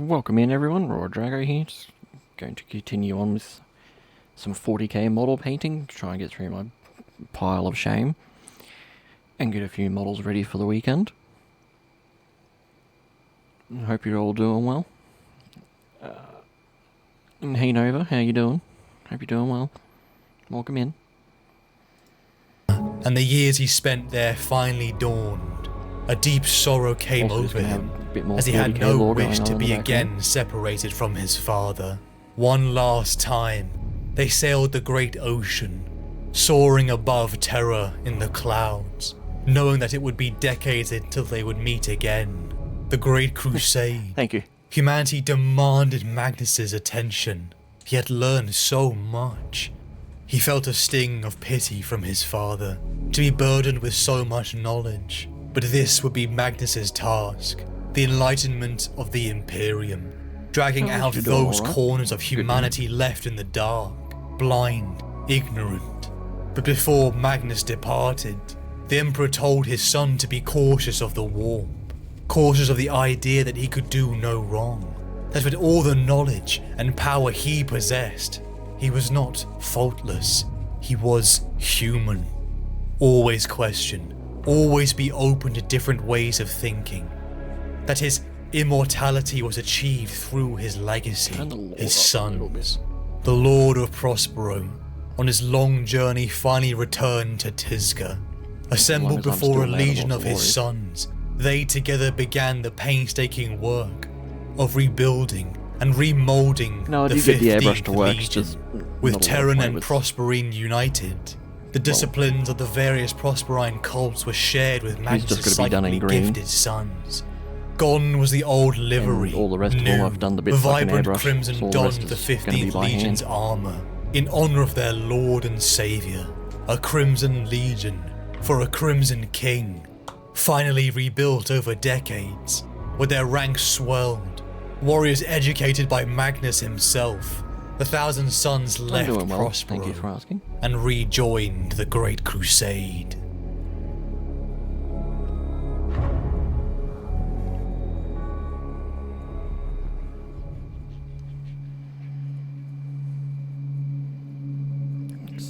Welcome in everyone, Raw Drago here, just going to continue on with some 40k model painting, try and get through my pile of shame, and get a few models ready for the weekend. I hope you're all doing well. And hey Nova, how you doing? Hope you're doing well. Welcome in. And the years he spent there finally dawned. A deep sorrow came over him, as he had no wish to be again separated from his father. One last time, they sailed the great ocean, soaring above terror in the clouds, knowing that it would be decades until they would meet again. The Great Crusade. Thank you. Humanity demanded Magnus's attention. He had learned so much. He felt a sting of pity from his father, to be burdened with so much knowledge. But this would be Magnus's task, the enlightenment of the Imperium, dragging out those corners of humanity left in the dark, blind, ignorant. But before Magnus departed, the Emperor told his son to be cautious of the warp, cautious of the idea that he could do no wrong, that with all the knowledge and power he possessed, he was not faultless, he was human. Always question, always be open to different ways of thinking. That his immortality was achieved through his legacy, his sons. The Lord of Prospero, on his long journey, finally returned to Tizca. Assembled before a legion of his sons, they together began the painstaking work of rebuilding and remolding the 15th Legion. With Terran and Prosperine united, the disciplines of the various Prosperine cults were shared with Magnus' psychically gifted sons. Gone was the old livery, all the rest of them I've done the vibrant crimson donned the 15th Legion's armour, in honour of their Lord and Saviour, a Crimson Legion for a Crimson King, finally rebuilt over decades, with their ranks swelled, warriors educated by Magnus himself. The Thousand Sons left Prospero Thank you for asking. and rejoined the Great Crusade.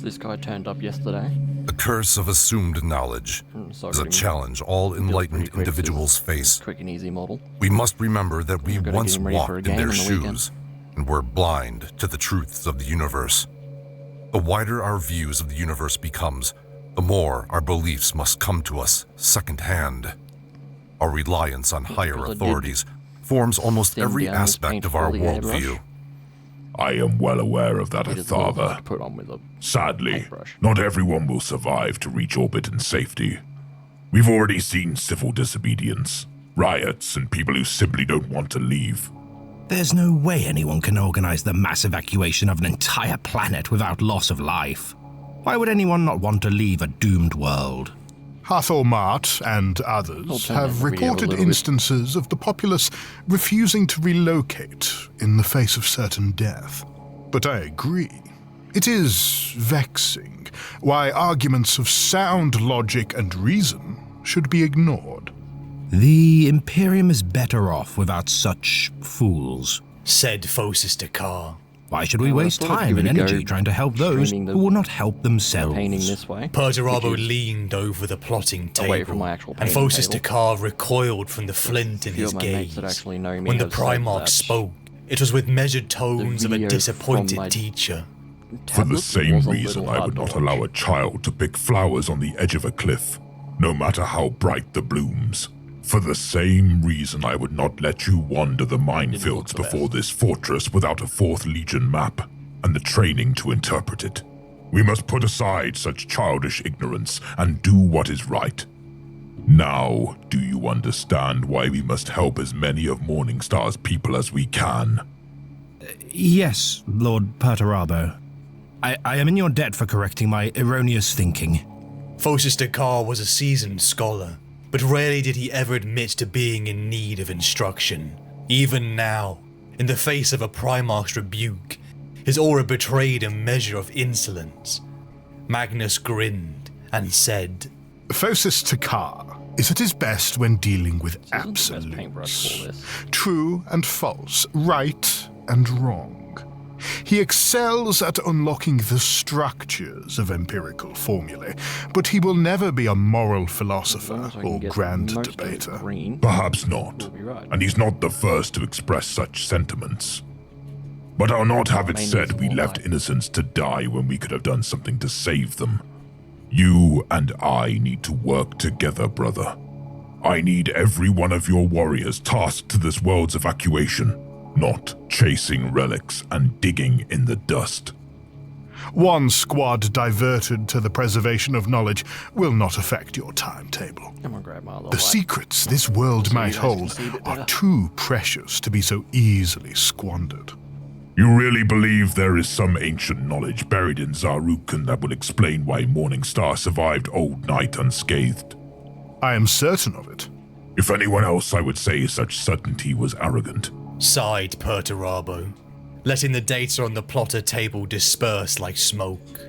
This guy turned up yesterday. The curse of assumed knowledge is a challenge all enlightened individuals face. Quick and easy model. We must remember that we once walked in their shoes and were blind to the truths of the universe. The wider our views of the universe becomes, the more our beliefs must come to us secondhand. Our reliance on higher authorities forms almost every aspect of our worldview. I am well aware of that, father. Sadly, not everyone will survive to reach orbit in safety. We've already seen civil disobedience, riots, and people who simply don't want to leave. There's no way anyone can organize the mass evacuation of an entire planet without loss of life. Why would anyone not want to leave a doomed world? Hathor Mart and others have reported instances of the populace refusing to relocate in the face of certain death. But I agree. It is vexing why arguments of sound logic and reason should be ignored. The Imperium is better off without such fools, said Phosis Dakar. Why should we waste time and energy trying to help those who will not help themselves? Perturabo leaned over the plotting table, and Phosis Dakar recoiled from the flint in his gaze. When the Primarch spoke, it was with measured tones of a disappointed teacher. For the same reason I would not allow a child to pick flowers on the edge of a cliff, no matter how bright the blooms. For the same reason I would not let you wander the minefields before this fortress without a 4th Legion map, and the training to interpret it. We must put aside such childish ignorance and do what is right. Now, do you understand why we must help as many of Morningstar's people as we can? Yes, Lord Perturabo. I am in your debt for correcting my erroneous thinking. Phosis Dakar was a seasoned scholar, but rarely did he ever admit to being in need of instruction. Even now, in the face of a Primarch's rebuke, his aura betrayed a measure of insolence. Magnus grinned and said, Phosis Dakar, is at his best when dealing with absolutes. True and false, right and wrong. He excels at unlocking the structures of empirical formulae, but he will never be a moral philosopher or grand debater. Perhaps not, and he's not the first to express such sentiments. But I'll not have it said we left innocents to die when we could have done something to save them. You and I need to work together, brother. I need every one of your warriors tasked to this world's evacuation, not chasing relics and digging in the dust. One squad diverted to the preservation of knowledge will not affect your timetable. The secrets this world might hold are too precious to be so easily squandered. You really believe there is some ancient knowledge buried in Zarukan that will explain why Morningstar survived Old Night unscathed? I am certain of it. If anyone else, I would say such certainty was arrogant. Sighed Perturabo, letting the data on the plotter table disperse like smoke.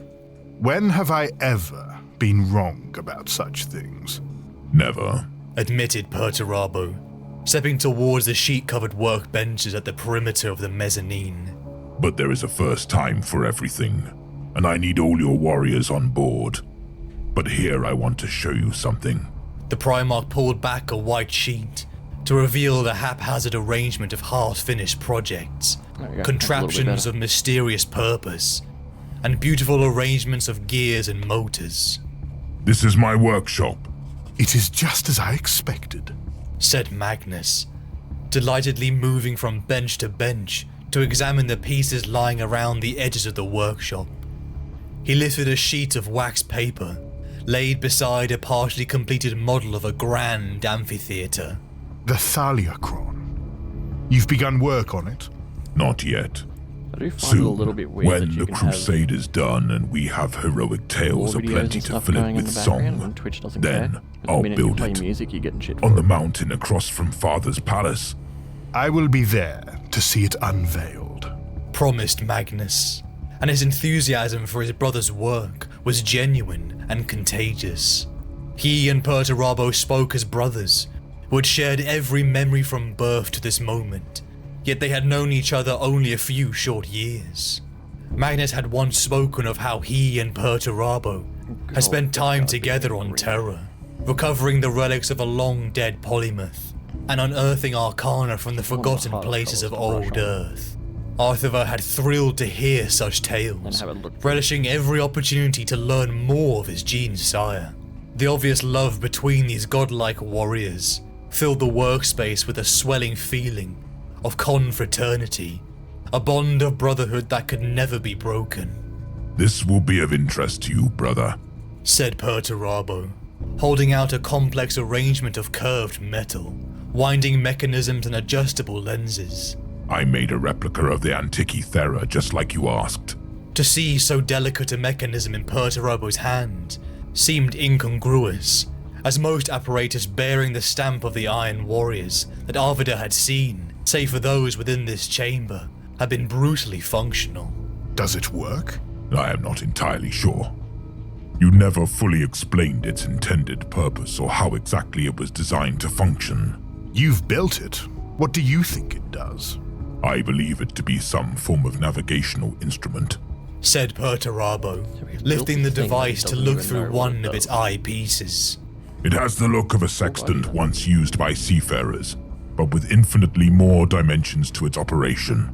When have I ever been wrong about such things? Never, admitted Perturabo, stepping towards the sheet-covered workbenches at the perimeter of the mezzanine. But there is a first time for everything, and I need all your warriors on board. But here I want to show you something. The Primarch pulled back a white sheet to reveal the haphazard arrangement of half-finished projects, contraptions of mysterious purpose, and beautiful arrangements of gears and motors. This is my workshop. It is just as I expected, said Magnus, delightedly moving from bench to bench to examine the pieces lying around the edges of the workshop. He lifted a sheet of wax paper, laid beside a partially completed model of a grand amphitheatre. The Thaliacron. You've begun work on it? Not yet. I do find Soon, it a little bit weird when the crusade is done and we have heroic tales aplenty to fill it with song, then I'll build it music, you getting shit on the mountain across from Father's palace. I will be there to see it unveiled, promised Magnus, and his enthusiasm for his brother's work was genuine and contagious. He and Perturabo spoke as brothers, who had shared every memory from birth to this moment, yet they had known each other only a few short years. Magnus had once spoken of how he and Perturabo had spent time together on Terra, recovering the relics of a long-dead polymath, and unearthing arcana from the forgotten places of old Earth. Arthur had thrilled to hear such tales, relishing every opportunity to learn more of his gene sire. The obvious love between these godlike warriors filled the workspace with a swelling feeling of confraternity, a bond of brotherhood that could never be broken. This will be of interest to you, brother, said Perturabo, holding out a complex arrangement of curved metal, winding mechanisms and adjustable lenses. I made a replica of the Antikythera just like you asked. To see so delicate a mechanism in Perturabo's hand seemed incongruous, as most apparatus bearing the stamp of the Iron Warriors that Arvida had seen, save for those within this chamber, had been brutally functional. Does it work? I am not entirely sure. You never fully explained its intended purpose or how exactly it was designed to function. You've built it. What do you think it does? I believe it to be some form of navigational instrument, said Perturabo, lifting the device to look through one of its eyepieces. It has the look of a sextant once used by seafarers, but with infinitely more dimensions to its operation.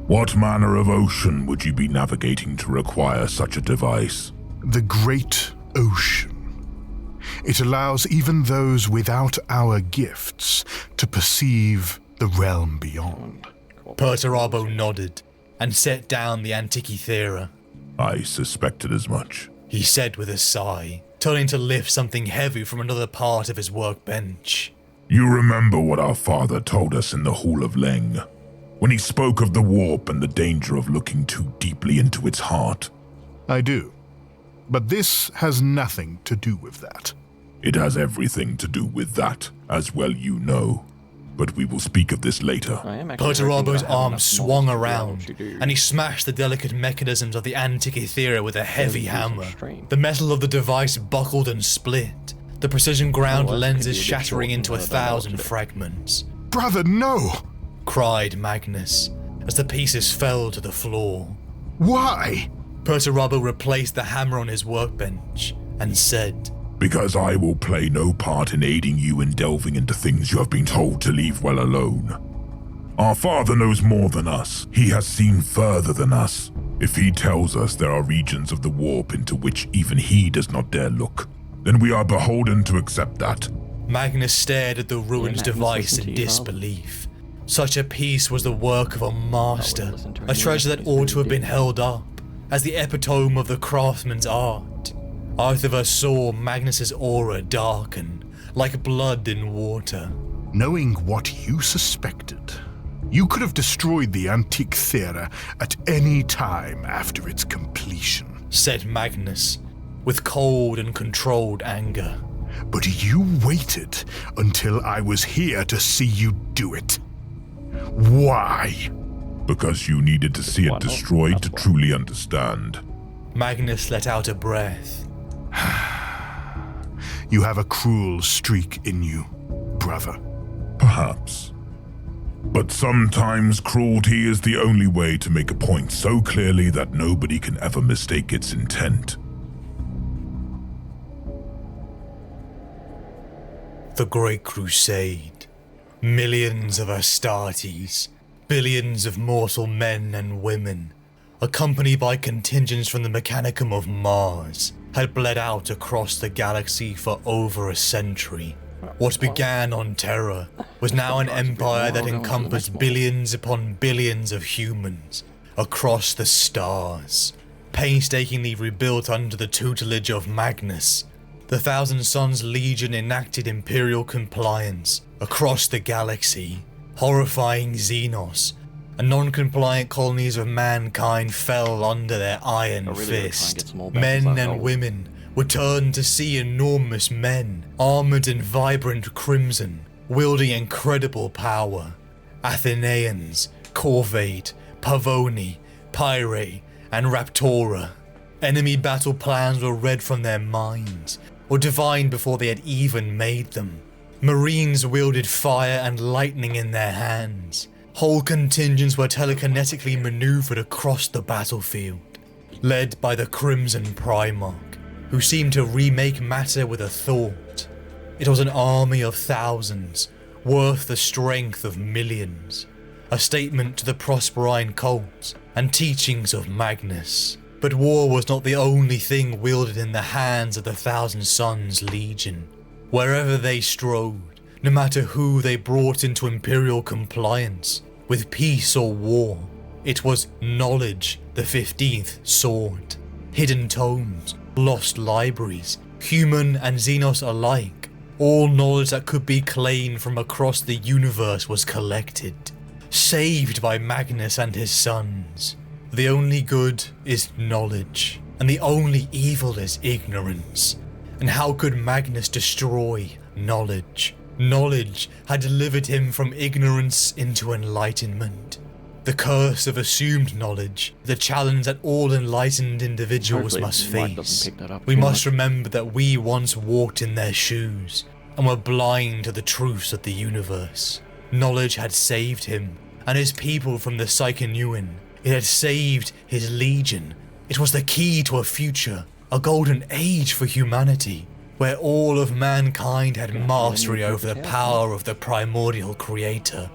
What manner of ocean would you be navigating to require such a device? The Great Ocean. It allows even those without our gifts to perceive the realm beyond. Perturabo nodded and set down the Antikythera. I suspected as much, he said with a sigh, turning to lift something heavy from another part of his workbench. You remember what our father told us in the Hall of Leng, when he spoke of the warp and the danger of looking too deeply into its heart? I do. But this has nothing to do with that. It has everything to do with that, as well you know. But we will speak of this later. Perturabo's arm swung around, and he smashed the delicate mechanisms of the Antikythera with a heavy hammer. The metal of the device buckled and split, the precision ground Otherwise, it could lenses be a bit shattering short into and I don't know 1,000 what to do. fragments. Brother, no! Cried Magnus, as the pieces fell to the floor. Why? Perturabo replaced the hammer on his workbench and said, Because I will play no part in aiding you in delving into things you have been told to leave well alone. Our father knows more than us. He has seen further than us. If he tells us there are regions of the warp into which even he does not dare look, then we are beholden to accept that. Magnus stared at the ruined Magnus, device listen in to you, disbelief. Such a piece was the work of a master, listen to a him, treasure yeah, that he's ought to have really been held up as the epitome of the craftsman's art. Arthur saw Magnus's aura darken, like blood in water. Knowing what you suspected, you could have destroyed the antique theatre at any time after its completion. Said Magnus, with cold and controlled anger. But you waited until I was here to see you do it. Why? Because you needed to see Why it not? destroyed That's to why. truly understand. Magnus let out a breath. You have a cruel streak in you, brother. Perhaps. But sometimes cruelty is the only way to make a point so clearly that nobody can ever mistake its intent. The Great Crusade. Millions of Astartes, billions of mortal men and women, accompanied by contingents from the Mechanicum of Mars, had bled out across the galaxy for over a century. What began on Terra was now an empire that encompassed billions upon billions of humans across the stars. Painstakingly rebuilt under the tutelage of Magnus, the Thousand Sons Legion enacted imperial compliance across the galaxy, horrifying Xenos, and non-compliant colonies of mankind fell under their iron really gotta try and fist. get some more back Men as that and goal. women were turned to see enormous men, armored in vibrant crimson, wielding incredible power. Athenians, Corvate, Pavoni, Pyre, and Raptora. Enemy battle plans were read from their minds, or divined before they had even made them. Marines wielded fire and lightning in their hands. Whole contingents were telekinetically maneuvered across the battlefield, led by the Crimson Primarch, who seemed to remake matter with a thought. It was an army of thousands, worth the strength of millions, a statement to the Prosperine cults and teachings of Magnus. But war was not the only thing wielded in the hands of the Thousand Sons Legion. Wherever they strode, no matter who they brought into imperial compliance, with peace or war, it was knowledge, the 15th sword. Hidden tomes, lost libraries, human and Xenos alike, all knowledge that could be claimed from across the universe was collected, saved by Magnus and his sons. The only good is knowledge, and the only evil is ignorance. And how could Magnus destroy knowledge? Knowledge had delivered him from ignorance into enlightenment. The curse of assumed knowledge, the challenge that all enlightened individuals Hopefully must Mike face. doesn't pick that up We too must much. remember that we once walked in their shoes, and were blind to the truths of the universe. Knowledge had saved him, and his people from the Psychonuan. It had saved his legion. It was the key to a future, a golden age for humanity, where all of mankind had mastery over the power of the primordial creator,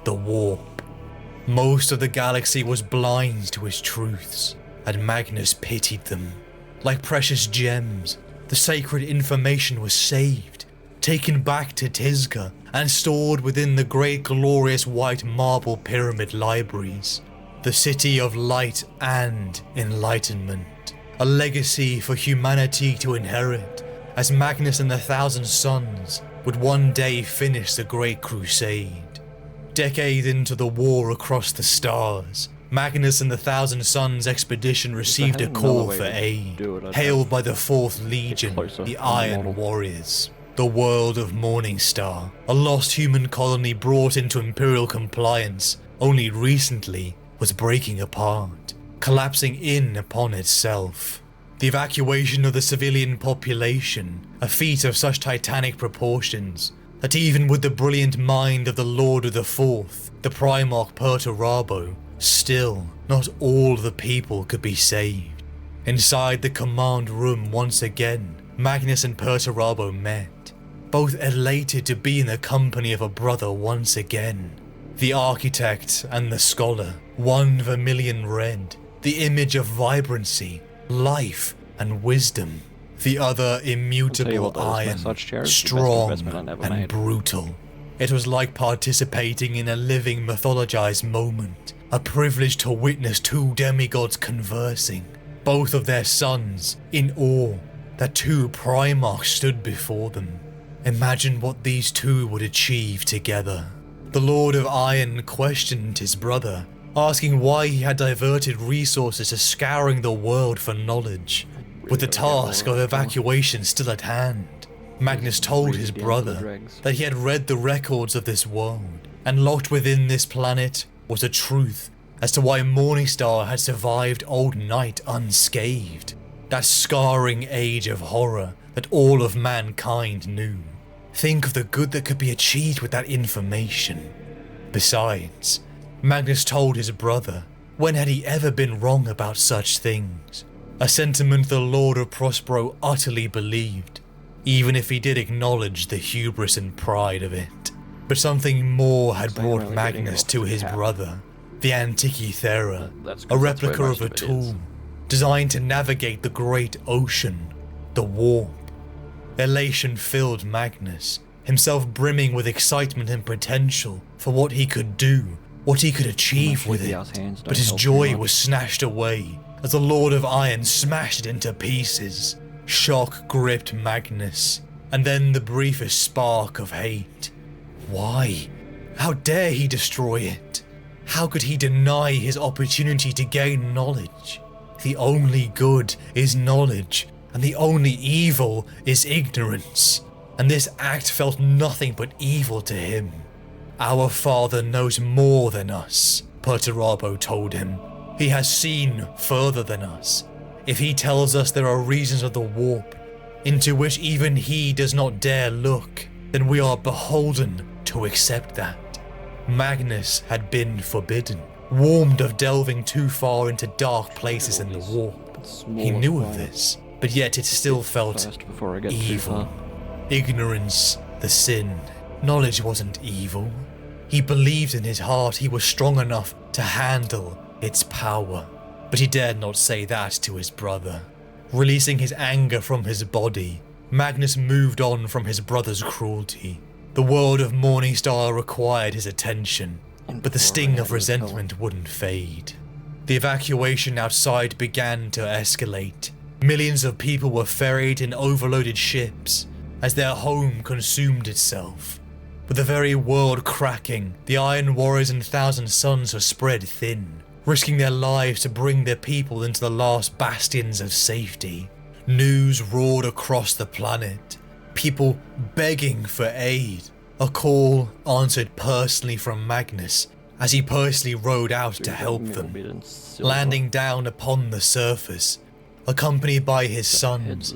the warp. Most of the galaxy was blind to his truths, and Magnus pitied them. Like precious gems, the sacred information was saved, taken back to Tizca, and stored within the great glorious white marble pyramid libraries. The city of light and enlightenment, a legacy for humanity to inherit, as Magnus and the Thousand Sons would one day finish the Great Crusade. Decades into the war across the stars, Magnus and the Thousand Sons expedition received a had call another for way to aid, do it, I'd hailed have by the 4th Legion, closer the on the Iron model. Warriors. The world of Morningstar, a lost human colony brought into Imperial compliance only recently, was breaking apart, collapsing in upon itself. The evacuation of the civilian population, a feat of such titanic proportions, that even with the brilliant mind of the Lord of the Fourth, the Primarch Perturabo, still not all the people could be saved. Inside the command room once again, Magnus and Perturabo met, both elated to be in the company of a brother once again. The architect and the scholar, one vermilion red, the image of vibrancy, life and wisdom. The other immutable iron, strong and brutal. It was like participating in a living mythologized moment, a privilege to witness two demigods conversing, both of their sons, in awe that two Primarchs stood before them. Imagine what these two would achieve together. The Lord of Iron questioned his brother, asking why he had diverted resources to scouring the world for knowledge, with the task of evacuation still at hand. Magnus told his brother that he had read the records of this world, and locked within this planet was a truth as to why Morningstar had survived Old Night unscathed, that scarring age of horror that all of mankind knew. Think of the good that could be achieved with that information. Besides, Magnus told his brother, when had he ever been wrong about such things? A sentiment the Lord of Prospero utterly believed, even if he did acknowledge the hubris and pride of it. But something more had brought Magnus to his brother, the Antikythera, a replica of a tool, designed to navigate the great ocean, the warp. Elation filled Magnus, himself brimming with excitement and potential for what he could do, what he could achieve with it. But his joy was snatched away as the Lord of Iron smashed it into pieces. Shock gripped Magnus, and then the briefest spark of hate. Why? How dare he destroy it? How could he deny his opportunity to gain knowledge? The only good is knowledge, and the only evil is ignorance, and this act felt nothing but evil to him. Our father knows more than us, Perturabo told him. He has seen further than us. If he tells us there are regions of the warp into which even he does not dare look, then we are beholden to accept that. Magnus had been forbidden, warned of delving too far into dark places in the warp. He knew of this, but yet it still felt evil. Ignorance, the sin. Knowledge wasn't evil. He believed in his heart he was strong enough to handle its power, but he dared not say that to his brother. Releasing his anger from his body, Magnus moved on from his brother's cruelty. The world of Morningstar required his attention, but the sting of resentment wouldn't fade. The evacuation outside began to escalate. Millions of people were ferried in overloaded ships as their home consumed itself. With the very world cracking, the Iron Warriors and Thousand Suns were spread thin, risking their lives to bring their people into the last bastions of safety. News roared across the planet, people begging for aid. A call answered personally from Magnus as he personally rode out to help them, landing down upon the surface. Accompanied by his sons,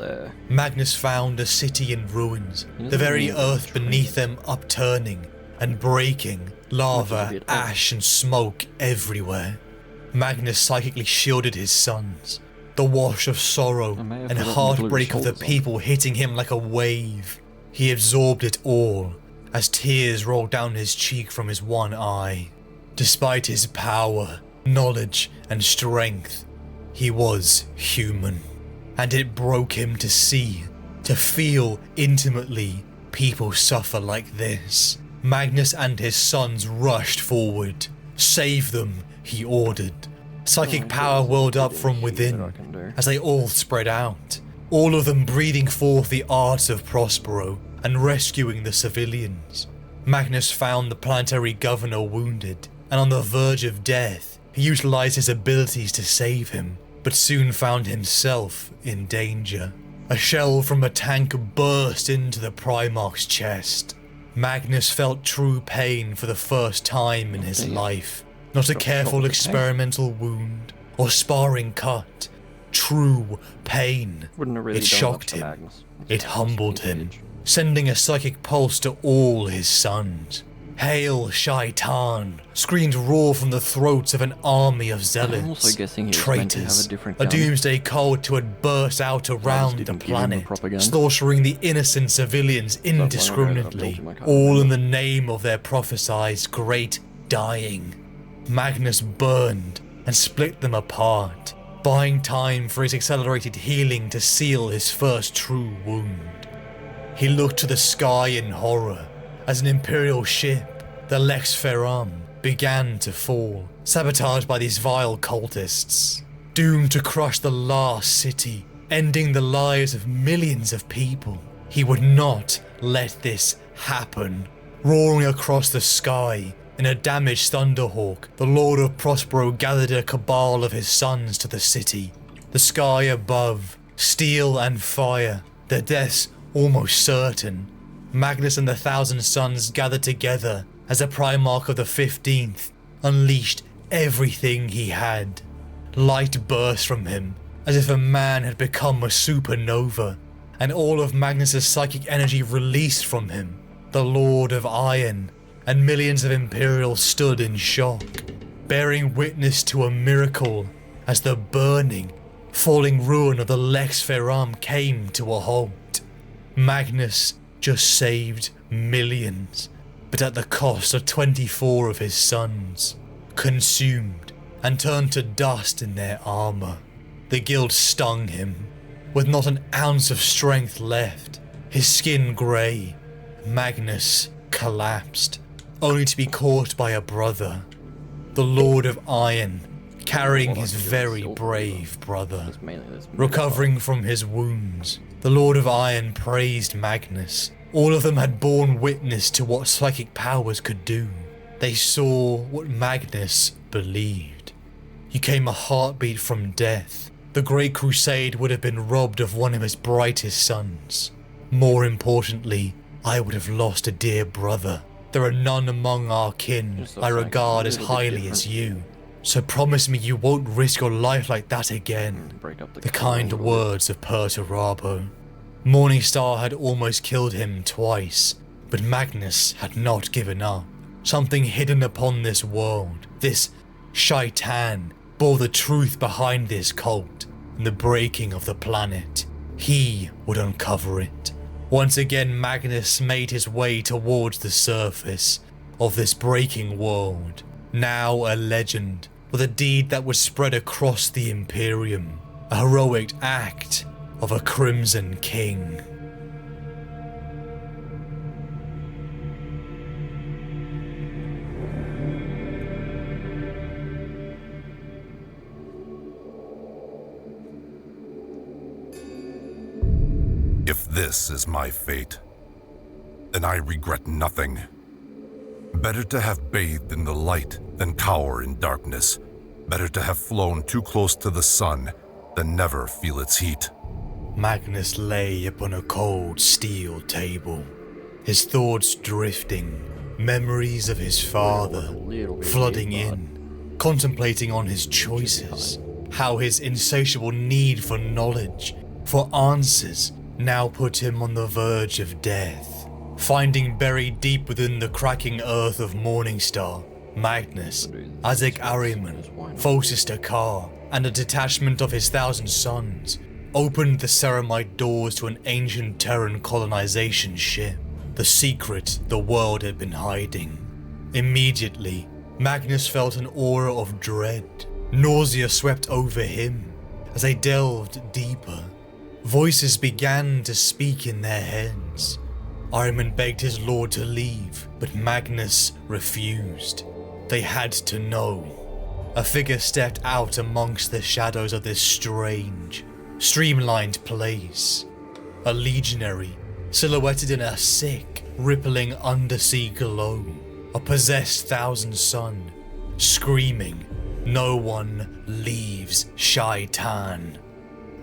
Magnus found a city in ruins, the very earth beneath them upturning and breaking, lava, ash and smoke everywhere. Magnus psychically shielded his sons, the wash of sorrow and heartbreak of the people hitting him like a wave. He absorbed it all as tears rolled down his cheek from his one eye. Despite his power, knowledge and strength, he was human, and it broke him to see, to feel intimately people suffer like this. Magnus and his sons rushed forward. Save them, he ordered. Psychic power welled up from within as they all spread out, all of them breathing forth the arts of Prospero and rescuing the civilians. Magnus found the planetary governor wounded and on the verge of death. He utilized his abilities to save him, but soon found himself in danger. A shell from a tank burst into the Primarch's chest. Magnus felt true pain for the first time in his life. Not a careful experimental wound or sparring cut, true pain. Wouldn't have really It done shocked much for him. Magnus. It humbled him, sending a psychic pulse to all his sons. "Hail, Shaitan!" screamed raw from the throats of an army of zealots. I'm also guessing he was meant to have traitors. a different A gun. doomsday cult who had burst out around the didn't give him the planet, proper gun. slaughtering the innocent civilians indiscriminately, all in the name of their prophesied great dying. Magnus burned and split them apart, buying time for his accelerated healing to seal his first true wound. He looked to the sky in horror as an Imperial ship, the Lex Ferram, began to fall, sabotaged by these vile cultists. Doomed to crush the last city, ending the lives of millions of people. He would not let this happen. Roaring across the sky, in a damaged Thunderhawk, the Lord of Prospero gathered a cabal of his sons to the city. The sky above, steel and fire, their deaths almost certain. Magnus and the 1,000 Sons gathered together as the Primarch of the 15th unleashed everything he had. Light burst from him, as if a man had become a supernova, and all of Magnus's psychic energy released from him. The Lord of Iron and millions of Imperials stood in shock, bearing witness to a miracle as the burning, falling ruin of the Lex Ferram came to a halt. Magnus just saved millions, but at the cost of 24 of his sons, consumed and turned to dust in their armor. The guilt stung him, with not an ounce of strength left, his skin grey. Magnus collapsed, only to be caught by a brother, the Lord of Iron, carrying his very brave brother. Recovering from his wounds, the Lord of Iron praised Magnus. All of them had borne witness to what psychic powers could do. They saw what Magnus believed. He came a heartbeat from death. The Great Crusade would have been robbed of one of his brightest sons. More importantly, I would have lost a dear brother. There are none among our kin I regard as highly as you. So promise me you won't risk your life like that again. The kind words of Perturabo. Morningstar had almost killed him twice, but Magnus had not given up. Something hidden upon this world, this Shaitan, bore the truth behind this cult and the breaking of the planet. He would uncover it. Once again, Magnus made his way towards the surface of this breaking world, now a legend, with a deed that would spread across the Imperium, a heroic act of a Crimson King. If this is my fate, then I regret nothing. Better to have bathed in the light than cower in darkness. Better to have flown too close to the sun than never feel its heat. Magnus lay upon a cold steel table, his thoughts drifting, memories of his father flooding in, contemplating on his choices, how his insatiable need for knowledge, for answers, now put him on the verge of death. Finding buried deep within the cracking earth of Morningstar, Magnus, Azek Ariman, Fosis Dakar, and a detachment of his 1,000 sons opened the Ceramite doors to an ancient Terran colonization ship, the secret the world had been hiding. Immediately, Magnus felt an aura of dread. Nausea swept over him as they delved deeper. Voices began to speak in their heads. Ariman begged his lord to leave, but Magnus refused. They had to know. A figure stepped out amongst the shadows of this strange, streamlined place. A legionary, silhouetted in a sick, rippling undersea glow. A possessed 1,000 Son, screaming, "No one leaves Shaitan."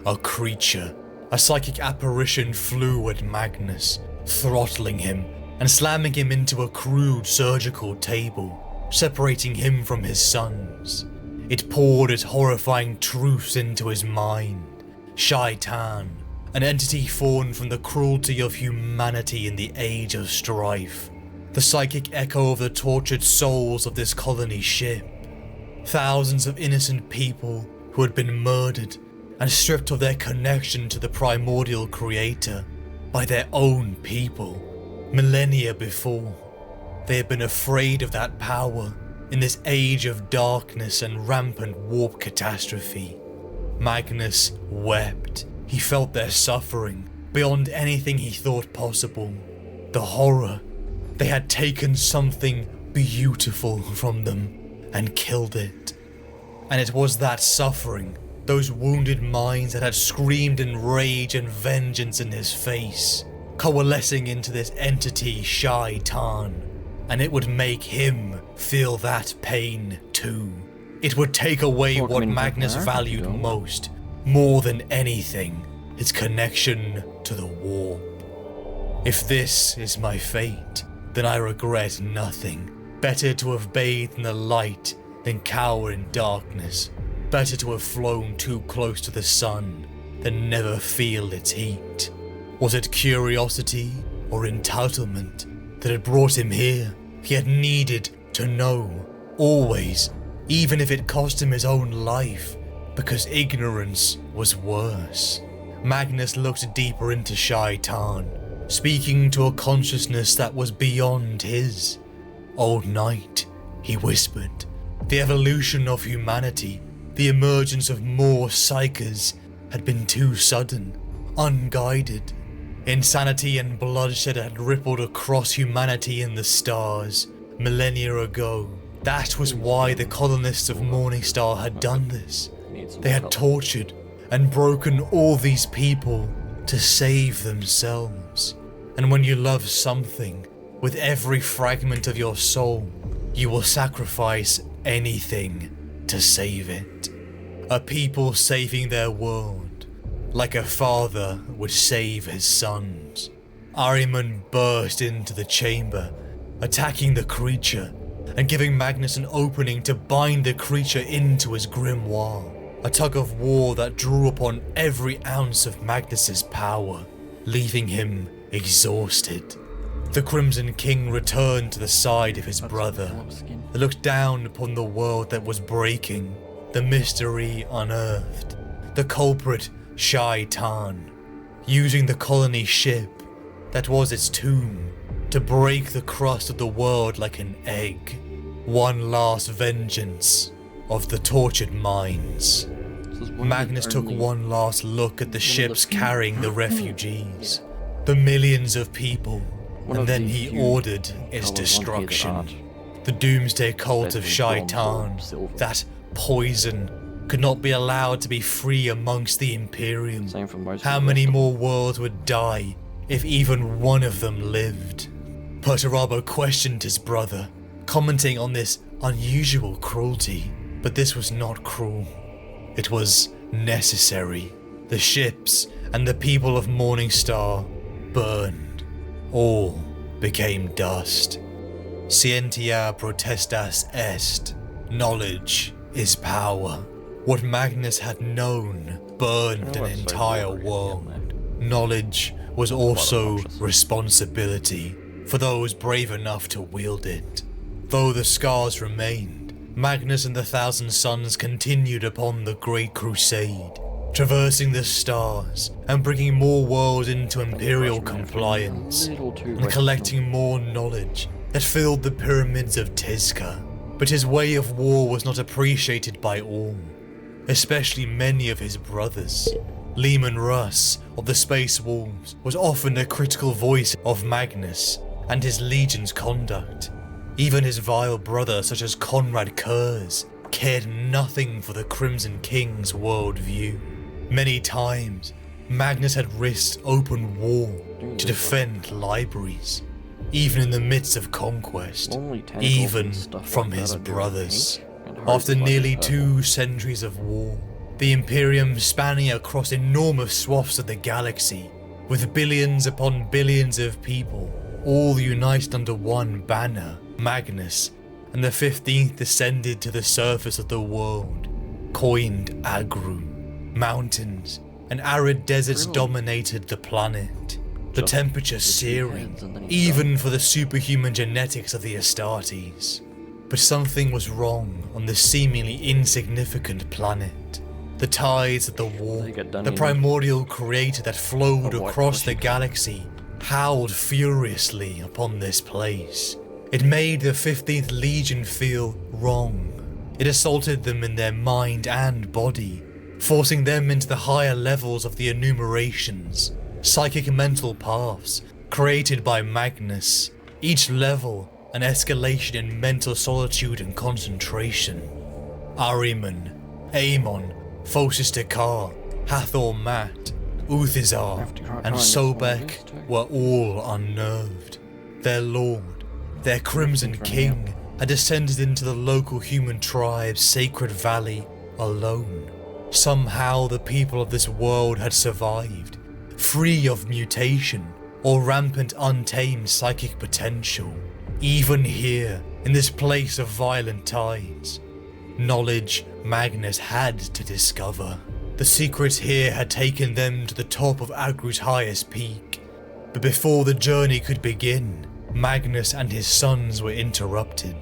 A creature, a psychic apparition flew at Magnus, throttling him and slamming him into a crude surgical table, separating him from his sons. It poured its horrifying truths into his mind. Shaitan, an entity formed from the cruelty of humanity in the age of strife. The psychic echo of the tortured souls of this colony ship. Thousands of innocent people who had been murdered and stripped of their connection to the primordial creator by their own people. Millennia before, they had been afraid of that power in this age of darkness and rampant warp catastrophe. Magnus wept. He felt their suffering beyond anything he thought possible. The horror. They had taken something beautiful from them and killed it. And it was that suffering, those wounded minds that had screamed in rage and vengeance in his face, coalescing into this entity Shaitan, and it would make him feel that pain too. It would take away what Magnus valued most, more than anything, his connection to the warp. If this is my fate, then I regret nothing. Better to have bathed in the light than cower in darkness. Better to have flown too close to the sun than never feel its heat. Was it curiosity or entitlement that had brought him here? He had needed to know, always, even if it cost him his own life, because ignorance was worse. Magnus looked deeper into Shaitan, speaking to a consciousness that was beyond his. Old Knight, he whispered. The evolution of humanity, the emergence of more psychers, had been too sudden, unguided. Insanity and bloodshed had rippled across humanity in the stars, millennia ago. That was why the colonists of Morningstar had done this. They had tortured and broken all these people to save themselves. And when you love something, with every fragment of your soul, you will sacrifice anything to save it. A people saving their world, like a father would save his sons. Ahriman burst into the chamber, attacking the creature, and giving Magnus an opening to bind the creature into his grimoire. A tug of war that drew upon every ounce of Magnus's power, leaving him exhausted. The Crimson King returned to the side of his brother. They looked down upon the world that was breaking, the mystery unearthed, the culprit Shaitan, using the colony ship that was its tomb to break the crust of the world like an egg. One last vengeance of the tortured minds. Magnus took one last look at the ships carrying the refugees, the millions of people, and then he ordered its destruction. The doomsday cult of Shaitan, that poison, could not be allowed to be free amongst the Imperium. How many more worlds would die if even one of them lived? Perturabo questioned his brother, commenting on this unusual cruelty. But this was not cruel. It was necessary. The ships and the people of Morningstar burned. All became dust. Scientia protestas est. Knowledge is power. What Magnus had known burned an entire world. Knowledge was also responsibility for those brave enough to wield it. Though the scars remained, Magnus and the Thousand Suns continued upon the Great Crusade, traversing the stars and bringing more worlds into Imperial compliance, and collecting more knowledge that filled the pyramids of Tizca. But his way of war was not appreciated by all, especially many of his brothers. Lehman Russ of the Space Wolves was often a critical voice of Magnus and his legion's conduct. Even his vile brother, such as Conrad Kurz, cared nothing for the Crimson King's worldview. Many times, Magnus had risked open war to defend libraries, even in the midst of conquest, even from his brothers. After nearly 2 centuries of war, the Imperium spanning across enormous swaths of the galaxy, with billions upon billions of people, all united under one banner, Magnus and the 15th descended to the surface of the world, coined Agru. Mountains and arid deserts dominated the planet, the temperature searing, even for the superhuman genetics of the Astartes. But something was wrong on this seemingly insignificant planet. The tides of the warp, the primordial creator that flowed across the galaxy, howled furiously upon this place. It made the 15th Legion feel wrong. It assaulted them in their mind and body, forcing them into the higher levels of the enumerations, psychic mental paths created by Magnus, each level an escalation in mental solitude and concentration. Ahriman, Aemon, Phocis Dakar, Hathor Mat, Uthizar, and Sobek were all unnerved. Their lord, their Crimson King, had descended into the local human tribe's sacred valley alone. Somehow the people of this world had survived, free of mutation or rampant untamed psychic potential. Even here, in this place of violent tides, knowledge Magnus had to discover. The secrets here had taken them to the top of Agru's highest peak. But before the journey could begin, Magnus and his sons were interrupted.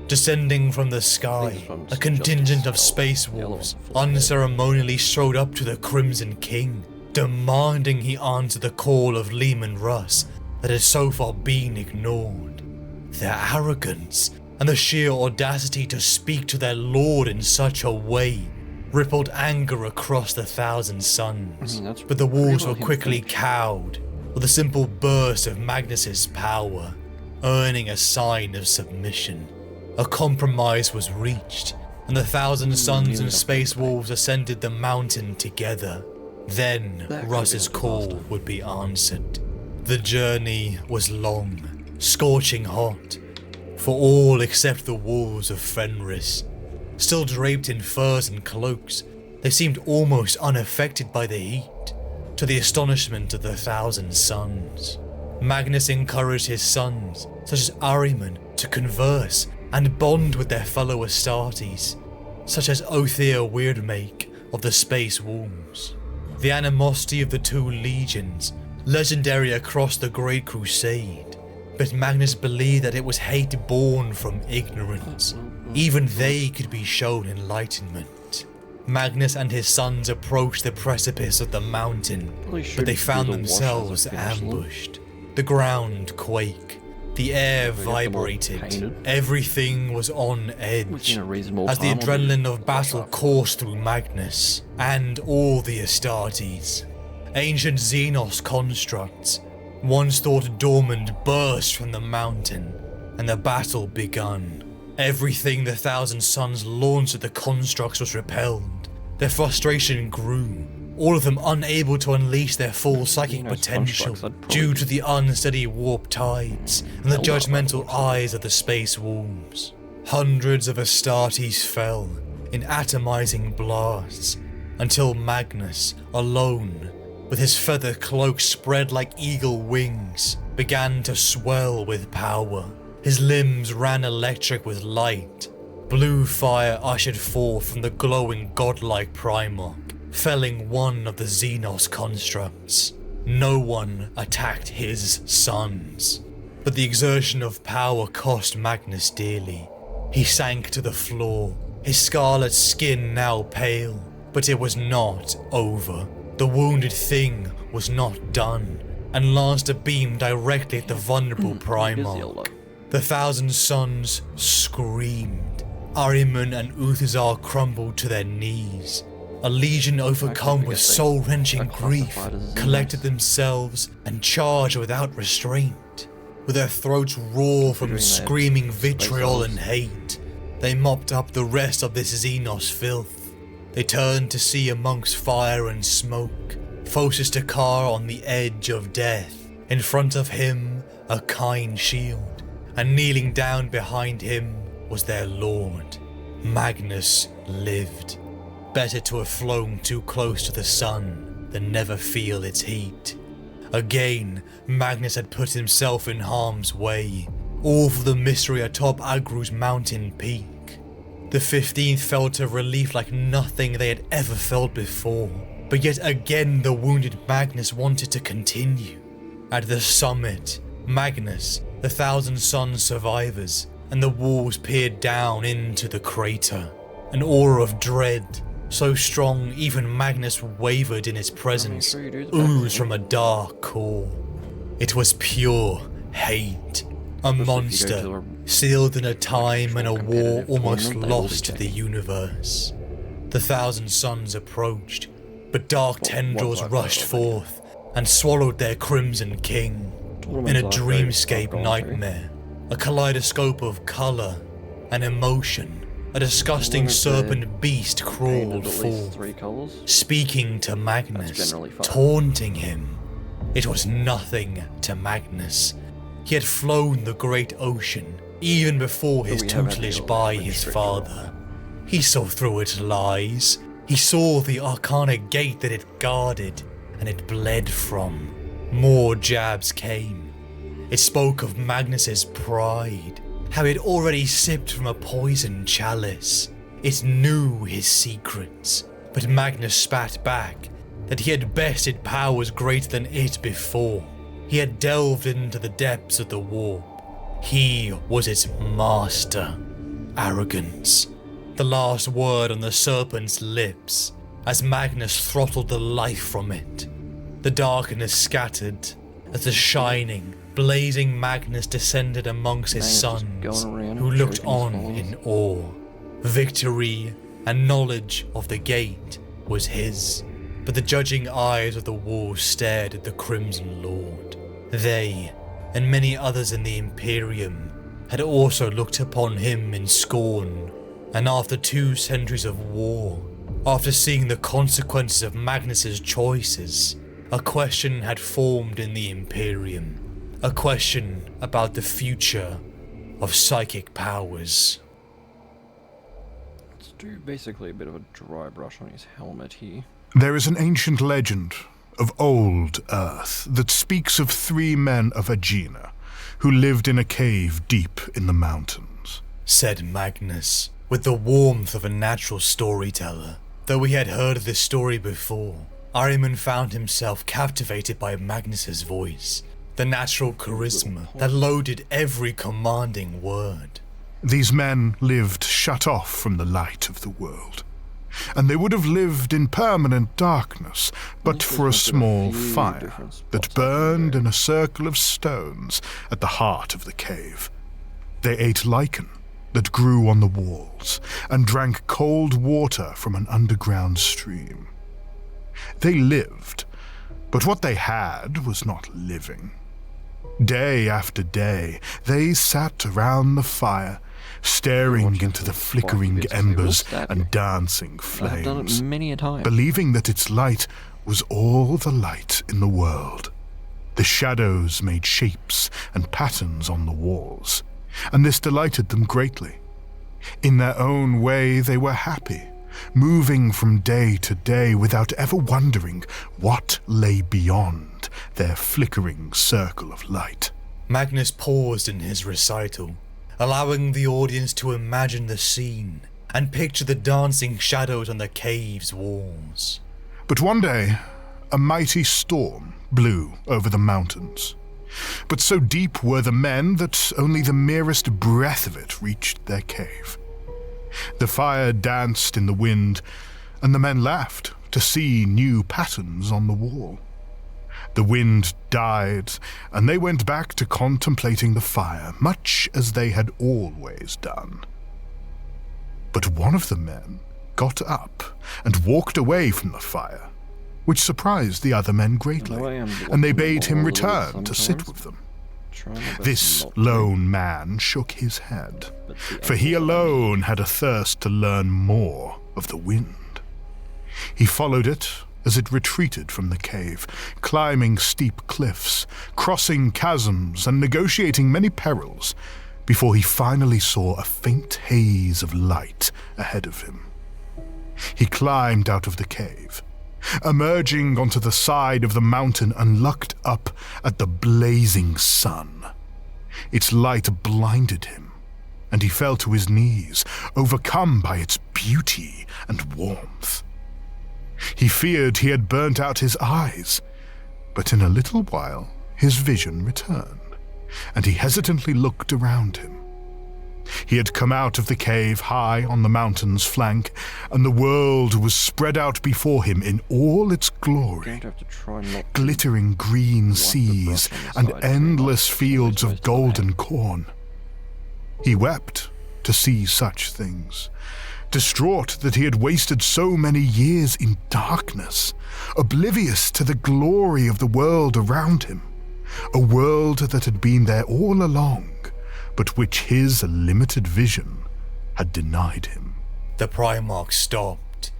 Descending from the sky, a contingent of space wolves unceremonially strode up to the Crimson King, demanding he answer the call of Leman Russ that had so far been ignored. Their arrogance and the sheer audacity to speak to their lord in such a way rippled anger across the Thousand Suns, but the wolves were quickly cowed with a simple burst of Magnus's power, earning a sign of submission. A compromise was reached, and the Thousand Suns and Space Wolves ascended the mountain together. Then Russ's call would be answered. The journey was long, scorching hot, for all except the wolves of Fenris. Still draped in furs and cloaks, they seemed almost unaffected by the heat, to the astonishment of the Thousand Suns. Magnus encouraged his sons, such as Ahriman, to converse and bond with their fellow Astartes, such as Othir Weirdmake of the Space Wolves. The animosity of the two legions, legendary across the Great Crusade, but Magnus believed that it was hate born from ignorance. Even they could be shown enlightenment. Magnus and his sons approached the precipice of the mountain, but they found themselves ambushed. The ground quaked. The air vibrated, everything was on edge, as the adrenaline of battle coursed through Magnus and all the Astartes. Ancient Xenos constructs, once thought dormant, burst from the mountain, and the battle begun. Everything the Thousand Suns launched at the constructs was repelled. Their frustration grew, all of them unable to unleash their full psychic potential due to the unsteady warp tides and the judgmental eyes of the Space Wolves. Hundreds of Astartes fell in atomizing blasts, until Magnus, alone, with his feather cloak spread like eagle wings, began to swell with power. His limbs ran electric with light. Blue fire ushered forth from the glowing godlike Primarch, felling one of the Xenos constructs. No one attacked his sons, but the exertion of power cost Magnus dearly. He sank to the floor, his scarlet skin now pale, but it was not over. The wounded thing was not done, and launched a beam directly at the vulnerable Primarch. The Thousand Suns screamed. Ahriman and Uthizar crumbled to their knees. A legion overcome with soul-wrenching grief collected themselves and charged without restraint. With their throats raw from screaming vitriol and hate, they mopped up the rest of this Xenos filth. They turned to see amongst fire and smoke Phocis Dakar on the edge of death. In front of him, a kind shield, and kneeling down behind him was their lord. Magnus lived. Better to have flown too close to the sun than never feel its heat. Again, Magnus had put himself in harm's way, all for the mystery atop Agru's mountain peak. The 15th felt a relief like nothing they had ever felt before, but yet again the wounded Magnus wanted to continue. At the summit, Magnus, the Thousand Suns survivors, and the wolves peered down into the crater. An aura of dread, so strong even Magnus wavered in its presence, oozed from a dark core. It was pure hate. A monster, sealed in a time and a war almost lost to the universe. The Thousand Suns approached, but dark tendrils rushed forth and swallowed their crimson king. In a dreamscape nightmare, a kaleidoscope of colour and emotion, a disgusting serpent beast crawled forth, speaking to Magnus, taunting him. It was nothing to Magnus. He had flown the great ocean, even before his tutelage by his father. He saw through its lies. He saw the arcanic gate that it guarded, and it bled from. More jabs came. It spoke of Magnus's pride, how it already sipped from a poisoned chalice. It knew his secrets, but Magnus spat back that he had bested powers greater than it before. He had delved into the depths of the warp. He was its master. Arrogance. The last word on the serpent's lips, as Magnus throttled the life from it. The darkness scattered, as the shining, blazing Magnus descended amongst his sons, who looked on in awe. Victory and knowledge of the gate was his, but the judging eyes of the wolves stared at the Crimson Lord. They, and many others in the Imperium, had also looked upon him in scorn, and after 2 centuries of war, after seeing the consequences of Magnus's choices, a question had formed in the Imperium, a question about the future of psychic powers. Let's do basically a bit of a dry brush on his helmet here. There is an ancient legend of old Earth that speaks of 3 men of Aegina who lived in a cave deep in the mountains, said Magnus, with the warmth of a natural storyteller. Though he had heard of this story before, Ahriman found himself captivated by Magnus's voice, the natural charisma that loaded every commanding word. These men lived shut off from the light of the world, and they would have lived in permanent darkness but for a small fire that burned in a circle of stones at the heart of the cave. They ate lichen that grew on the walls and drank cold water from an underground stream. They lived, but what they had was not living. Day after day, they sat around the fire, staring into the flickering embers and dancing flames, I've done it many a time, believing that its light was all the light in the world. The shadows made shapes and patterns on the walls, and this delighted them greatly. In their own way, they were happy, moving from day to day without ever wondering what lay beyond their flickering circle of light. Magnus paused in his recital, allowing the audience to imagine the scene and picture the dancing shadows on the cave's walls. But one day, a mighty storm blew over the mountains. But so deep were the men that only the merest breath of it reached their cave. The fire danced in the wind, and the men laughed to see new patterns on the wall. The wind died, and they went back to contemplating the fire, much as they had always done. But one of the men got up and walked away from the fire, which surprised the other men greatly, and they bade him return to sit with them. This lone man shook his head, for he alone had a thirst to learn more of the wind. He followed it as it retreated from the cave, climbing steep cliffs, crossing chasms, and negotiating many perils, before he finally saw a faint haze of light ahead of him. He climbed out of the cave, emerging onto the side of the mountain and looked up at the blazing sun. Its light blinded him, and he fell to his knees, overcome by its beauty and warmth. He feared he had burnt out his eyes, but in a little while his vision returned, and he hesitantly looked around him. He had come out of the cave high on the mountain's flank, and the world was spread out before him in all its glory. Glittering green seas and endless fields of golden corn. He wept to see such things, distraught that he had wasted so many years in darkness, oblivious to the glory of the world around him, a world that had been there all along, but which his limited vision had denied him. The Primarch stopped,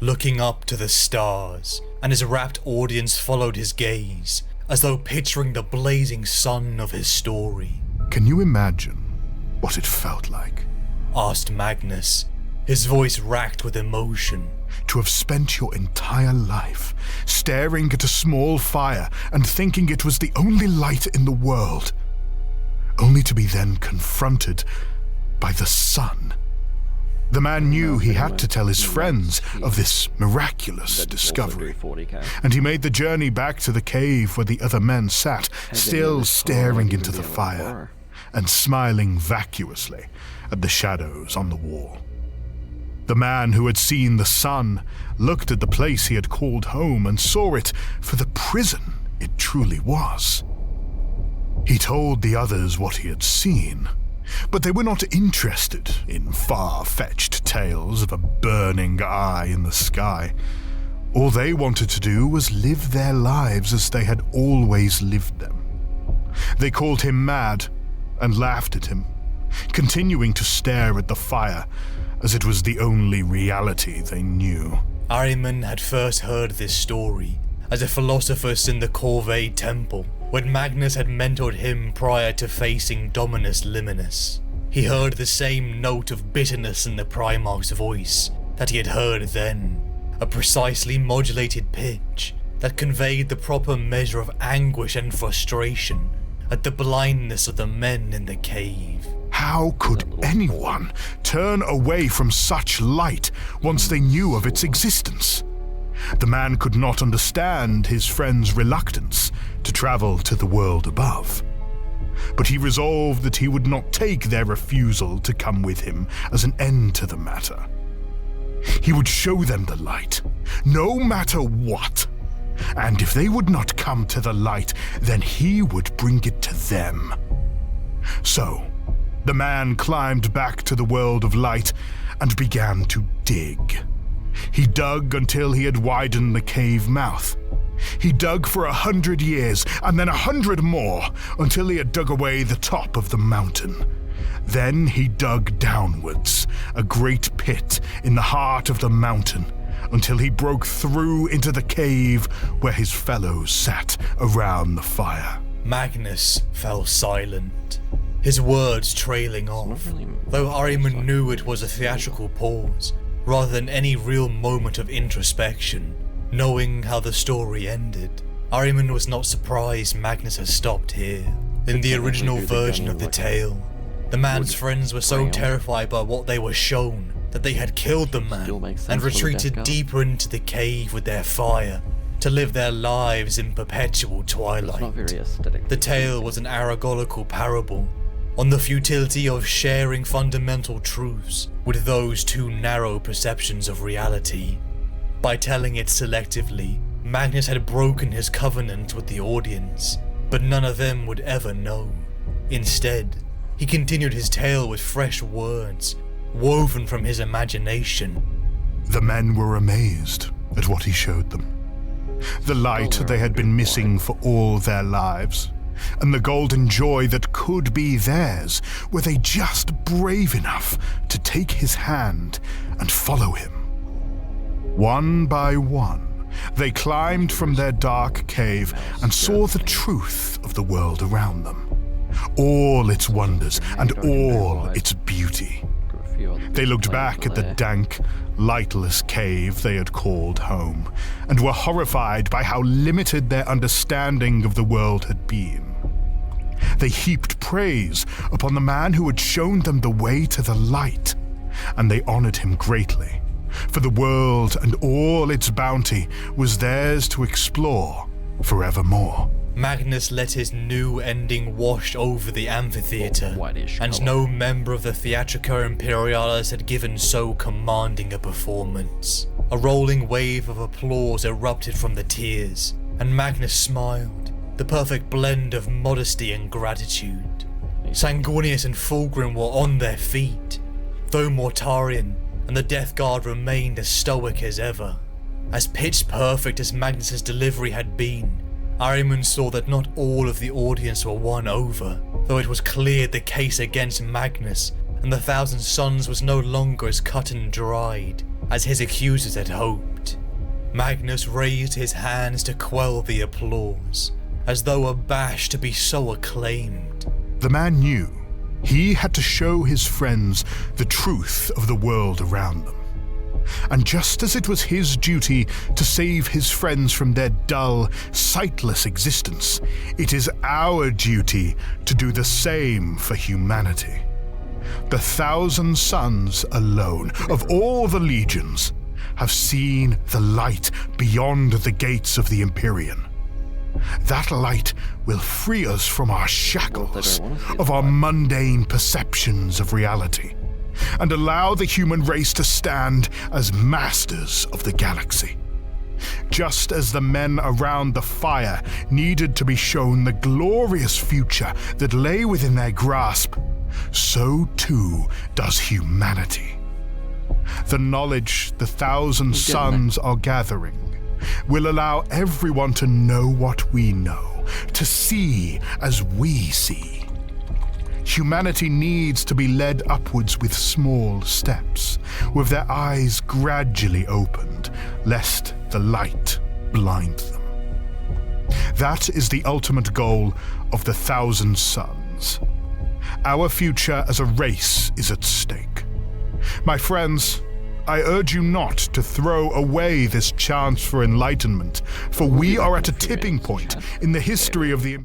looking up to the stars, and his rapt audience followed his gaze, as though picturing the blazing sun of his story. Can you imagine what it felt like? Asked Magnus, his voice racked with emotion. To have spent your entire life staring at a small fire and thinking it was the only light in the world, only to be then confronted by the sun. The man knew he had to tell his friends of this miraculous discovery, and he made the journey back to the cave where the other men sat, still staring into the fire and smiling vacuously at the shadows on the wall. The man who had seen the sun looked at the place he had called home and saw it for the prison it truly was. He told the others what he had seen, but they were not interested in far-fetched tales of a burning eye in the sky. All they wanted to do was live their lives as they had always lived them. They called him mad and laughed at him, continuing to stare at the fire as it was the only reality they knew. Ahriman had first heard this story as a philosopher in the Corvée Temple, when Magnus had mentored him prior to facing Dominus Liminis. He heard the same note of bitterness in the Primarch's voice that he had heard then, a precisely modulated pitch that conveyed the proper measure of anguish and frustration at the blindness of the men in the cave. How could anyone turn away from such light once they knew of its existence? The man could not understand his friend's reluctance to travel to the world above, but he resolved that he would not take their refusal to come with him as an end to the matter. He would show them the light, no matter what, and if they would not come to the light, then he would bring it to them. So, the man climbed back to the world of light and began to dig. He dug until he had widened the cave mouth. He dug for 100 years, and then 100 more, until he had dug away the top of the mountain. Then he dug downwards, a great pit in the heart of the mountain, until he broke through into the cave where his fellows sat around the fire. Magnus fell silent, his words trailing off, though Ahriman knew it was a theatrical pause, rather than any real moment of introspection. Knowing how the story ended, Ahriman was not surprised Magnus had stopped here. In the original version of the tale, the man's friends were so terrified by what they were shown that they had killed the man and retreated deeper into the cave with their fire to live their lives in perpetual twilight. The tale was an allegorical parable on the futility of sharing fundamental truths with those too narrow perceptions of reality. By telling it selectively, Magnus had broken his covenant with the audience, but none of them would ever know. Instead, he continued his tale with fresh words, woven from his imagination. The men were amazed at what he showed them. The light they had been missing for all their lives, and the golden joy that could be theirs were they just brave enough to take his hand and follow him. One by one, they climbed from their dark cave and saw the truth of the world around them, all its wonders and all its beauty. They looked back at the dank, lightless cave they had called home, and were horrified by how limited their understanding of the world had been. They heaped praise upon the man who had shown them the way to the light, and they honored him greatly, for the world and all its bounty was theirs to explore forevermore. Magnus let his new ending wash over the amphitheatre, and no member of the Theatrica Imperialis had given so commanding a performance. A rolling wave of applause erupted from the tiers, and Magnus smiled, the perfect blend of modesty and gratitude. Sanguinius and Fulgrim were on their feet, though Mortarion and the Death Guard remained as stoic as ever. As pitch perfect as Magnus's delivery had been, Ahriman saw that not all of the audience were won over, though it was clear the case against Magnus and the Thousand Sons was no longer as cut and dried as his accusers had hoped. Magnus raised his hands to quell the applause, as though abashed to be so acclaimed. The man knew he had to show his friends the truth of the world around them. And just as it was his duty to save his friends from their dull, sightless existence, it is our duty to do the same for humanity. The Thousand Sons alone, of all the legions, have seen the light beyond the gates of the Empyrean. That light will free us from our shackles, of our mundane perceptions of reality, and allow the human race to stand as masters of the galaxy. Just as the men around the fire needed to be shown the glorious future that lay within their grasp, so too does humanity. The knowledge the Thousand Sons are gathering will allow everyone to know what we know, to see as we see. Humanity needs to be led upwards with small steps, with their eyes gradually opened, lest the light blind them. That is the ultimate goal of the Thousand Sons. Our future as a race is at stake. My friends, I urge you not to throw away this chance for enlightenment, for we are at a tipping point in the history of the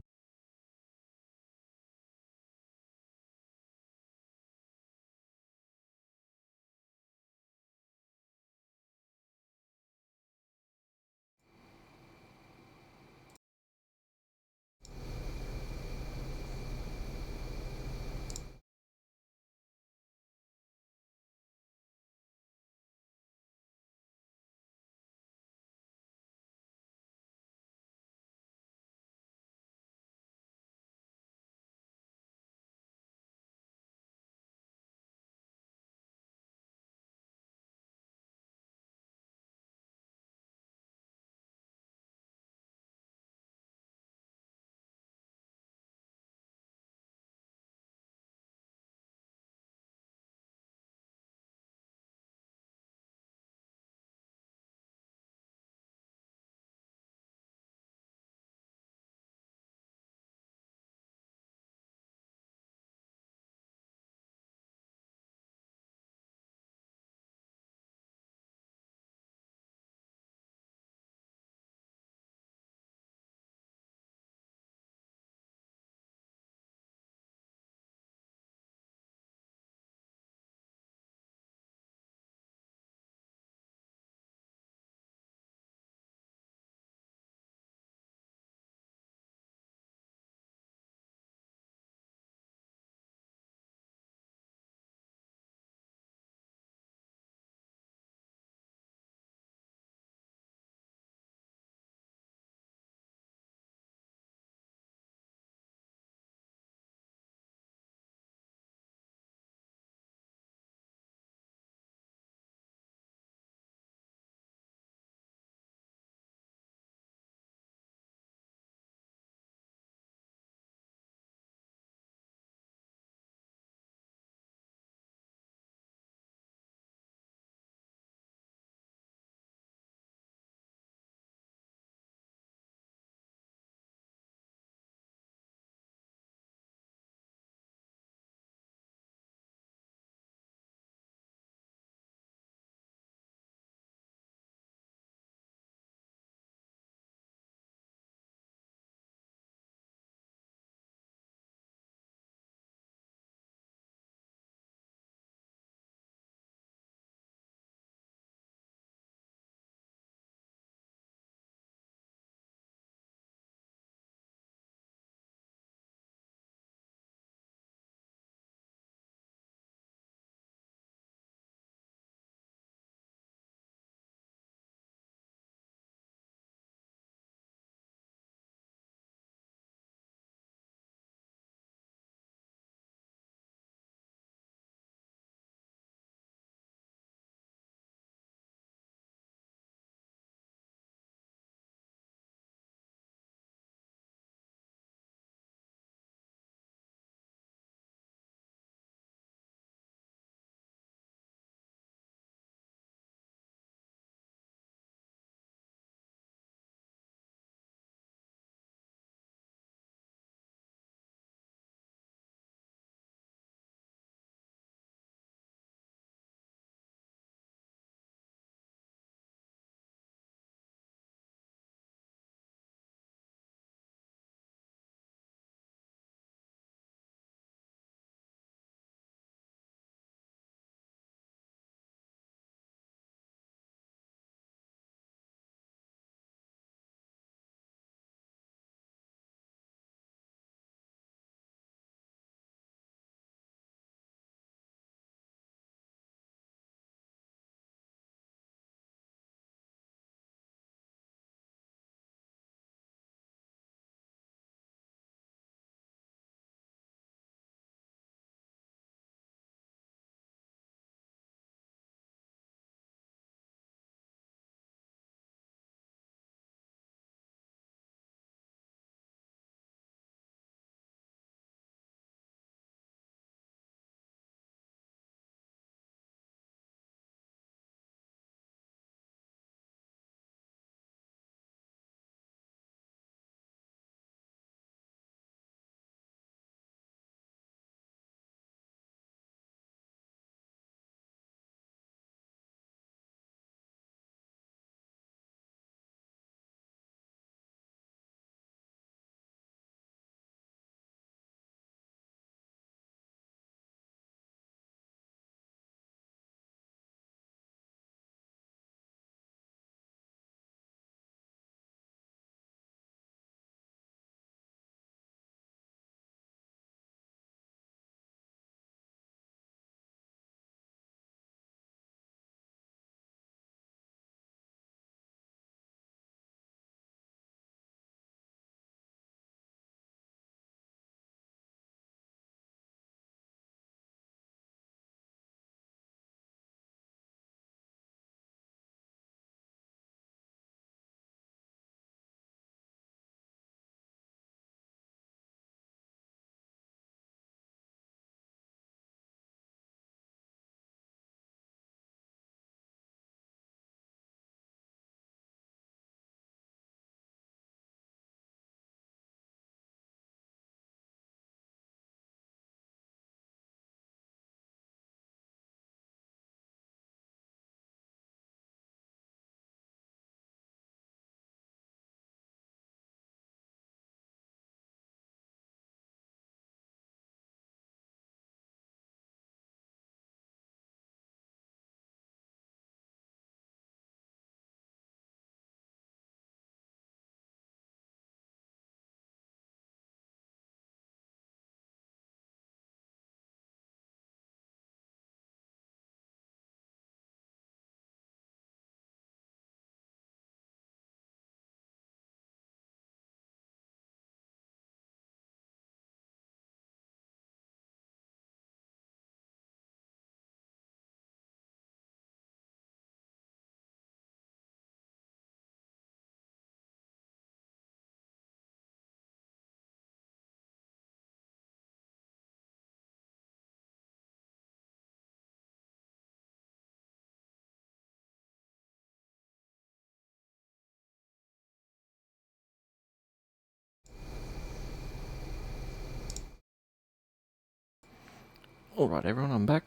Alright everyone, I'm back.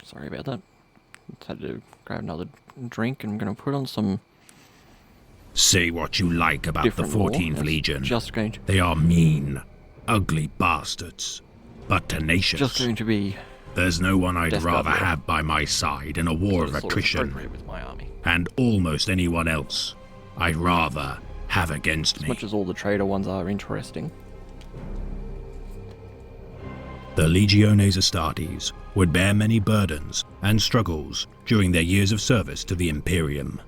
Sorry about that. Just had to grab another drink and I'm going to put on some... Say what you like about the 14th Legion. Just going to... They are mean, ugly bastards, but tenacious. Just going to be... There's no one I'd rather have by my side in a war of attrition, with my army. and almost anyone else I'd rather have against me. As much as all the traitor ones are interesting. The Legiones Astartes would bear many burdens and struggles during their years of service to the Imperium.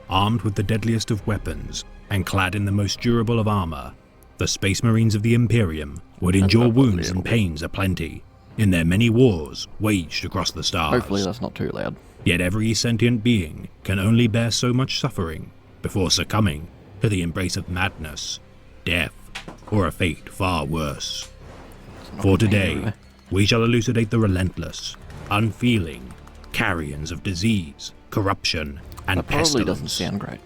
Armed with the deadliest of weapons and clad in the most durable of armor, the Space Marines of the Imperium would endure wounds and pains aplenty in their many wars waged across the stars. Hopefully that's not too loud. Yet every sentient being can only bear so much suffering before succumbing to the embrace of madness, death, or a fate far worse. For today, we shall elucidate the relentless, unfeeling carrions of disease, corruption, and that probably pestilence. Doesn't sound great.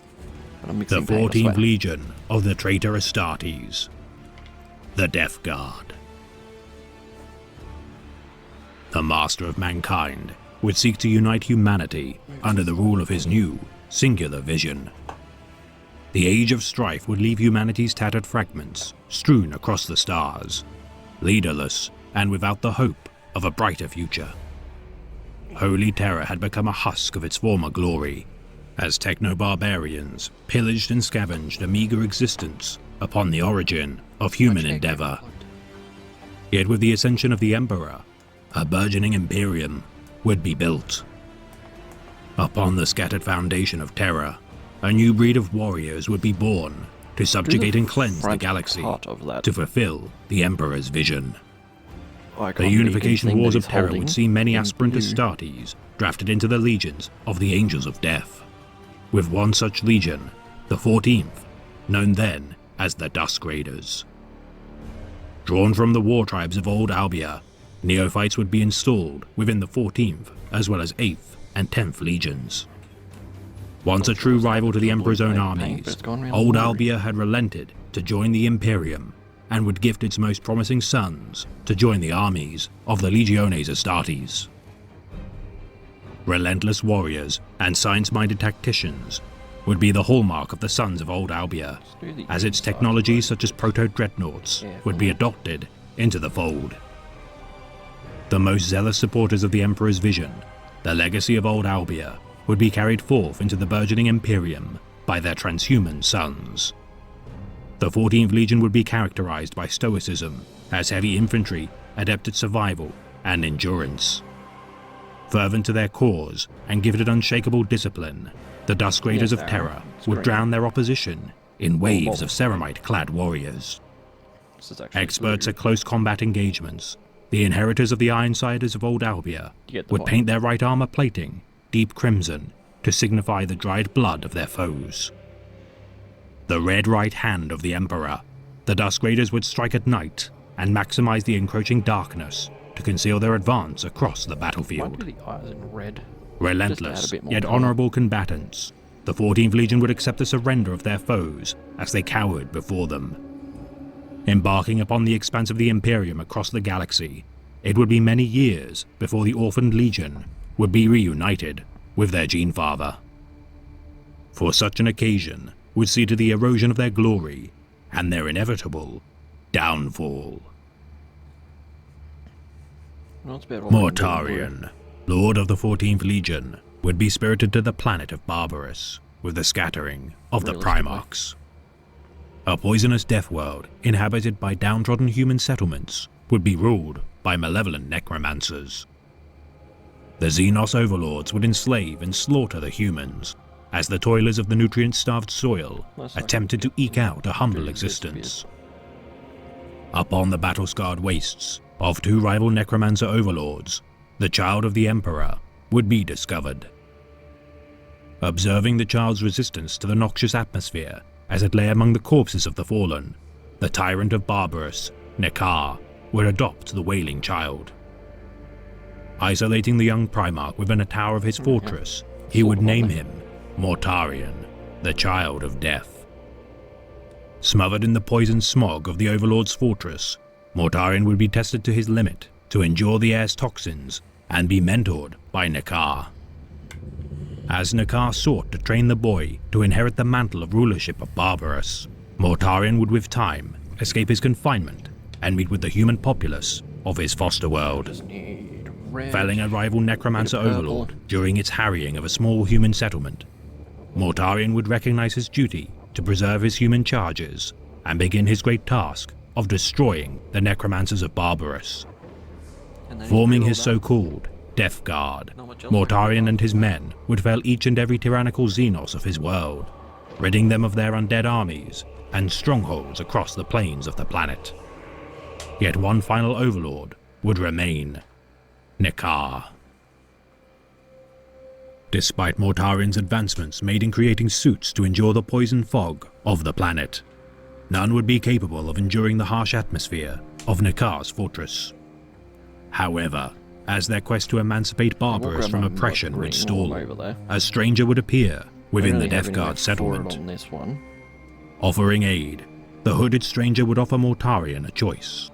But I'm The mixing pain, I 14th swear. Legion of the traitor Astartes. The Death Guard. The master of mankind would seek to unite humanity under the rule of his new, singular vision. The age of strife would leave humanity's tattered fragments strewn across the stars, leaderless and without the hope of a brighter future. Holy Terror had become a husk of its former glory, as techno-barbarians pillaged and scavenged a meager existence upon the origin of human endeavor. Yet with the ascension of the Emperor, a burgeoning Imperium would be built. Upon the scattered foundation of terror, a new breed of warriors would be born to subjugate and cleanse the galaxy to fulfill the Emperor's vision. The unification wars of terror would see many aspirant Astartes drafted into the legions of the Angels of Death. With one such legion, the 14th, known then as the Dusk Raiders. Drawn from the war tribes of old Albia, neophytes would be installed within the 14th as well as 8th and 10th legions. Once a true rival to the Emperor's own armies, old Albia had relented to join the Imperium and would gift its most promising sons to join the armies of the Legiones Astartes. Relentless warriors and science-minded tacticians would be the hallmark of the sons of old Albia, as its technologies such as proto-dreadnoughts would be adopted into the fold. The most zealous supporters of the Emperor's vision, the legacy of old Albia, would be carried forth into the burgeoning Imperium by their transhuman sons. The 14th Legion would be characterized by stoicism, as heavy infantry adept at survival and endurance. Fervent to their cause and gifted unshakable discipline, the Dusk Raiders of Terror would drown their opposition in waves of ceramite-clad warriors. Experts at close combat engagements, the inheritors of the Ironsiders of old Albia would paint their right armor plating deep crimson to signify the dried blood of their foes. The red right hand of the Emperor, the Dusk Raiders would strike at night and maximize the encroaching darkness to conceal their advance across the battlefield. Why do the eyes in red? Relentless, yet honorable combatants, the 14th Legion would accept the surrender of their foes as they cowered before them. Embarking upon the expanse of the Imperium across the galaxy, it would be many years before the orphaned Legion would be reunited with their gene father. For such an occasion would see to the erosion of their glory and their inevitable downfall. Mortarion, Lord of the 14th Legion, would be spirited to the planet of Barbarous with the scattering of the Primarchs. A poisonous death world inhabited by downtrodden human settlements would be ruled by malevolent necromancers. The Xenos overlords would enslave and slaughter the humans, as the toilers of the nutrient-starved soil attempted to eke out a humble existence. Upon the battle-scarred wastes of two rival necromancer overlords, the child of the Emperor would be discovered. Observing the child's resistance to the noxious atmosphere as it lay among the corpses of the fallen, the tyrant of Barbarous, Nekar, would adopt the wailing child. Isolating the young Primarch within a tower of his fortress, he would name him Mortarion, the Child of Death. Smothered in the poison smog of the Overlord's fortress, Mortarion would be tested to his limit to endure the air's toxins and be mentored by Nakar. As Nakar sought to train the boy to inherit the mantle of rulership of Barbarous, Mortarion would with time escape his confinement and meet with the human populace of his foster world. Felling a rival necromancer overlord during its harrying of a small human settlement, Mortarion would recognize his duty to preserve his human charges and begin his great task of destroying the necromancers of Barbarous. Forming his so-called Death Guard, Mortarion and his men would fell each and every tyrannical Xenos of his world, ridding them of their undead armies and strongholds across the plains of the planet. Yet one final overlord would remain: Nakar. Despite Mortarion's advancements made in creating suits to endure the poison fog of the planet, none would be capable of enduring the harsh atmosphere of Nakar's fortress. However, as their quest to emancipate Barbarous from oppression would stall, a stranger would appear within the Death Guard settlement. Offering aid, the hooded stranger would offer Mortarion a choice.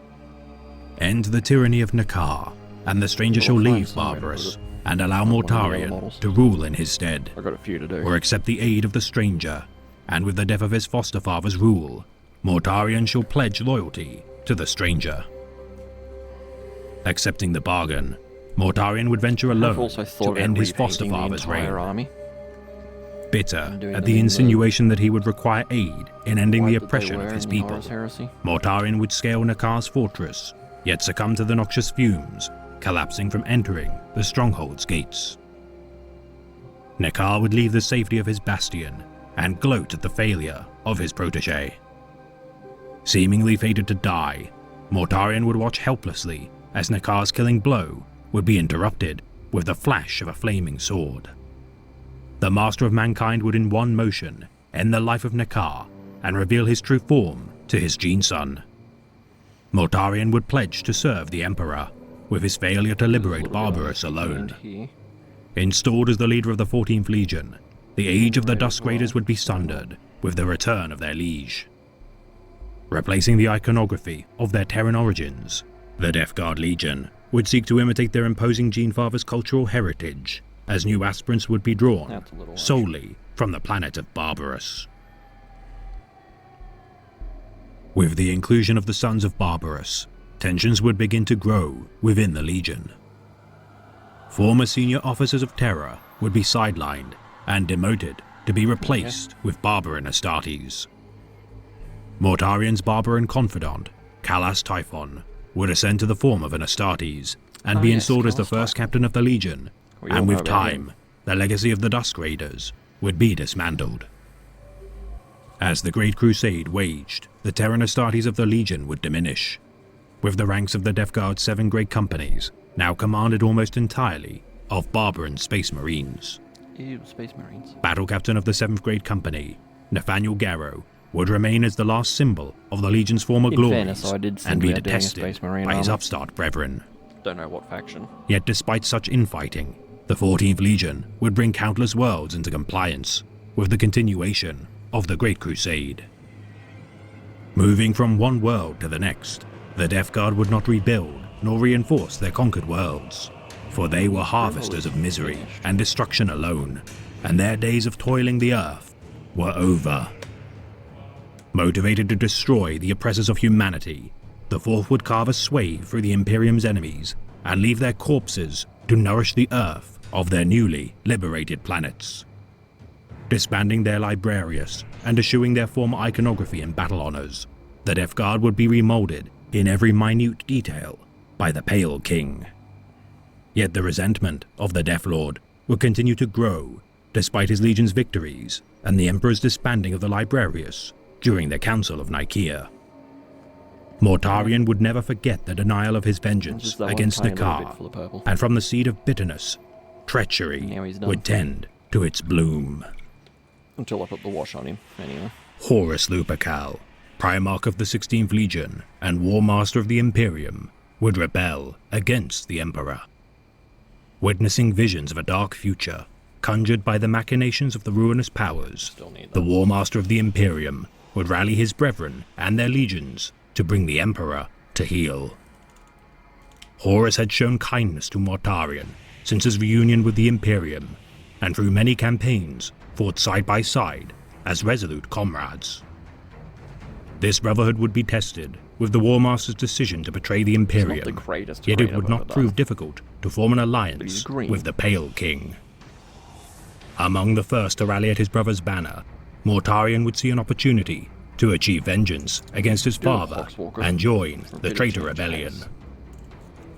End the tyranny of Nakar, and the stranger shall leave Barbarous and allow Mortarion to rule in his stead, or accept the aid of the stranger, and with the death of his foster father's rule, Mortarion shall pledge loyalty to the stranger. Accepting the bargain, Mortarion would venture alone to end his foster father's reign. Bitter at the insinuation that he would require aid in ending the oppression of his people, Mortarion would scale Nakar's fortress, yet succumb to the noxious fumes, collapsing from entering the stronghold's gates. Nakar would leave the safety of his bastion and gloat at the failure of his protege. Seemingly fated to die, Mortarion would watch helplessly as Nakar's killing blow would be interrupted with the flash of a flaming sword. The Master of Mankind would in one motion end the life of Nakar and reveal his true form to his gene son. Mortarion would pledge to serve the Emperor, with his failure to liberate Barbarous alone. Installed as the leader of the 14th Legion, the age of the Dusk Raiders would be sundered with the return of their liege. Replacing the iconography of their Terran origins, the Death Guard Legion would seek to imitate their imposing Gene Father's cultural heritage, as new aspirants would be drawn solely from the planet of Barbarous. With the inclusion of the Sons of Barbarous, tensions would begin to grow within the Legion. Former senior officers of Terror would be sidelined and demoted to be replaced with Barbaran Astartes. Mortarion's Barbaran confidant, Kalas Typhon, would ascend to the form of an Astartes and be installed as the first captain of the Legion, and with time, the legacy of the Dusk Raiders would be dismantled. As the Great Crusade waged, the Terran Astartes of the Legion would diminish, with the ranks of the Death Guard's 7 great companies now commanded almost entirely of Barbaran Space Marines. Space Marines. Battle Captain of the 7th Great Company, Nathaniel Garrow, would remain as the last symbol of the Legion's former glories and be detested by his upstart brethren. Don't know what faction. Yet despite such infighting, the 14th Legion would bring countless worlds into compliance with the continuation of the Great Crusade. Moving from one world to the next, the Death Guard would not rebuild nor reinforce their conquered worlds, for they were harvesters of misery and destruction alone, and their days of toiling the earth were over. Motivated to destroy the oppressors of humanity, the Fourth would carve a sway through the Imperium's enemies and leave their corpses to nourish the earth of their newly liberated planets. Disbanding their Librarius and eschewing their former iconography and battle honors, the Death Guard would be remolded in every minute detail by the Pale King. Yet the resentment of the Death Lord would continue to grow despite his Legion's victories and the Emperor's disbanding of the Librarius during the Council of Nicaea. Mortarion would never forget the denial of his vengeance against Nakar, and from the seed of bitterness, treachery would tend to its bloom. Until I put the wash on him, anyway. Horus Lupercal, Primarch of the 16th Legion and War Master of the Imperium, would rebel against the Emperor. Witnessing visions of a dark future, conjured by the machinations of the ruinous powers, the War Master of the Imperium would rally his brethren and their legions to bring the Emperor to heel. Horus had shown kindness to Mortarion since his reunion with the Imperium, and through many campaigns fought side by side as resolute comrades. This brotherhood would be tested with the War Master's decision to betray the Imperium, yet it would not prove difficult to form an alliance with the Pale King. Among the first to rally at his brother's banner, Mortarion would see an opportunity to achieve vengeance against his father and join the Traitor Rebellion.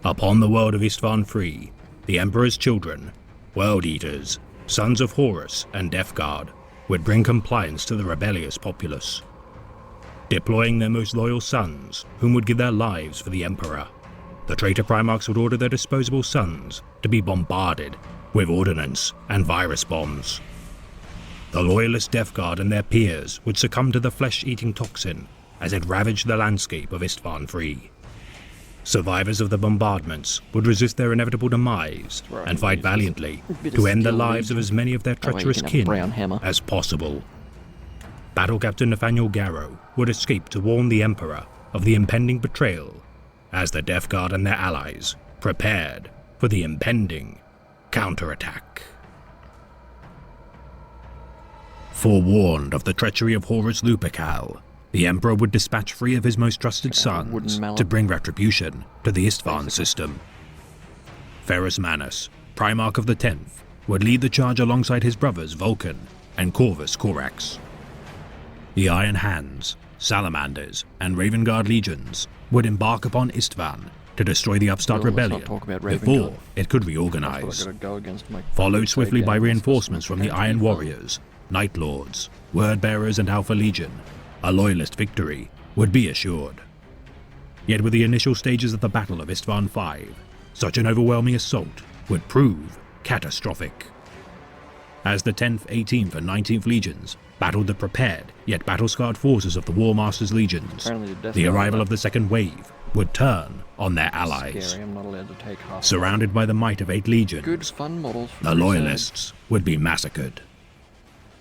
Upon the world of Istvan Free, the Emperor's children, World Eaters, sons of Horus and Death Guard, would bring compliance to the rebellious populace, deploying their most loyal sons, whom would give their lives for the Emperor. The traitor Primarchs would order their disposable sons to be bombarded with ordnance and virus bombs. The loyalist Death Guard and their peers would succumb to the flesh-eating toxin as it ravaged the landscape of Istvan Free. Survivors of the bombardments would resist their inevitable demise and fight valiantly to end the lives of as many of their treacherous kin as possible. Battle Captain Nathaniel Garrow would escape to warn the Emperor of the impending betrayal as the Death Guard and their allies prepared for the impending counterattack. Forewarned of the treachery of Horus Lupercal, the Emperor would dispatch 3 of his most trusted sons to bring retribution to the Istvan system. Ferrus Manus, Primarch of the 10th, would lead the charge alongside his brothers Vulcan and Corvus Corax. The Iron Hands, Salamanders, and Raven Guard legions would embark upon Istvan to destroy the upstart rebellion before it could reorganize. Followed swiftly by reinforcements from the Iron Warriors, Night Lords, Word Bearers, and Alpha Legion, a loyalist victory would be assured. Yet with the initial stages of the Battle of Istvan V, such an overwhelming assault would prove catastrophic. As the 10th, 18th, and 19th Legions battled the prepared yet battle-scarred forces of the War Master's legions, the arrival of the second wave would turn on their allies. Surrounded by the might of 8 legions, the Loyalists would be massacred.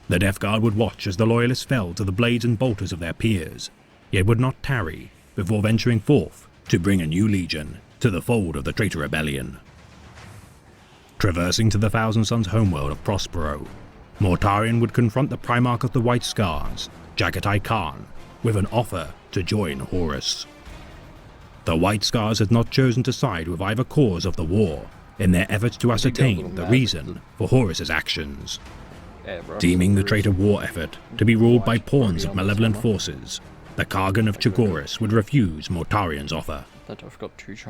The Death Guard would watch as the Loyalists fell to the blades and bolters of their peers, yet would not tarry before venturing forth to bring a new legion to the fold of the Traitor Rebellion. Traversing to the Thousand Suns homeworld of Prospero, Mortarion would confront the Primarch of the White Scars, Jagatai Khan, with an offer to join Horus. The White Scars had not chosen to side with either cause of the war in their efforts to ascertain the reason for Horus's actions. Deeming the traitor war effort to be ruled by pawns of malevolent forces, the Kargan of Chagoris would refuse Mortarion's offer,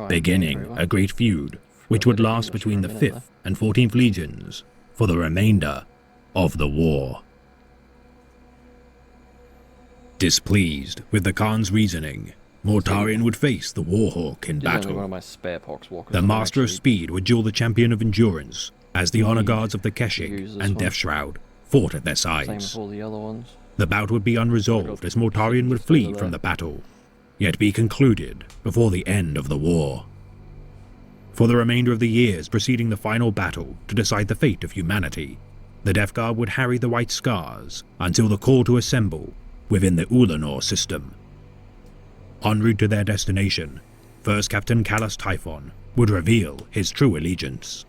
beginning a great feud which would last between the 5th and 14th Legions for the remainder of the war. Displeased with the Khan's reasoning, Mortarion would face the Warhawk in battle. The Master of Speed would duel the Champion of Endurance as the honor guards of the Keshik and Death Shroud fought at their sides. The bout would be unresolved as Mortarion would flee from the battle, yet be concluded before the end of the war. For the remainder of the years preceding the final battle to decide the fate of humanity, the Death Guard would harry the White Scars until the call to assemble within the Ulanor system. En route to their destination, First Captain Callus Typhon would reveal his true allegiance.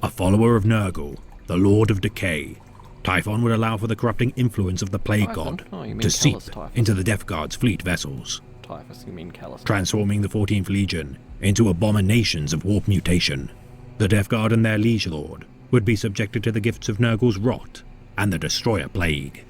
A follower of Nurgle, the Lord of Decay, Typhon would allow for the corrupting influence of the Plague God to seep into the Death Guard's fleet vessels, transforming the 14th Legion into abominations of warp mutation. The Death Guard and their Liege Lord would be subjected to the gifts of Nurgle's rot and the Destroyer Plague.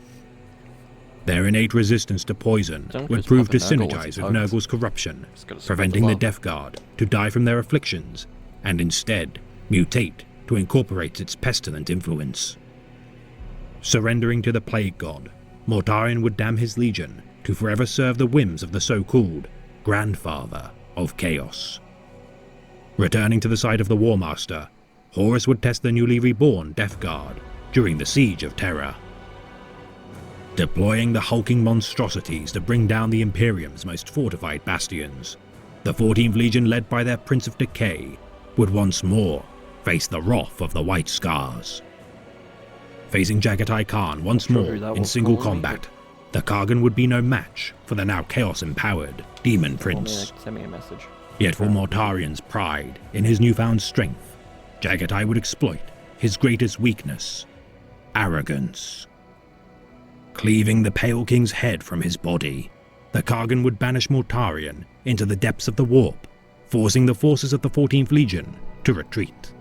Their innate resistance to poison would prove to synergize with Nurgle's corruption, preventing the Death Guard to die from their afflictions and instead mutate to incorporate its pestilent influence. Surrendering to the Plague God, Mortarion would damn his legion to forever serve the whims of the so-called Grandfather of Chaos. Returning to the side of the War Master, Horus would test the newly reborn Death Guard during the Siege of Terra. Deploying the hulking monstrosities to bring down the Imperium's most fortified bastions, the 14th Legion led by their Prince of Decay would once more face the wrath of the White Scars. Facing Jagatai Khan once more in single combat, the Kargan would be no match for the now chaos-empowered Demon Prince. Send me a message. Yet for Mortarian's pride in his newfound strength, Jaghatai would exploit his greatest weakness, arrogance. Cleaving the Pale King's head from his body, the Kargan would banish Mortarian into the depths of the warp, forcing the forces of the 14th Legion to retreat.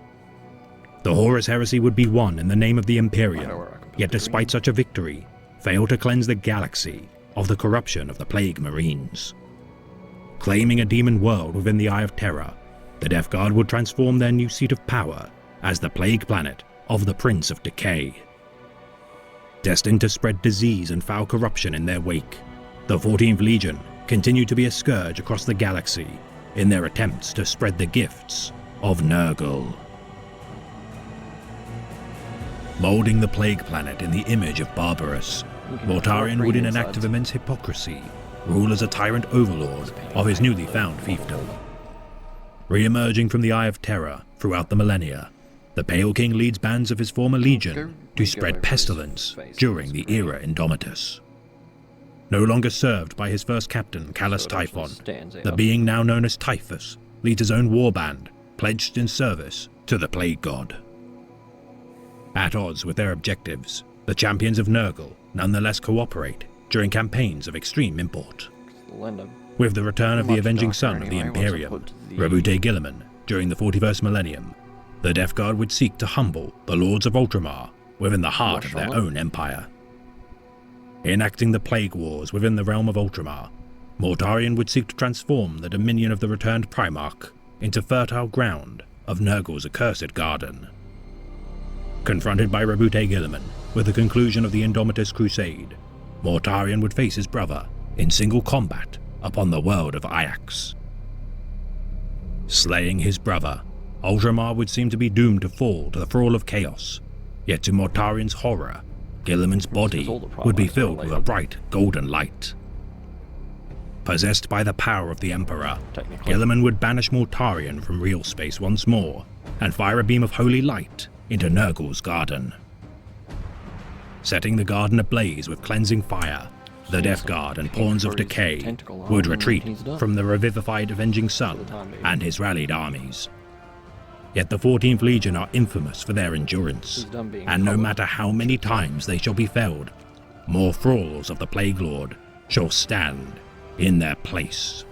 The Horus heresy would be won in the name of the Imperium, yet despite such a victory, fail to cleanse the galaxy of the corruption of the Plague Marines. Claiming a demon world within the Eye of Terror, the Death Guard would transform their new seat of power as the plague planet of the Prince of Decay. Destined to spread disease and foul corruption in their wake, the 14th Legion continued to be a scourge across the galaxy in their attempts to spread the gifts of Nurgle. Molding the plague planet in the image of Barbarous, Mortarian would in an act of immense hypocrisy rule as a tyrant overlord of his newly found fiefdom. Re-emerging from the Eye of Terror throughout the millennia, the Pale King leads bands of his former legion to spread pestilence during the Era Indomitus. No longer served by his first captain, Callus Typhon, the being now known as Typhus leads his own warband, pledged in service to the Plague God. At odds with their objectives, the champions of Nurgle nonetheless cooperate during campaigns of extreme import. With the return of the avenging son of the Imperium, Rabute Gilliman, during the 41st millennium, the Death Guard would seek to humble the Lords of Ultramar within the heart of their own empire. Enacting the Plague Wars within the realm of Ultramar, Mortarion would seek to transform the dominion of the returned Primarch into fertile ground of Nurgle's accursed garden. Confronted by Rabute Gilliman with the conclusion of the Indomitus Crusade, Mortarion would face his brother in single combat upon the world of Ajax. Slaying his brother, Ultramar would seem to be doomed to fall to the thrall of chaos, yet to Mortarion's horror, Gilliman's body would be filled with a bright golden light. Possessed by the power of the Emperor, Gilliman would banish Mortarion from real space once more and fire a beam of holy light into Nurgle's garden. Setting the garden ablaze with cleansing fire, the Death Guard and Pawns of Decay would retreat from the revivified Avenging Sun and his rallied armies. Yet the 14th Legion are infamous for their endurance, and no matter how many times they shall be felled, more thralls of the Plague Lord shall stand in their place.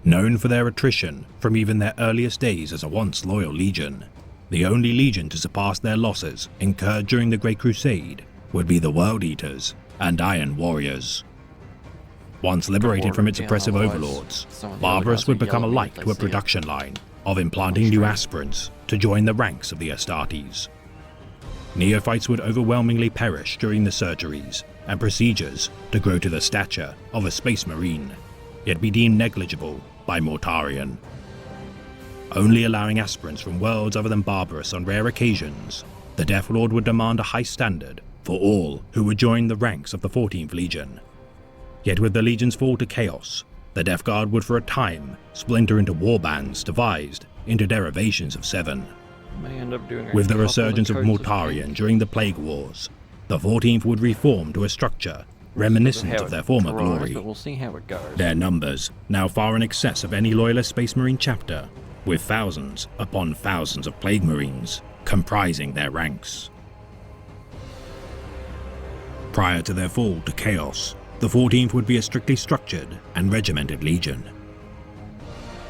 Known for their attrition from even their earliest days as a once loyal legion, the only legion to surpass their losses incurred during the Great Crusade would be the World Eaters and Iron Warriors. Once liberated from its oppressive overlords, Barbarous would become a light to a production line of implanting new aspirants to join the ranks of the Astartes. Neophytes would overwhelmingly perish during the surgeries and procedures to grow to the stature of a space marine, yet be deemed negligible by Mortarion. Only allowing aspirants from worlds other than Barbarous on rare occasions, the Death Lord would demand a high standard for all who would join the ranks of the 14th Legion. Yet with the Legion's fall to chaos, the Death Guard would for a time splinter into warbands devised into derivations of 7. With the resurgence of Mortarion during the Plague Wars, the 14th would reform to a structure reminiscent of their former glory. Their numbers now far in excess of any Loyalist Space Marine chapter, with thousands upon thousands of Plague Marines comprising their ranks. Prior to their fall to chaos, the 14th would be a strictly structured and regimented legion.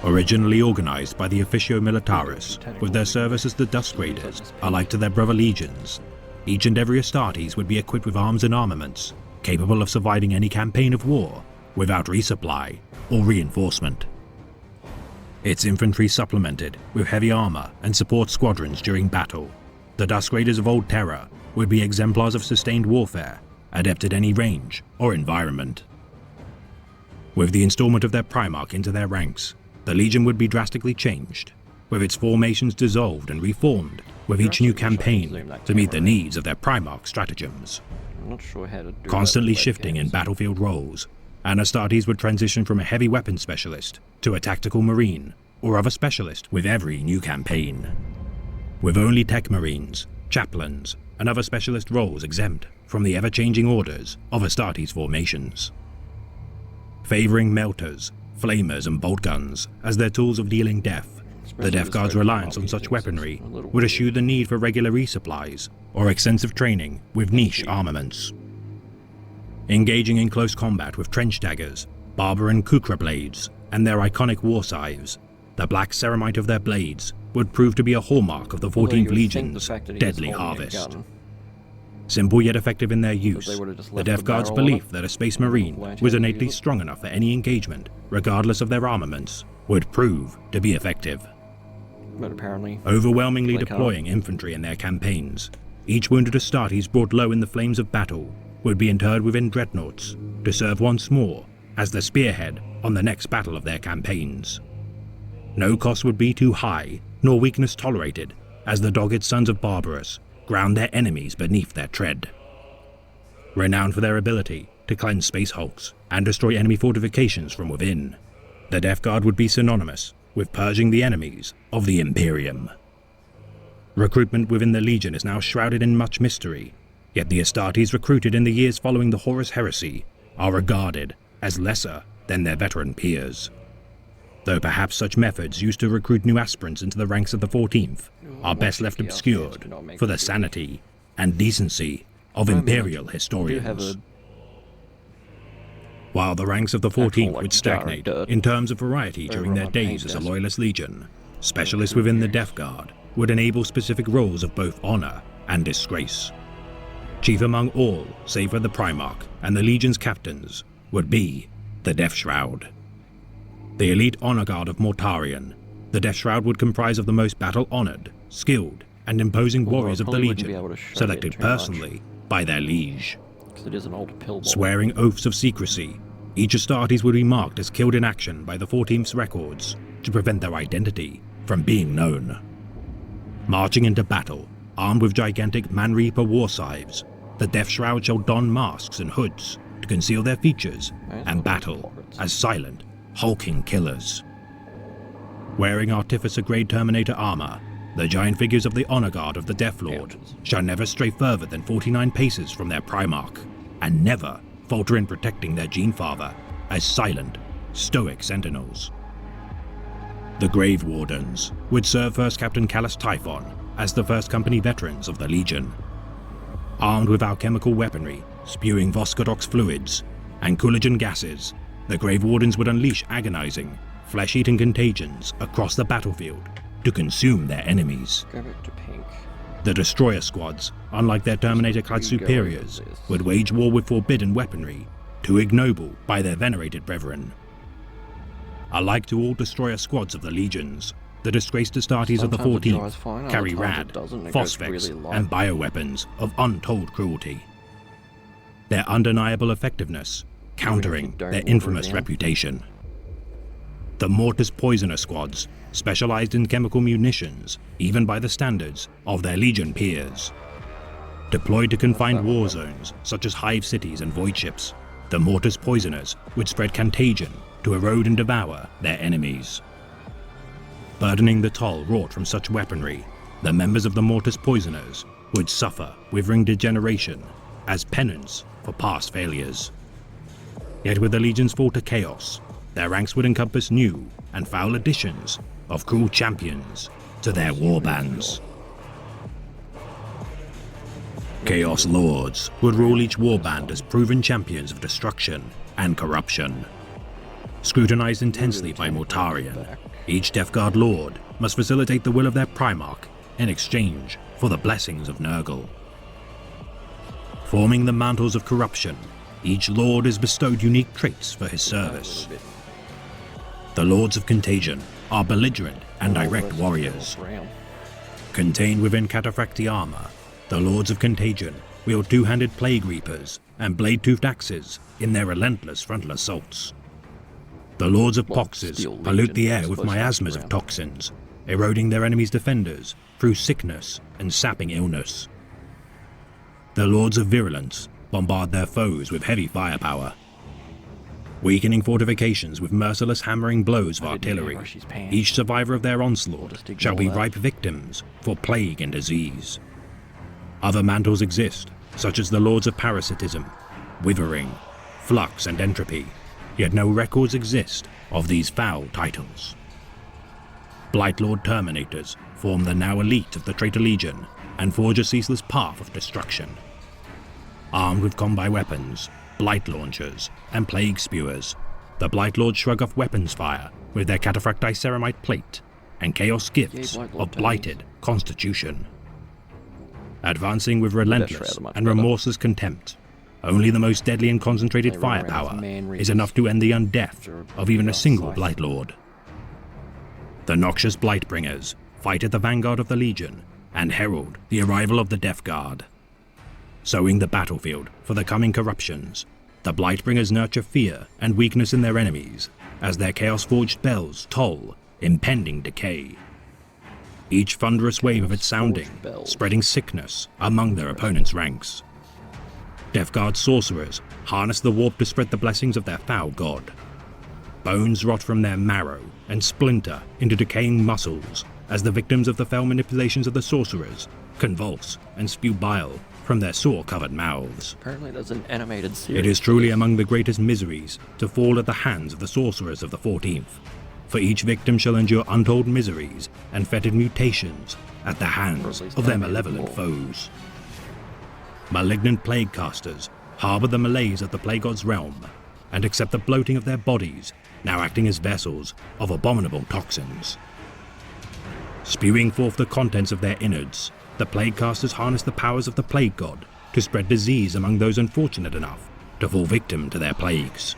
Originally organized by the Officio Militaris, with their service as the Dusk Raiders, alike to their brother legions, each and every Astartes would be equipped with arms and armaments, capable of surviving any campaign of war without resupply or reinforcement. Its infantry supplemented with heavy armor and support squadrons during battle, the Dusk Raiders of Old Terror would be exemplars of sustained warfare, adept at any range or environment. With the installment of their Primarch into their ranks, the Legion would be drastically changed, with its formations dissolved and reformed with each new campaign to meet the needs of their Primarch stratagems. Constantly shifting in battlefield roles, Astartes would transition from a heavy weapon specialist to a tactical marine or other specialist with every new campaign. With only tech marines, chaplains, and other specialist roles exempt from the ever-changing orders of Astartes formations. Favoring melters, flamers and bolt guns as their tools of dealing death, the Death Guard's reliance on such weaponry would eschew the need for regular resupplies or extensive training with niche armaments. Engaging in close combat with trench daggers, barber and kukra blades, and their iconic war scythes, the black ceramite of their blades would prove to be a hallmark of the 14th Legion's deadly harvest. Simple yet effective in their use, the Death Guard's belief that a Space Marine was innately strong enough for any engagement, regardless of their armaments, would prove to be effective. But apparently, overwhelmingly deploying infantry in their campaigns, each wounded Astartes brought low in the flames of battle would be interred within dreadnoughts to serve once more as the spearhead on the next battle of their campaigns. No cost would be too high, nor weakness tolerated, as the dogged sons of Barbarous ground their enemies beneath their tread. Renowned for their ability to cleanse space hulks and destroy enemy fortifications from within, the Death Guard would be synonymous with purging the enemies of the Imperium. Recruitment within the Legion is now shrouded in much mystery, yet the Astartes recruited in the years following the Horus Heresy are regarded as lesser than their veteran peers. Though perhaps such methods used to recruit new aspirants into the ranks of the 14th are best left obscured for the sanity and decency of Imperial historians. While the ranks of the 14th would stagnate in terms of variety during their days as a Loyalist Legion, specialists within the Death Guard would enable specific roles of both honor and disgrace. Chief among all, save for the Primarch and the Legion's captains, would be the Death Shroud. The elite honor guard of Mortarion, the Death Shroud would comprise of the most battle-honored, skilled, and imposing warriors of the Legion, selected personally by their liege. It is an old pill ball. Swearing oaths of secrecy, each Astartes would be marked as killed in action by the 14th's records to prevent their identity from being known. Marching into battle, armed with gigantic Man-Reaper war scythes, the Death Shroud shall don masks and hoods to conceal their features and battle as silent, hulking killers. Wearing Artificer-grade Terminator armor, the giant figures of the honor guard of the Death Lord shall never stray further than 49 paces from their Primarch, and never falter in protecting their Gene Father as silent, stoic sentinels. The Grave Wardens would serve First Captain Callus Typhon as the First Company veterans of the Legion. Armed with alchemical weaponry, spewing Voskodox fluids, and collagen gases, the Grave Wardens would unleash agonizing, flesh-eating contagions across the battlefield to consume their enemies. Go back to pink. The Destroyer Squads, unlike their Terminator-clad superiors, would wage war with forbidden weaponry, too ignoble by their venerated brethren. Alike to all Destroyer Squads of the Legions, the disgraced Astartes of the 14th carry rad, phosphex, and bioweapons of untold cruelty. Their undeniable effectiveness countering their infamous reputation. The Mortis Poisoner Squads, specialized in chemical munitions, even by the standards of their Legion peers. Deployed to confined war zones, such as hive cities and void ships, the Mortis Poisoners would spread contagion to erode and devour their enemies. Burdening the toll wrought from such weaponry, the members of the Mortis Poisoners would suffer withering degeneration as penance for past failures. Yet with the Legion's fall to chaos, their ranks would encompass new and foul additions of cruel champions to their war bands. Chaos Lords would rule each warband as proven champions of destruction and corruption. Scrutinized intensely by Mortarion, each Death Guard Lord must facilitate the will of their Primarch in exchange for the blessings of Nurgle. Forming the mantles of corruption, each Lord is bestowed unique traits for his service. The Lords of Contagion are belligerent and direct warriors. Contained within cataphracti armor, the Lords of Contagion wield two-handed plague reapers and blade-toothed axes in their relentless frontal assaults. The Lords of Poxes pollute the air with miasmas of toxins, eroding their enemies' defenders through sickness and sapping illness. The Lords of Virulence bombard their foes with heavy firepower, weakening fortifications with merciless hammering blows of artillery. Each survivor of their onslaught shall be ripe victims for plague and disease. Other mantles exist, such as the Lords of Parasitism, Withering, Flux and Entropy, yet no records exist of these foul titles. Blightlord Terminators form the now elite of the Traitor Legion and forge a ceaseless path of destruction. Armed with combi weapons, blight launchers, and plague spewers, the Blightlords shrug off weapons fire with their cataphracti ceramite plate and chaos gifts of blighted constitution. Advancing with relentless and remorseless contempt, only the most deadly and concentrated firepower is enough to end the undeath of even a single Blightlord. The noxious Blightbringers fight at the vanguard of the Legion and herald the arrival of the Death Guard. Sowing the battlefield for the coming corruptions, the Blightbringers nurture fear and weakness in their enemies as their chaos-forged bells toll impending decay. Each thunderous wave of its sounding, spreading sickness among their opponents' ranks. Death Guard sorcerers harness the warp to spread the blessings of their foul god. Bones rot from their marrow and splinter into decaying muscles as the victims of the fell manipulations of the sorcerers convulse and spew bile from their sore-covered mouths. Apparently there's an animated series. It is truly among the greatest miseries to fall at the hands of the sorcerers of the 14th, for each victim shall endure untold miseries and fetid mutations at the hands of their malevolent foes. Malignant plague casters harbor the malaise of the plague god's realm and accept the bloating of their bodies, now acting as vessels of abominable toxins. Spewing forth the contents of their innards, the plague casters harness the powers of the plague god to spread disease among those unfortunate enough to fall victim to their plagues.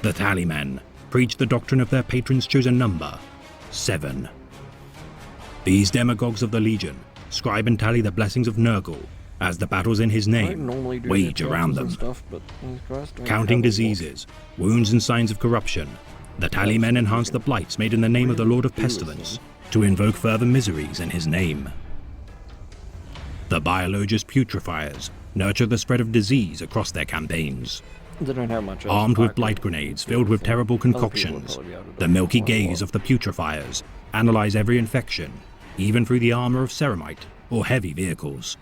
The Tallymen preach the doctrine of their patron's chosen number, 7. These demagogues of the Legion scribe and tally the blessings of Nurgle as the battles in his name wage around them. Counting diseases, wounds and signs of corruption, the Tallymen enhance the blights made in the name of the Lord of Pestilence to invoke further miseries in his name. The Biologist Putrefiers nurture the spread of disease across their campaigns. Armed with blight grenades filled with terrible concoctions, the milky gaze of the Putrefiers analyze every infection, even through the armor of ceramite or heavy vehicles.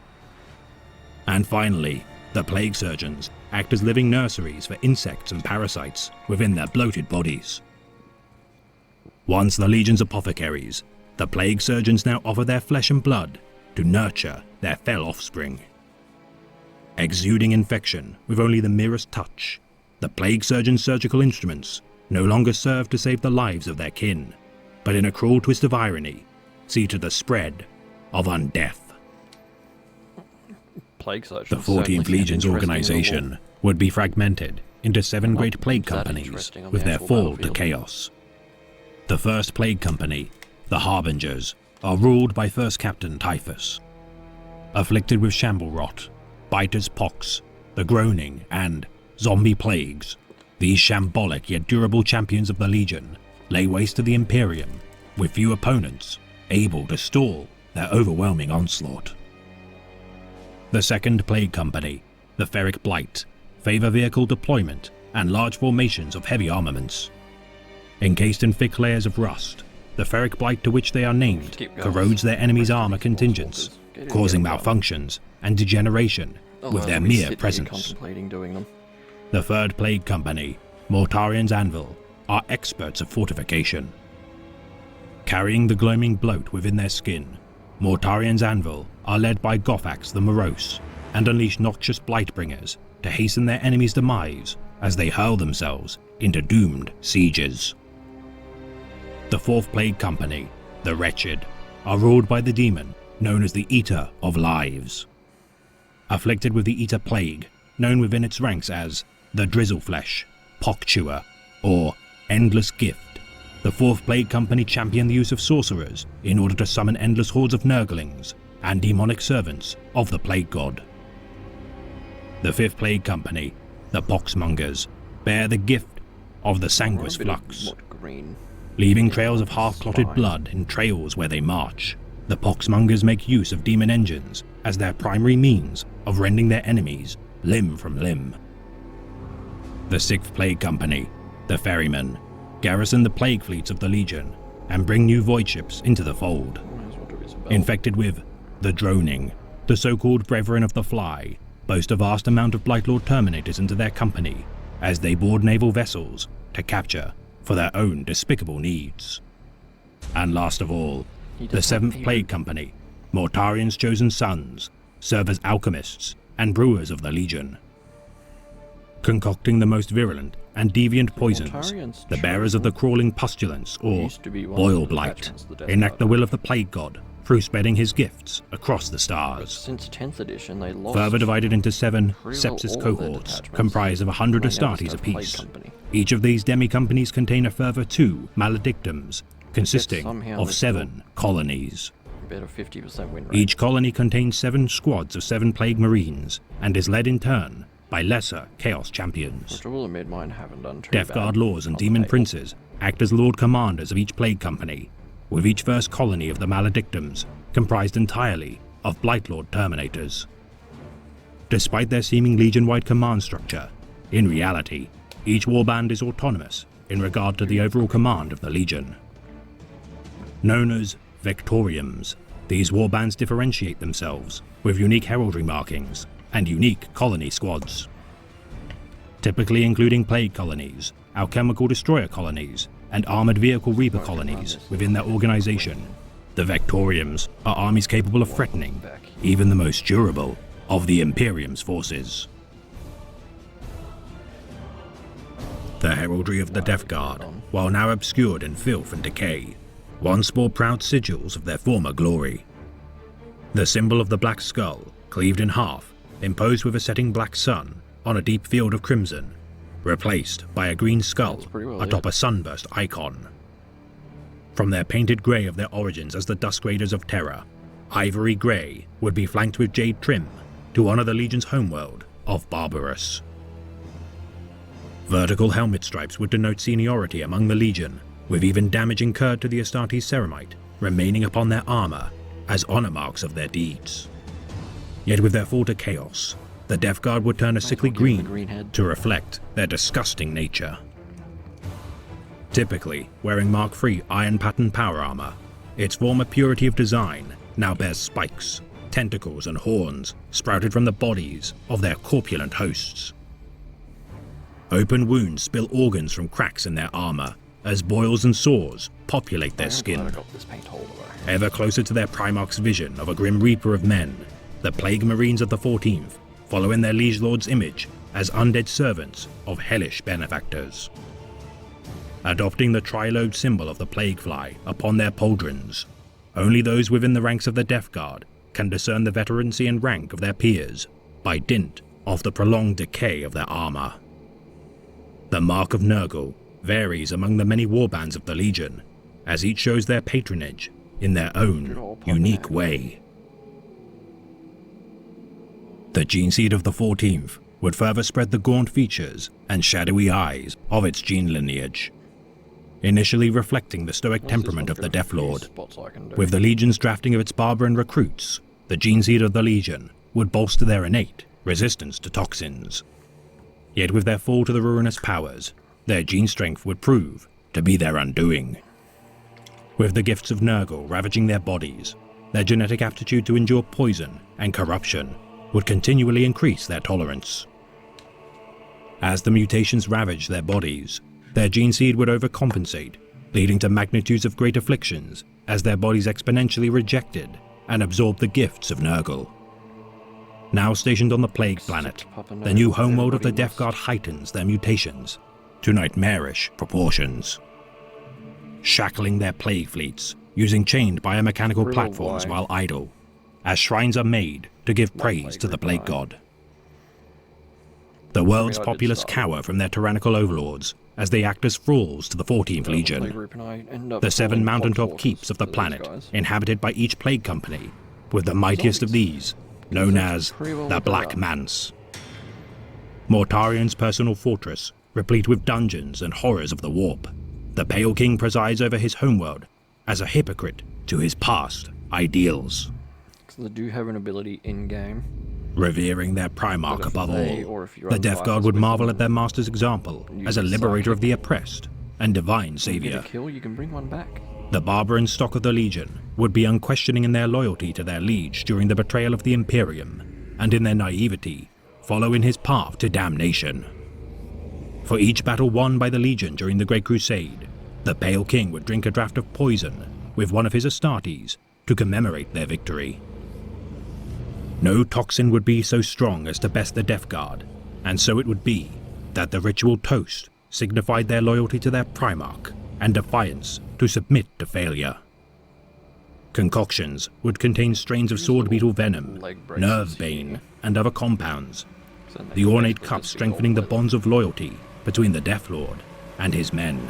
And finally, the Plague Surgeons act as living nurseries for insects and parasites within their bloated bodies. Once the Legion's apothecaries, the Plague Surgeons now offer their flesh and blood to nurture their fell offspring. Exuding infection with only the merest touch, the Plague Surgeon's surgical instruments no longer serve to save the lives of their kin, but in a cruel twist of irony, see to the spread of undeath. The 14th Legion's organization would be fragmented into 7 great plague companies with their fall to chaos. The first plague company, the Harbingers, are ruled by First Captain Typhus. Afflicted with shamble rot, biters pox, the groaning, and zombie plagues, these shambolic yet durable champions of the Legion lay waste to the Imperium with few opponents able to stall their overwhelming onslaught. The second plague company, the Ferric Blight, favor vehicle deployment and large formations of heavy armaments. Encased in thick layers of rust, the Ferric Blight to which they are named corrodes their enemy's armor contingents, causing malfunctions and degeneration with their mere presence. The third plague company, Mortarian's Anvil, are experts of fortification. Carrying the gloaming bloat within their skin, Mortarian's Anvil are led by Gothax the Morose and unleash noxious Blightbringers to hasten their enemy's demise as they hurl themselves into doomed sieges. The fourth plague company, the Wretched, are ruled by the demon known as the Eater of Lives. Afflicted with the Eater Plague, known within its ranks as the Drizzleflesh, Pockchewer, or Endless Gift, the fourth plague company champion the use of sorcerers in order to summon endless hordes of Nurglings and demonic servants of the Plague God. The fifth plague company, the Poxmongers, bear the gift of the Sanguis Flux. Leaving trails of half-clotted blood in trails where they march, the Poxmongers make use of demon engines as their primary means of rending their enemies limb from limb. The sixth plague company, the Ferrymen, garrison the plague fleets of the Legion and bring new void ships into the fold. Infected with the Droning, the so-called Brethren of the Fly boast a vast amount of Blightlord Terminators into their company as they board naval vessels to capture for their own despicable needs. And last of all, the 7th Plague Company, Mortarian's chosen sons, serve as alchemists and brewers of the Legion. Concocting the most virulent and deviant poisons, the bearers of the crawling pustulence or boil blight enact the will of the Plague God through spreading his gifts across the stars. Since 10th edition, they lost Further divided into 7 pretty well sepsis all of their cohorts detachments. comprised of 100 They never Astartes said Plague apiece. Company. Each of these demi-companies contain a further 2 maledictums, consisting somehow of they 7 colonies. Better 50% win rate. Each colony contains 7 squads of 7 Plague Marines, and is led in turn by lesser Chaos Champions. Which I will admit mine haven't done too Death bad Guard Lords and on the Demon table. Princes act as Lord Commanders of each Plague Company, with each first colony of the maledictums comprised entirely of Blightlord Terminators. Despite their seeming Legion-wide command structure, in reality, each warband is autonomous in regard to the overall command of the Legion. Known as Vectoriums, these warbands differentiate themselves with unique heraldry markings and unique colony squads. Typically including plague colonies, alchemical destroyer colonies, and armored vehicle reaper colonies within their organization, the Vectoriums are armies capable of threatening even the most durable of the Imperium's forces. The heraldry of the Death Guard, while now obscured in filth and decay, once bore proud sigils of their former glory. The symbol of the Black Skull, cleaved in half, imposed with a setting black sun on a deep field of crimson, replaced by a green skull pretty well atop a sunburst icon. From their painted grey of their origins as the Dusk Raiders of Terror, ivory grey would be flanked with jade trim to honour the Legion's homeworld of Barbarous. Vertical helmet stripes would denote seniority among the Legion, with even damage incurred to the Astartes Ceramite remaining upon their armour as honour marks of their deeds. Yet with their fall to chaos, the Death Guard would turn a sickly green head. to reflect their disgusting nature. Typically wearing Mark III iron pattern power armour, its former purity of design now bears spikes, tentacles and horns sprouted from the bodies of their corpulent hosts. Open wounds spill organs from cracks in their armour as boils and sores populate their I'm glad I skin. got this paint holder though. Ever closer to their Primarch's vision of a grim reaper of men, the Plague Marines of the 14th follow in their Liege Lord's image as undead servants of hellish benefactors. Adopting the tri-lobed symbol of the Plague Fly upon their pauldrons, only those within the ranks of the Death Guard can discern the veterancy and rank of their peers by dint of the prolonged decay of their armour. The Mark of Nurgle varies among the many warbands of the Legion, as each shows their patronage in their own unique way. The gene seed of the 14th would further spread the gaunt features and shadowy eyes of its gene lineage, initially reflecting the stoic temperament of the Death Lord. With the Legion's drafting of its barbarian recruits, the gene seed of the Legion would bolster their innate resistance to toxins. Yet with their fall to the ruinous powers, their gene strength would prove to be their undoing. With the gifts of Nurgle ravaging their bodies, their genetic aptitude to endure poison and corruption would continually increase their tolerance. As the mutations ravaged their bodies, their gene seed would overcompensate, leading to magnitudes of great afflictions as their bodies exponentially rejected and absorbed the gifts of Nurgle. Now stationed on the Plague Planet, the new homeworld of the Death Guard heightens their mutations to nightmarish proportions. Shackling their plague fleets, using chained biomechanical platforms while idle, as shrines are made to give praise to the Plague God. The world's populace cower from their tyrannical overlords as they act as thralls to the 14th Legion. The 7 mountaintop keeps of the planet, inhabited by each Plague Company, with the mightiest of these, known as the Black Manse. Mortarian's personal fortress, replete with dungeons and horrors of the warp. The Pale King presides over his homeworld as a hypocrite to his past ideals. So they do have an ability in-game. Revering their Primarch above all, the Death Guard would marvel at their master's example as a liberator of the oppressed and divine savior. Kill, you can bring one back. The barbarian stock of the Legion would be unquestioning in their loyalty to their liege during the betrayal of the Imperium, and in their naivety, follow in his path to damnation. For each battle won by the Legion during the Great Crusade, the Pale King would drink a draught of poison with one of his Astartes to commemorate their victory. No toxin would be so strong as to best the Death Guard, and so it would be that the ritual toast signified their loyalty to their Primarch and defiance to submit to failure. Concoctions would contain strains of sword beetle venom, nerve bane, and other compounds, the ornate cup strengthening the bonds of loyalty between the Death Lord and his men.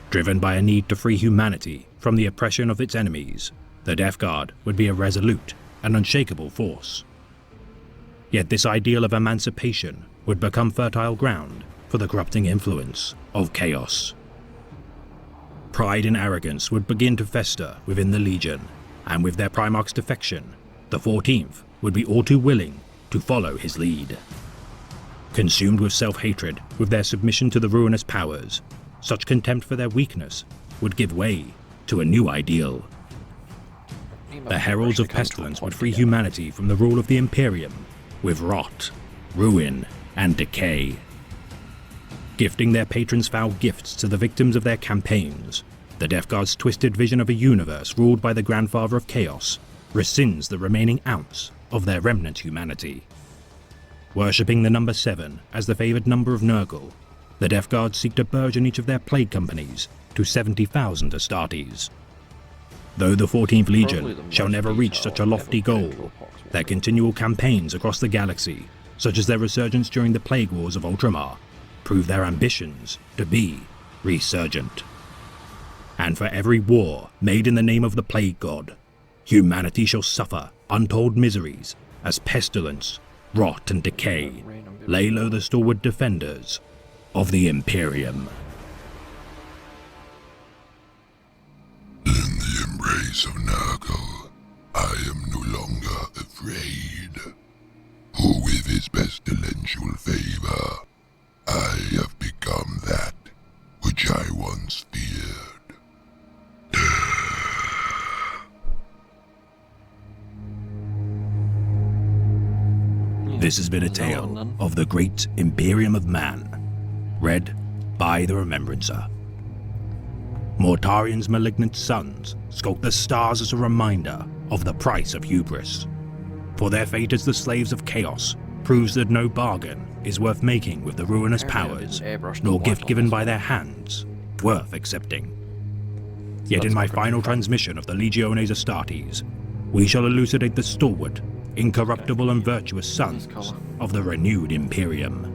Driven by a need to free humanity from the oppression of its enemies, the Death Guard would be a resolute and unshakable force. Yet this ideal of emancipation would become fertile ground for the corrupting influence of chaos. Pride and arrogance would begin to fester within the Legion, and with their Primarch's defection, the 14th would be all too willing to follow his lead. Consumed with self-hatred with their submission to the ruinous powers, such contempt for their weakness would give way to a new ideal. The Heralds of Pestilence would free humanity from the rule of the Imperium, with rot, ruin, and decay. Gifting their patrons foul gifts to the victims of their campaigns, the Death Guard's twisted vision of a universe ruled by the Grandfather of Chaos rescinds the remaining ounce of their remnant humanity. Worshipping the number 7 as the favoured number of Nurgle, the Death Guard seek to burgeon each of their plague companies to 70,000 Astartes. Though the 14th Legion shall never reach such a lofty goal, their continual campaigns across the galaxy, such as their resurgence during the Plague Wars of Ultramar, prove their ambitions to be resurgent. And for every war made in the name of the Plague God, humanity shall suffer untold miseries as pestilence, rot, and decay lay low the stalwart defenders of the Imperium. In the embrace of Nurgle, I am no longer afraid. For with his pestilential favor, I have become that which I once feared. This has been a tale of the Great Imperium of Man, read by the Remembrancer. Mortarian's malignant sons skulk the stars as a reminder of the price of hubris. For their fate as the slaves of chaos proves that no bargain is worth making with the ruinous powers, nor gift given by their hands worth accepting. Yet in my final transmission of the Legiones Astartes, we shall elucidate the stalwart, incorruptible and virtuous sons of the renewed Imperium.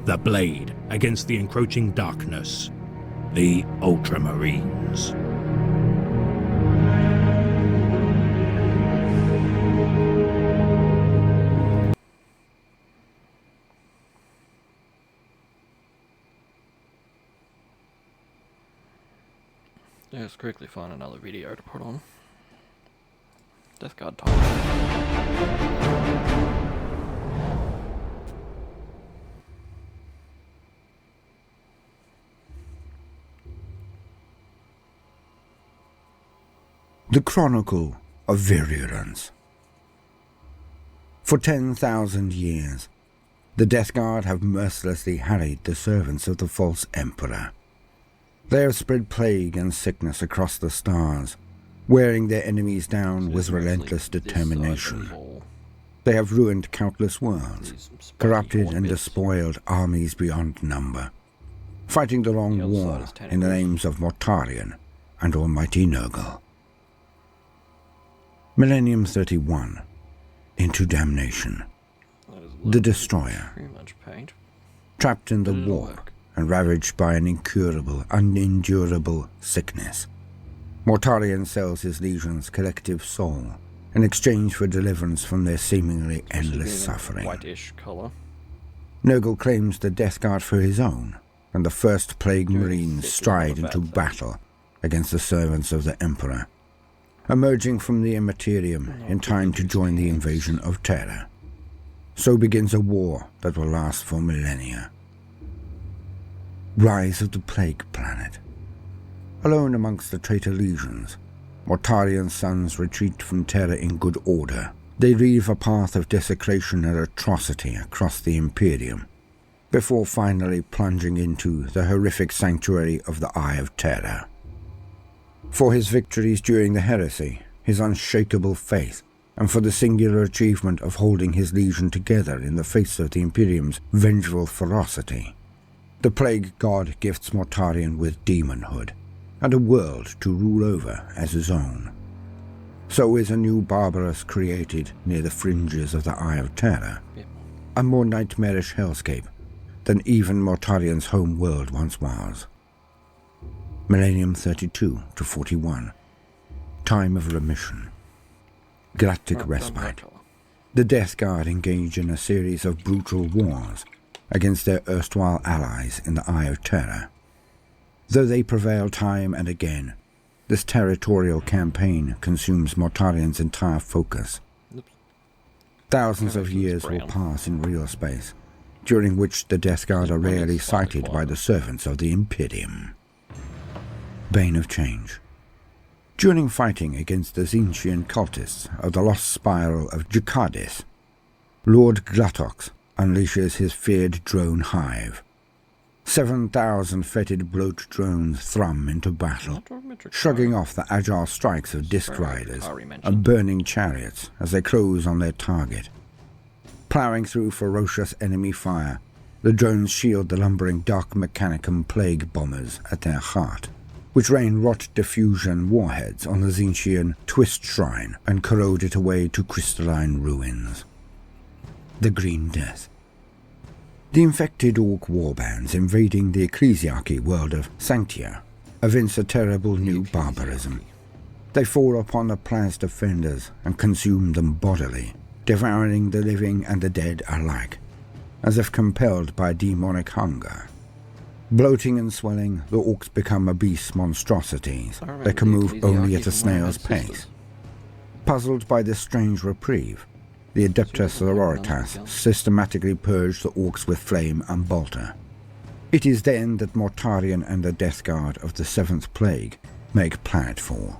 The blade against the encroaching darkness, the Ultramarines. Let's quickly find another video to put on. Death Guard talk. The Chronicle of Virulence. For 10,000 years, the Death Guard have mercilessly harried the servants of the false Emperor. They have spread plague and sickness across the stars, wearing their enemies down with relentless determination. They have ruined countless worlds, corrupted and despoiled armies beyond number, fighting the long war in the names of Mortarion and Almighty Nurgle. Millennium 31, Into Damnation. The Destroyer. Trapped in the warp and ravaged by an incurable, unendurable sickness, Mortarion sells his legion's collective soul in exchange for deliverance from their seemingly endless suffering. Whitish color. Nurgle claims the Death Guard for his own, and the first Plague Marines stride into battle against the servants of the Emperor, emerging from the Immaterium in time to join the invasion of Terra. So begins a war that will last for millennia. Rise of the Plague Planet. Alone amongst the traitor legions, Mortarion's sons retreat from Terra in good order. They leave a path of desecration and atrocity across the Imperium, before finally plunging into the horrific sanctuary of the Eye of Terror. For his victories during the heresy, his unshakable faith, and for the singular achievement of holding his legion together in the face of the Imperium's vengeful ferocity, the Plague God gifts Mortarion with demonhood, and a world to rule over as his own. So is a new Barbarous created near the fringes of the Eye of Terror, a more nightmarish hellscape than even Mortarion's home world once was. Millennium 32 to 41. Time of remission. Galactic respite. The Death Guard engage in a series of brutal wars against their erstwhile allies in the Eye of Terror. Though they prevail time and again, this territorial campaign consumes Mortarion's entire focus. Thousands of years will pass in real space, during which the Death Guard are rarely sighted by the servants of the Imperium. Bane of Change. During fighting against the Zinchian cultists of the Lost Spiral of Jukadis, Lord Gluttox unleashes his feared drone hive. 7,000 fetid bloat drones thrum into battle, shrugging off the agile strikes of disc riders and burning chariots as they close on their target. Ploughing through ferocious enemy fire, the drones shield the lumbering Dark Mechanicum plague bombers at their heart, which rain rot diffusion warheads on the Zinchian Twist Shrine and corrode it away to crystalline ruins. The Green Death. The infected Orc warbands invading the ecclesiarchy world of Sanctia evince a terrible new barbarism. They fall upon the planet's defenders and consume them bodily, devouring the living and the dead alike, as if compelled by demonic hunger. Bloating and swelling, the Orcs become obese monstrosities that can move only at a snail's pace. Puzzled by this strange reprieve, the Adeptus Sororitas systematically purge the Orcs with flame and bolter. It is then that Mortarion and the Death Guard of the Seventh Plague make planetfall.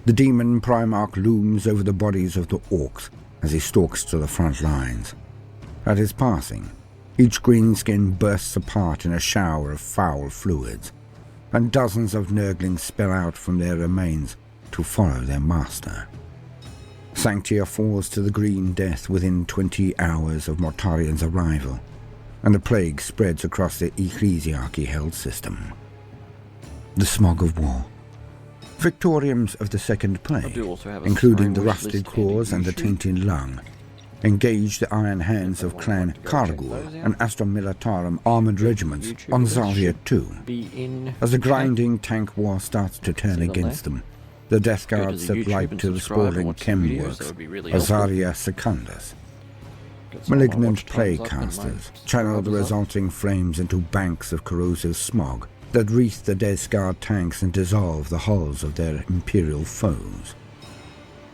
The Demon Primarch looms over the bodies of the Orcs as he stalks to the front lines. At his passing, each greenskin bursts apart in a shower of foul fluids, and dozens of Nurglings spill out from their remains to follow their master. Sanctia falls to the Green Death within 20 hours of Mortarion's arrival, and the plague spreads across the ecclesiarchy-held system. The Smog of War. Victoriums of the Second Plague, including the Rusted Claws and the Tainted Lung, engage the iron hands of Clan Kargur and Astra Militarum armoured regiments on Zarya II. As the grinding tank war starts to turn against them, the Death Guard set light to the sprawling chem works of Zarya Secundus. Malignant plague casters channel the resulting flames into banks of corrosive smog that wreath the Death Guard tanks and dissolve the hulls of their Imperial foes.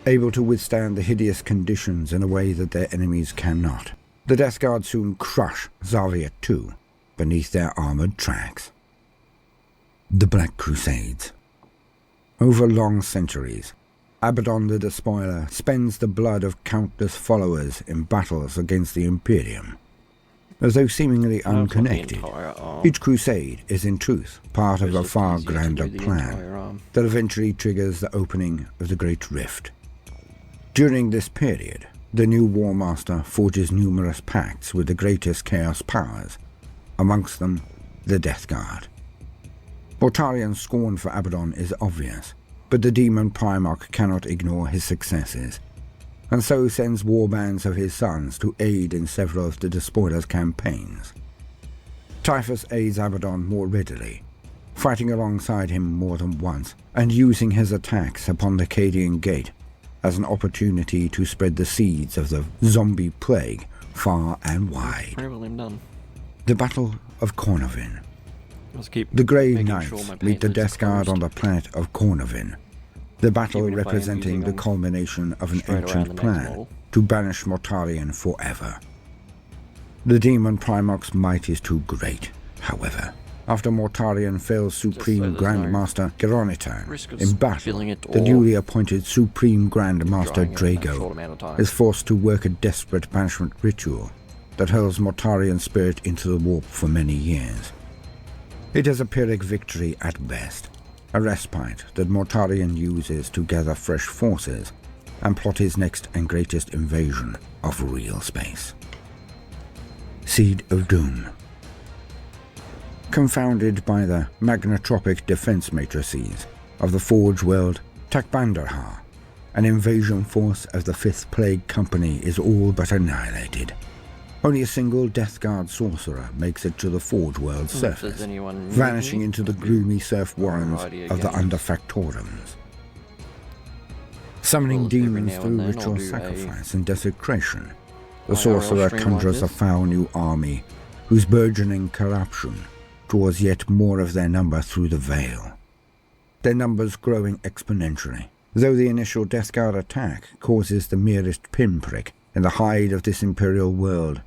Able to withstand the hideous conditions in a way that their enemies cannot, the Death Guard soon crush Zarya II beneath their armoured tracks. The Black Crusades. Over long centuries, Abaddon the Despoiler spends the blood of countless followers in battles against the Imperium. As though seemingly unconnected, each crusade is in truth part of a far grander plan that eventually triggers the opening of the Great Rift. During this period, the new War Master forges numerous pacts with the greatest Chaos powers, amongst them the Death Guard. Mortarion's scorn for Abaddon is obvious, but the Demon Primarch cannot ignore his successes, and so sends warbands of his sons to aid in several of the Despoiler's campaigns. Typhus aids Abaddon more readily, fighting alongside him more than once, and using his attacks upon the Cadian Gate as an opportunity to spread the seeds of the zombie plague far and wide. The Battle of Cornovin. The Grey Knights meet the Death Guard on the planet of Cornovin, the battle representing the culmination of an ancient plan to banish Mortarion forever. The Demon Primarch's might is too great, however. After Mortarion fells Supreme Grandmaster Geronitan in battle, the newly appointed Supreme Grandmaster Drago is forced to work a desperate banishment ritual that hurls Mortarian spirit into the warp for many years. It is a Pyrrhic victory at best, a respite that Mortarian uses to gather fresh forces and plot his next and greatest invasion of real space. Seed of Doom. Confounded by the magnetropic defense matrices of the Forge world Takbandahar, an invasion force of the 5th Plague Company is all but annihilated. Only a single Death Guard sorcerer makes it to the Forge world's surface, vanishing into the gloomy surf warrens of the Underfactorums. Summoning demons through ritual sacrifice and desecration, the sorcerer conjures a foul new army whose burgeoning corruption draws yet more of their number through the veil. Their numbers growing exponentially, though the initial Death Guard attack causes the merest pinprick in the hide of this Imperial world.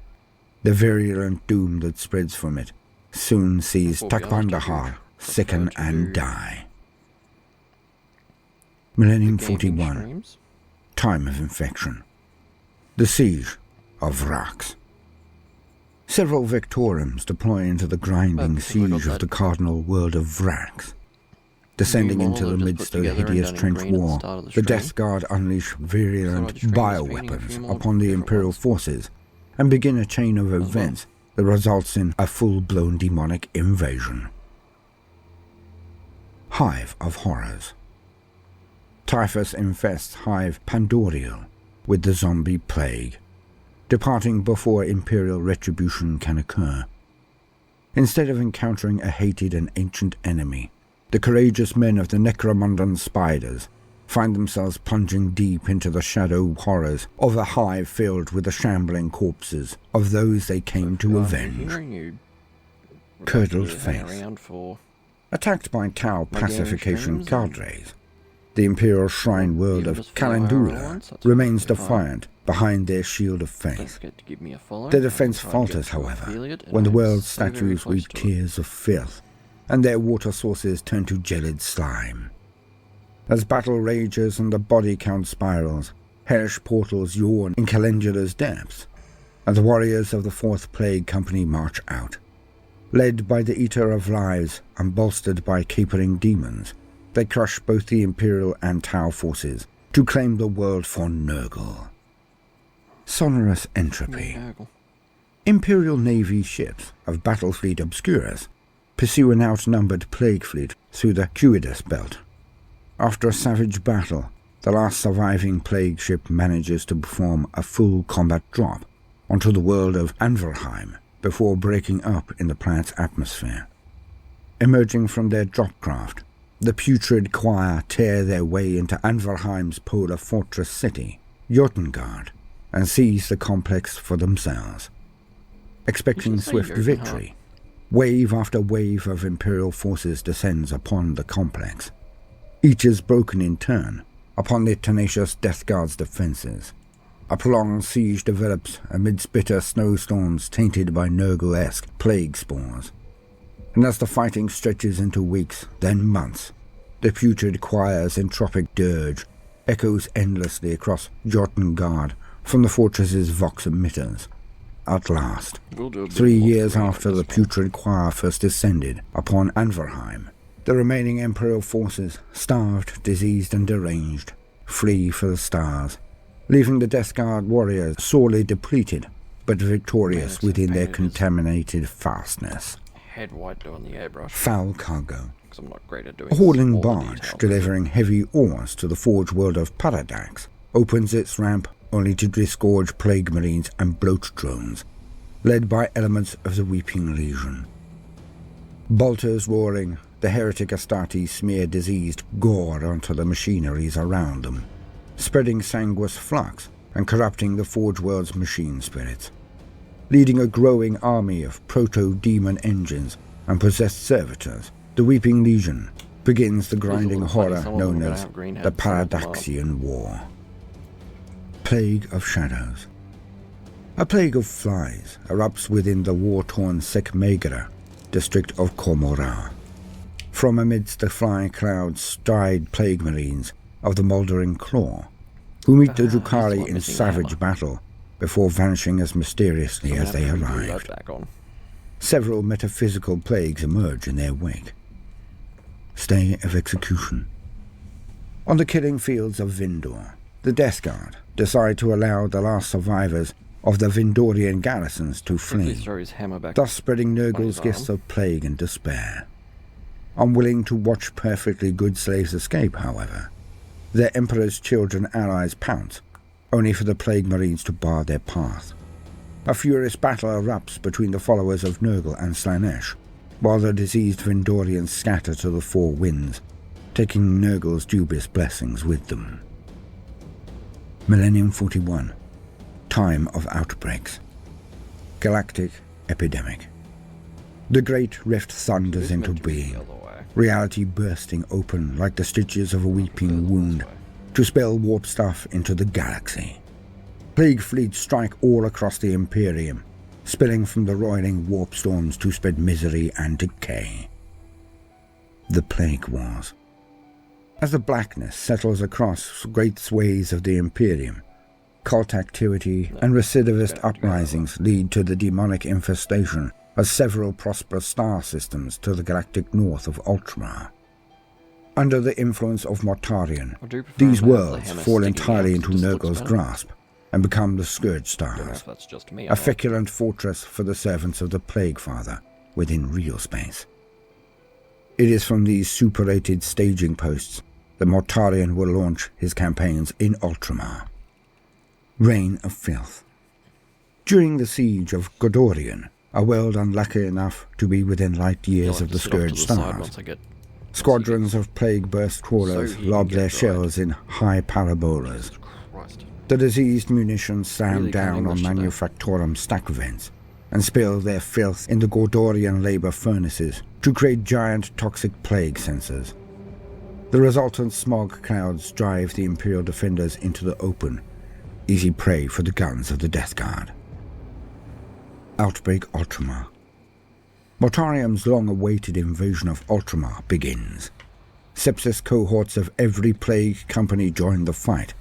The virulent doom that spreads from it soon sees Takbandahar sicken and die. Millennium 41. Time of Infection. The Siege of Vrax. Several Victoriums deploy into the grinding siege of the cardinal world of Vrax. Descending into the midst of the hideous trench war, the Death Guard unleash virulent bioweapons upon the Imperial forces and begin a chain of events that results in a full-blown demonic invasion. Hive of Horrors. Typhus infests Hive Pandorial with the zombie plague, departing before Imperial retribution can occur. Instead of encountering a hated and ancient enemy, the courageous men of the Necromundan Spiders find themselves plunging deep into the shadow horrors of a hive filled with the shambling corpses of those they came to avenge. Curdled Face. Attacked by Tau pacification cadres, the Imperial Shrine world of Calendula remains defiant behind their shield of faith. Their defense falters, however, when the world's statues weep tears of filth, and their water sources turn to gelid slime. As battle rages and the body count spirals, hellish portals yawn in Calendula's depths, and the warriors of the 4th Plague Company march out. Led by the Eater of Lives and bolstered by capering demons, they crush both the Imperial and Tau forces to claim the world for Nurgle. Sonorous Entropy. Imperial Navy ships of Battlefleet Obscurus pursue an outnumbered plague fleet through the Cuidus Belt. After a savage battle, the last surviving plague ship manages to perform a full combat drop onto the world of Anverheim before breaking up in the planet's atmosphere. Emerging from their dropcraft, the putrid choir tear their way into Anverheim's polar fortress city, Jotengard, and seize the complex for themselves. Expecting swift victory, wave after wave of Imperial forces descends upon the complex. Each is broken in turn upon the tenacious Death Guard's defenses. A prolonged siege develops amidst bitter snowstorms tainted by Nurgle-esque plague spores. And as the fighting stretches into weeks, then months, the putrid choir's entropic dirge echoes endlessly across Jotengard from the fortress's vox emitters. At last, 3 years after the putrid choir first descended upon Anverheim, the remaining Imperial forces, starved, diseased and deranged, flee for the stars, leaving the Death Guard warriors sorely depleted, but victorious within their contaminated fastness. Foul cargo. A hauling barge delivering heavy ores to the Forge world of Paradax opens its ramp only to disgorge plague marines and bloat drones, led by elements of the Weeping Legion. Bolters roaring, the heretic Astartes smear diseased gore onto the machineries around them, spreading sanguous flux and corrupting the Forge world's machine spirits. Leading a growing army of proto-demon engines and possessed servitors, the Weeping Legion begins the grinding horror known as the Paradaxian War. Plague of Shadows. A plague of flies erupts within the war-torn Sekmegara district of Komorra. From amidst the flying clouds stride plague marines of the Mouldering Claw, who meet the Drukhari in savage battle before vanishing as mysteriously as they arrived. Several metaphysical plagues emerge in their wake. Stay of execution. On the killing fields of Vindor, the Death Guard decide to allow the last survivors of the Vindorian garrisons to flee, thus spreading Nurgle's gifts of plague and despair. Unwilling to watch perfectly good slaves escape, however, their Emperor's children allies pounce, only for the Plague Marines to bar their path. A furious battle erupts between the followers of Nurgle and Slaanesh, while the diseased Vindorians scatter to the four winds, taking Nurgle's dubious blessings with them. Millennium 41. Time of outbreaks. Galactic epidemic. The great rift thunders into being, reality bursting open like the stitches of a weeping wound to spill warp stuff into the galaxy. Plague fleets strike all across the Imperium, spilling from the roiling warp storms to spread misery and decay. The Plague Wars. As the blackness settles across great swathes of the Imperium, cult activity and recidivist uprisings lead to the demonic infestation of several prosperous star systems to the galactic north of Ultramar. Under the influence of Mortarion, these worlds fall entirely into Nurgle's grasp and become the Scourge Stars, a feculent fortress for the servants of the Plague Father within real space. It is from these super-rated staging posts that Mortarion will launch his campaigns in Ultramar. Reign of Filth. During the siege of Godorian, a world unlucky enough to be within light years of the Scourge Stars, squadrons of plague-burst crawlers lob their shells in high parabolas. The diseased munitions slam down on Manufactorum stack vents and spill their filth in the Godorian labor furnaces to create giant toxic plague sensors. The resultant smog clouds drive the Imperial defenders into the open, easy prey for the guns of the Death Guard. Outbreak Ultramar. Mortarium's long-awaited invasion of Ultramar begins. Sepsis cohorts of every plague company join the fight,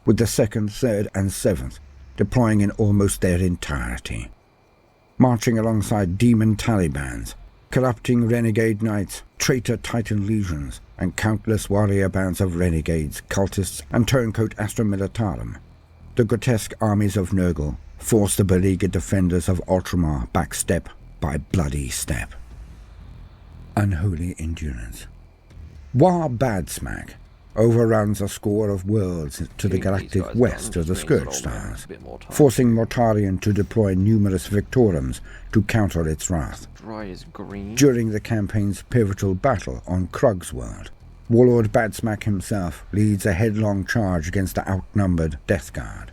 with the 2nd, 3rd, and 7th deploying in almost their entirety. Marching alongside demon Talibans, corrupting renegade knights, traitor Titan legions, and countless warrior bands of renegades, cultists, and turncoat Astra Militarum, the grotesque armies of Nurgle force the beleaguered defenders of Ultramar back step by bloody step. Unholy endurance. War Badsmack overruns a score of worlds to the galactic west of the Scourge Stars, forcing Mortarion to deploy numerous Victorums to counter its wrath. During the campaign's pivotal battle on Krug's world, Warlord Badsmack himself leads a headlong charge against the outnumbered Death Guard.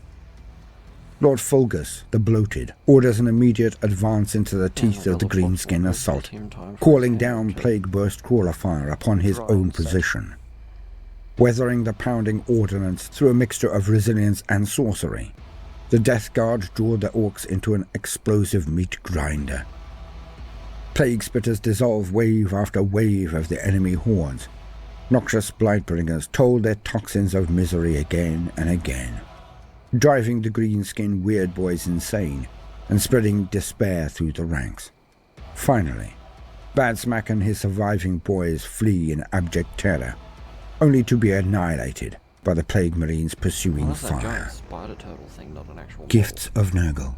Lord Fulgus, the Bloated, orders an immediate advance into the teeth of the Greenskin assault, calling down plague-burst crawler fire upon his own position. Weathering the pounding ordnance through a mixture of resilience and sorcery, the Death Guard draw the orcs into an explosive meat grinder. Plague Spitters dissolve wave after wave of the enemy hordes. Noxious Blightbringers told their toxins of misery again and again, driving the green-skinned weird boys insane and spreading despair through the ranks. Finally, Badsmack and his surviving boys flee in abject terror, only to be annihilated by the Plague Marines pursuing fire. Gifts of Nurgle.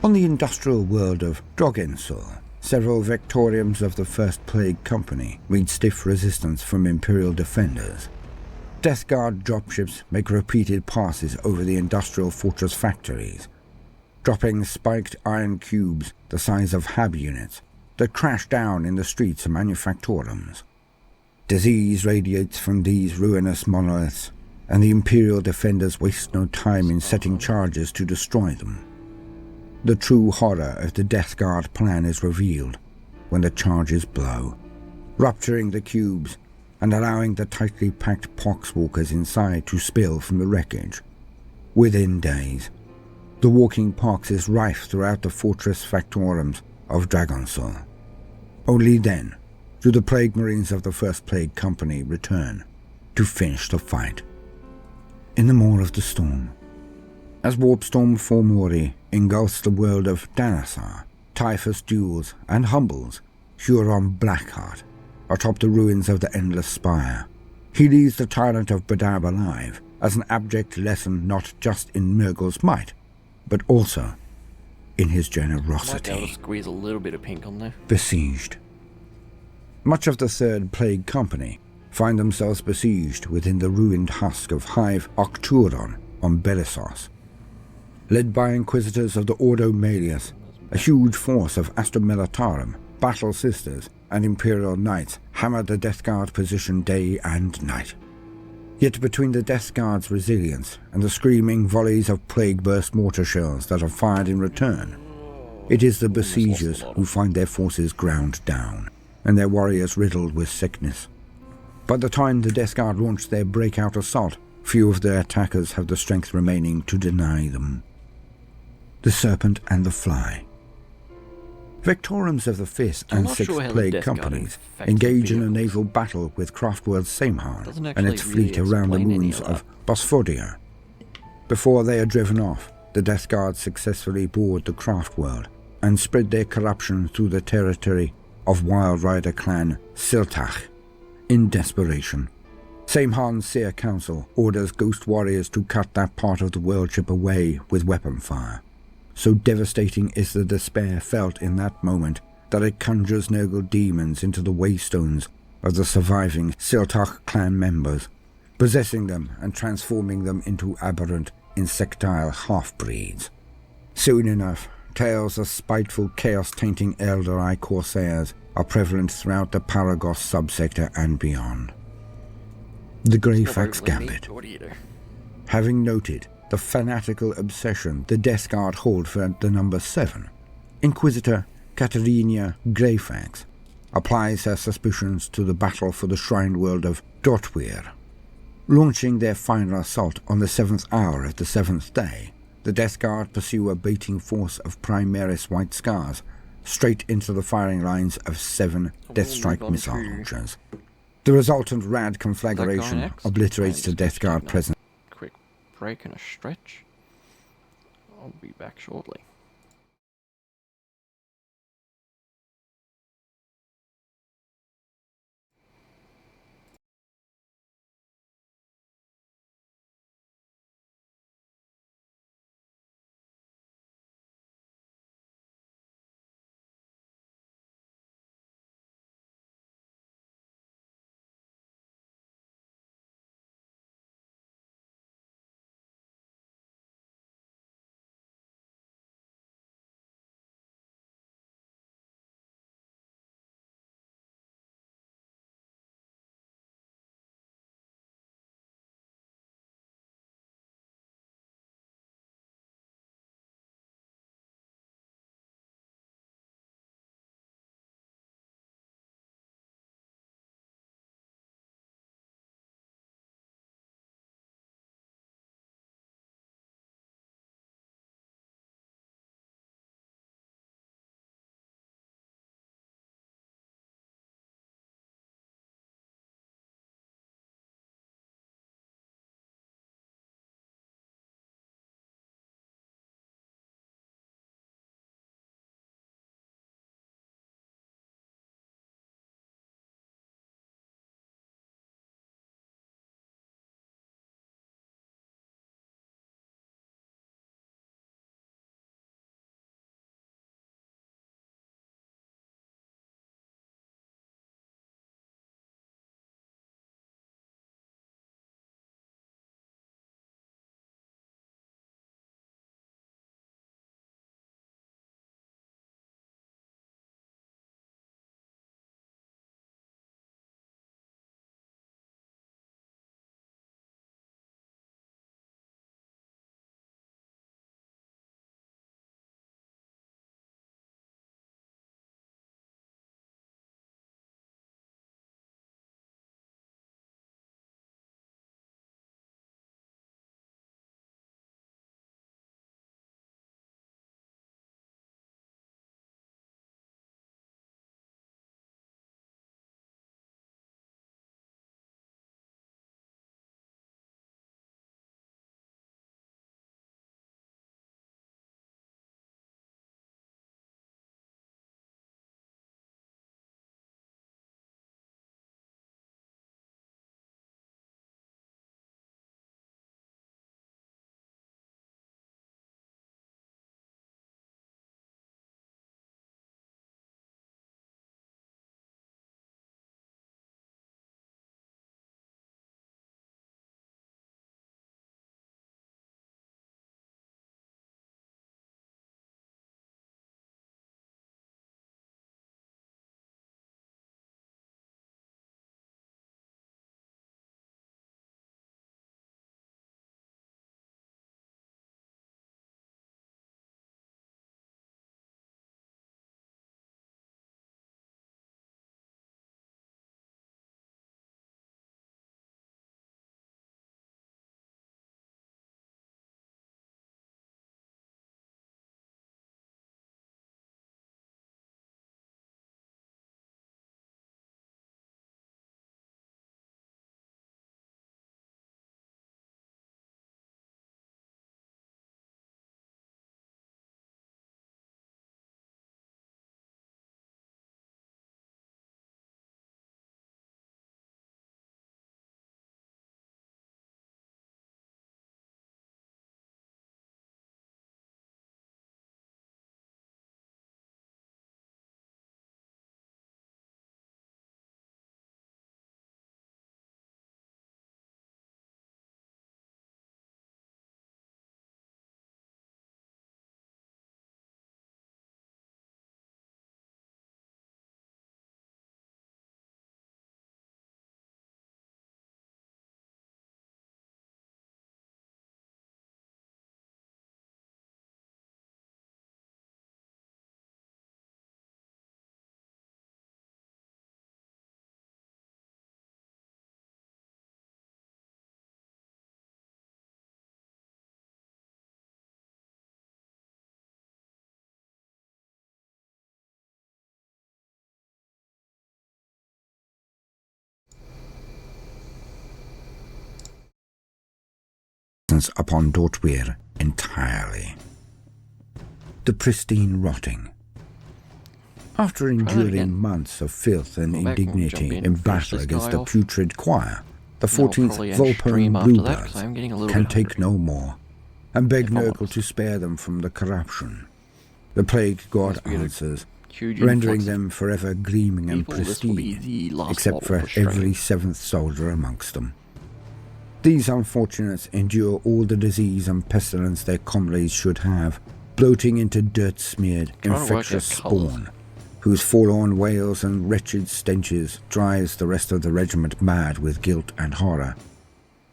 On the industrial world of Drogensor, several Vectoriums of the 1st Plague Company meet stiff resistance from Imperial defenders. Death Guard dropships make repeated passes over the industrial fortress factories, dropping spiked iron cubes the size of hab units that crash down in the streets of Manufactorums. Disease radiates from these ruinous monoliths, and the Imperial defenders waste no time in setting charges to destroy them. The true horror of the Death Guard plan is revealed when the charges blow, rupturing the cubes and allowing the tightly packed poxwalkers inside to spill from the wreckage. Within days, the walking pox is rife throughout the fortress factorums of Dragonsol. Only then do the Plague Marines of the 1st Plague Company return to finish the fight. In the Maw of the Storm. As Warpstorm Formori engulfs the world of Danasar, Typhus duels and humbles Huron Blackheart atop the ruins of the Endless Spire. He leaves the tyrant of Badab alive as an abject lesson not just in Nurgle's might, but also in his generosity. Might be able to squeeze a little bit of pink on there. Besieged. Much of the Third Plague Company find themselves besieged within the ruined husk of Hive Octuron on Belissos. Led by Inquisitors of the Ordo Malleus, a huge force of Astra Militarum, Battle Sisters, and Imperial Knights hammer the Death Guard position day and night. Yet between the Death Guard's resilience and the screaming volleys of plague-burst mortar shells that are fired in return, it is the besiegers who find their forces ground down, and their warriors riddled with sickness. By the time the Death Guard launch their breakout assault, few of their attackers have the strength remaining to deny them. The Serpent and the Fly. Vectorums of the Fifth and Sixth Plague Companies engage in a naval battle with Craftworld Samhan and its fleet around the moons of Bosphodia. Before they are driven off, the Death Guard successfully board the Craftworld and spread their corruption through the territory of Wild Rider clan Siltach. In desperation, Samhan's Seer Council orders Ghost Warriors to cut that part of the world ship away with weapon fire. So devastating is the despair felt in that moment that it conjures Nurgle demons into the waystones of the surviving Siltach clan members, possessing them and transforming them into aberrant, insectile half-breeds. Soon enough, tales of spiteful, chaos-tainting Elder Eye Corsairs are prevalent throughout the Paragos subsector and beyond. The Greyfax Gambit. Having noted the fanatical obsession the Death Guard hold for the number 7, Inquisitor Katerina Greyfax applies her suspicions to the battle for the Shrine World of Dotweir. Launching their final assault on the 7th hour of the 7th day, the Death Guard pursue a baiting force of Primaris White Scars straight into the firing lines of 7 Deathstrike missile launchers. The resultant rad conflagration obliterates the Death Guard presence. Quick break and a stretch. I'll be back shortly. presence upon Dortweir entirely. The pristine rotting. After enduring months of filth and indignity in battle against the putrid choir, the 14th Volpone Bluebloods can take no more, and beg Nurgle to spare them from the corruption. The Plague God answers, rendering them forever gleaming and pristine, except for every 7th soldier amongst them. These unfortunates endure all the disease and pestilence their comrades should have, bloating into dirt-smeared, infectious spawn, whose forlorn wails and wretched stenches drives the rest of the regiment mad with guilt and horror.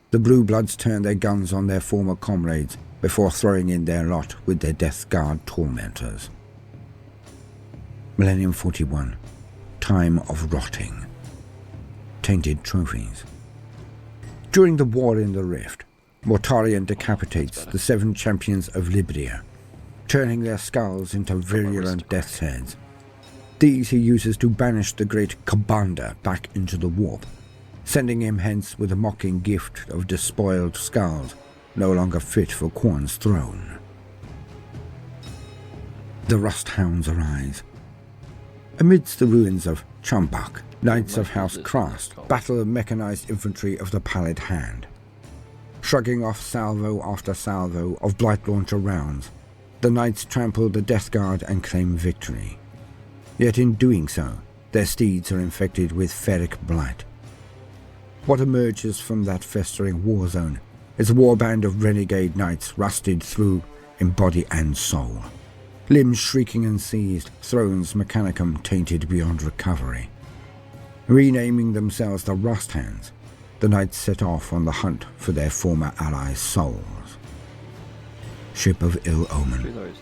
The Blue Bloods turn their guns on their former comrades before throwing in their lot with their Death Guard tormentors. Millennium 41. Time of Rotting. Tainted Trophies. During the War in the Rift, Mortarion decapitates the 7 champions of Libria, turning their skulls into virulent death's heads. These he uses to banish the great Kabanda back into the warp, sending him hence with a mocking gift of despoiled skulls, no longer fit for Khorne's throne. The Rust Hounds arise. Amidst the ruins of Chambach, Knights of House Krast battle the mechanized infantry of the Pallid Hand. Shrugging off salvo after salvo of Blight Launcher rounds, the Knights trample the Death Guard and claim victory. Yet in doing so, their steeds are infected with ferric blight. What emerges from that festering war zone is a warband of renegade knights rusted through in body and soul. Limbs shrieking and seized, thrones mechanicum tainted beyond recovery. Renaming themselves the Rust Hands, the knights set off on the hunt for their former allies' souls. Ship of Ill Omen.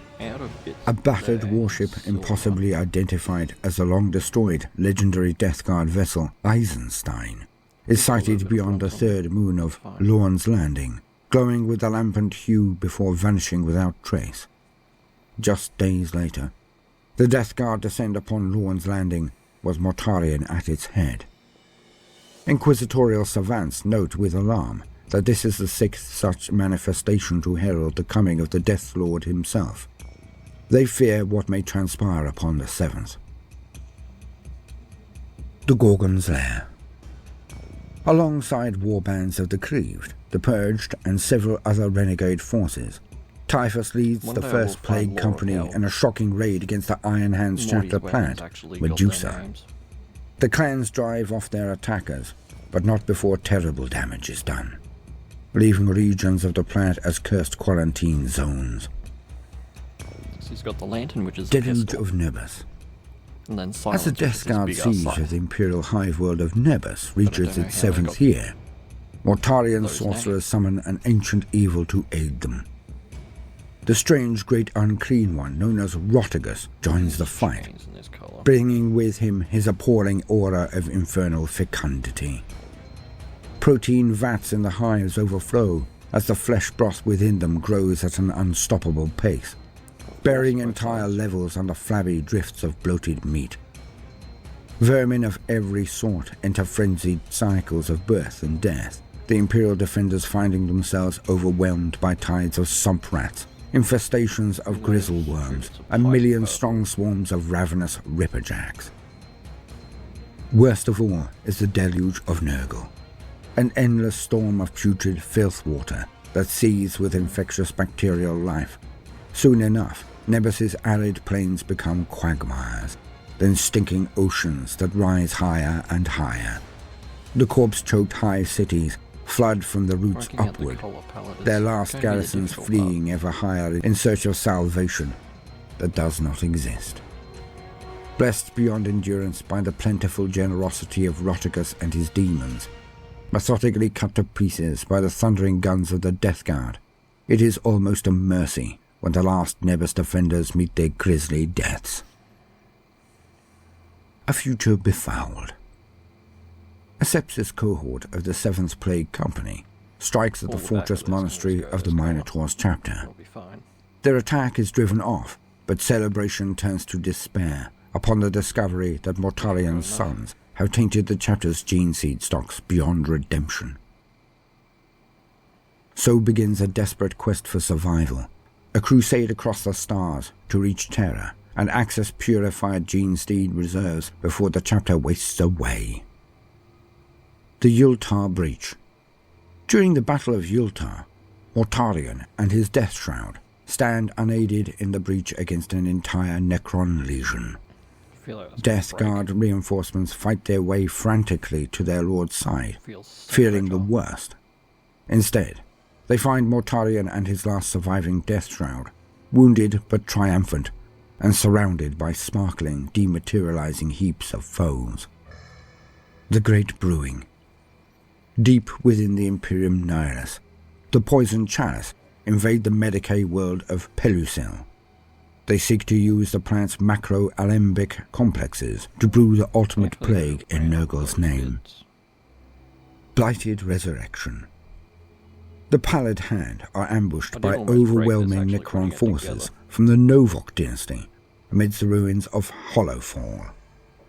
A battered warship impossibly identified as the long-destroyed legendary Death Guard vessel Eisenstein is sighted beyond the 3rd moon of Lorne's Landing, glowing with a lampant hue before vanishing without trace. Just days later, the Death Guard descend upon Lorne's Landing with Mortarion at its head. Inquisitorial savants note with alarm that this is the 6th such manifestation to herald the coming of the Death Lord himself. They fear what may transpire upon the 7th. The Gorgon's Lair. Alongside warbands of the Creeved, the Purged, and several other renegade forces, Typhus leads the 1st Plague Company in a shocking raid against the Iron Hands chapter plant, Medusa. The clans drive off their attackers, but not before terrible damage is done, leaving regions of the plant as cursed quarantine zones. He's got the lantern, which is Deluge of Nebus. And then as the Death Guard siege of the Imperial hive world of Nebus reaches its 7th year, Mortarion sorcerers summon an ancient evil to aid them. The strange great unclean one known as Rotigus joins the fight, bringing with him his appalling aura of infernal fecundity. Protein vats in the hives overflow as the flesh broth within them grows at an unstoppable pace, burying entire levels under flabby drifts of bloated meat. Vermin of every sort enter frenzied cycles of birth and death, the Imperial defenders finding themselves overwhelmed by tides of sump rats, infestations of grizzle worms, and million-strong swarms of ravenous ripperjacks. Worst of all is the deluge of Nurgle, an endless storm of putrid filth water that seethes with infectious bacterial life. Soon enough, Nebus's arid plains become quagmires, then stinking oceans that rise higher and higher. The corpse-choked hive cities flood from the roots upward, their last garrisons fleeing ever higher in search of salvation that does not exist. Blessed beyond endurance by the plentiful generosity of Rotigus and his demons, methodically cut to pieces by the thundering guns of the Death Guard, it is almost a mercy when the last Nebus defenders meet their grisly deaths. A future befouled. A sepsis cohort of the 7th Plague Company strikes at the fortress monastery of the Minotaur's chapter. Their attack is driven off, but celebration turns to despair upon the discovery that Mortarion's sons have tainted the chapter's gene seed stocks beyond redemption. So begins a desperate quest for survival, a crusade across the stars to reach Terra and access purified gene-steed reserves before the chapter wastes away. The Yultar Breach. During the Battle of Yultar, Mortarion and his Death Shroud stand unaided in the breach against an entire Necron legion. Death Guard reinforcements fight their way frantically to their lord's side, fearing the worst. Instead, they find Mortarion and his last surviving Death Shroud, wounded but triumphant, and surrounded by sparkling, dematerializing heaps of foes. The Great Brewing. Deep within the Imperium Nihilus, the Poison Chalice invade the Medicae world of Pelucil. They seek to use the plant's macro-alembic complexes to brew the ultimate plague in Nurgle's name. Blighted Resurrection. The Pallid Hand are ambushed by overwhelming Necron forces from the Novok dynasty amidst the ruins of Hollowfall.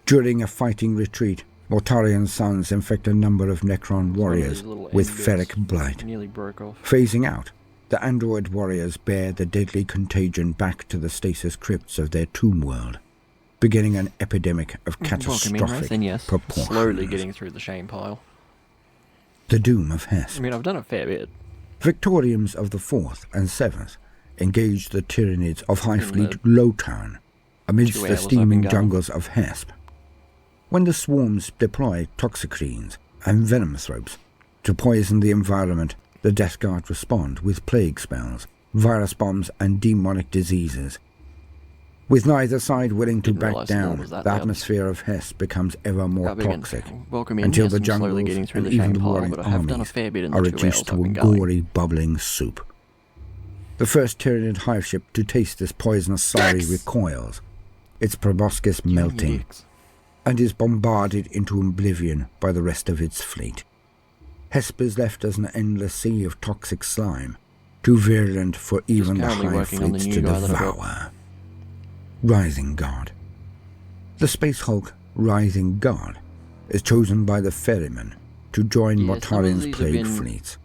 During a fighting retreat, Mortarion's sons infect a number of Necron warriors with ferric blight. Phasing out, the android warriors bear the deadly contagion back to the stasis crypts of their tomb world, beginning an epidemic of catastrophic proportions. Slowly getting through the shame pile. The Doom of Hesp. I mean, I've done a fair bit. Victoriums of the 4th and 7th engage the Tyranids of High Fleet Lotan amidst the steaming jungles of Hesp. When the swarms deploy toxicrenes and venomthropes to poison the environment, the Death Guard respond with plague spells, virus bombs and demonic diseases. With neither side willing to back down, the atmosphere of Hesp becomes ever more toxic, until the jungles and even the warring armies are reduced to a gory, bubbling soup. The first Tyranid hive ship to taste this poisonous slurry recoils, its proboscis melting, and is bombarded into oblivion by the rest of its fleet. Hesp is left as an endless sea of toxic slime, too virulent for even the hive fleets to devour. Rising God. The Space Hulk Rising God is chosen by the ferryman to join Mortarion's plague fleets.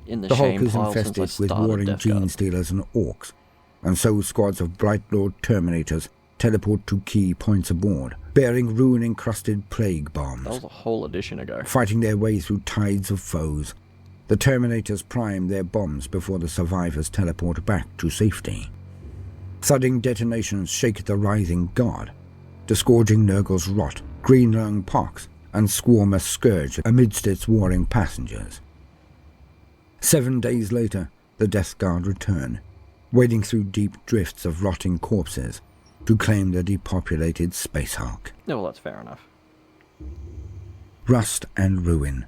The Hulk is infested with warring gene stealers and orcs, and so squads of Bright Lord Terminators teleport to key points aboard, bearing rune-encrusted plague bombs. That was a whole edition ago. Fighting their way through tides of foes, the Terminators prime their bombs before the survivors teleport back to safety. Thudding detonations shake the Rising God, disgorging Nurgle's rot, green-lung pox, and swarm a scourge amidst its warring passengers. 7 days later, the Death Guard return, wading through deep drifts of rotting corpses, to claim the depopulated Space Hulk. No, well, that's fair enough. Rust and Ruin.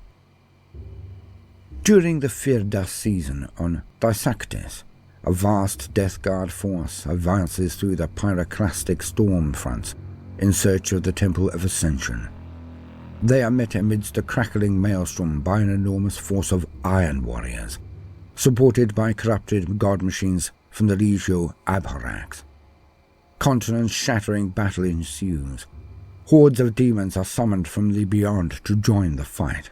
During the Firdas season on Dysactis, a vast Death Guard force advances through the pyroclastic storm fronts in search of the Temple of Ascension. They are met amidst a crackling maelstrom by an enormous force of Iron Warriors, supported by corrupted god machines from the Legio Abhorax. Continent-shattering battle ensues. Hordes of demons are summoned from the beyond to join the fight.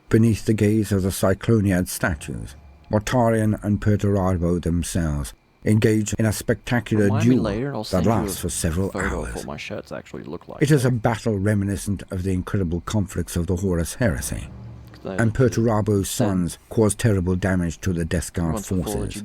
Beneath the gaze of the Cycloniad statues, Mortarion and Perturabo themselves engage in a spectacular duel that lasts for several hours. My shirts actually look like it is a battle reminiscent of the incredible conflicts of the Horus Heresy, and Perturabo's sons cause terrible damage to the Death Guard forces.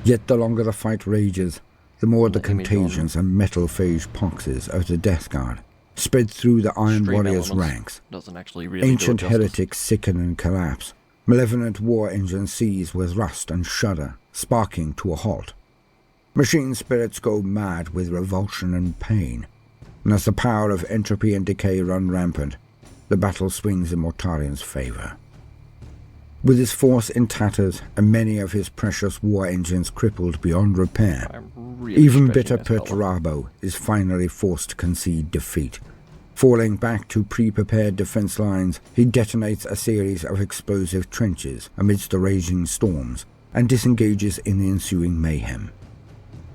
Yet the longer the fight rages, the more the contagions and metal-phage poxes of the Death Guard spread through the Iron Warriors' ranks. Ancient heretics sicken and collapse. Malevolent war engines seize with rust and shudder, sparking to a halt. Machine spirits go mad with revulsion and pain, and as the power of entropy and decay run rampant, the battle swings in Mortarion's favor. With his force in tatters and many of his precious war engines crippled beyond repair, even bitter Perturabo is finally forced to concede defeat. Falling back to pre-prepared defense lines, he detonates a series of explosive trenches amidst the raging storms and disengages in the ensuing mayhem.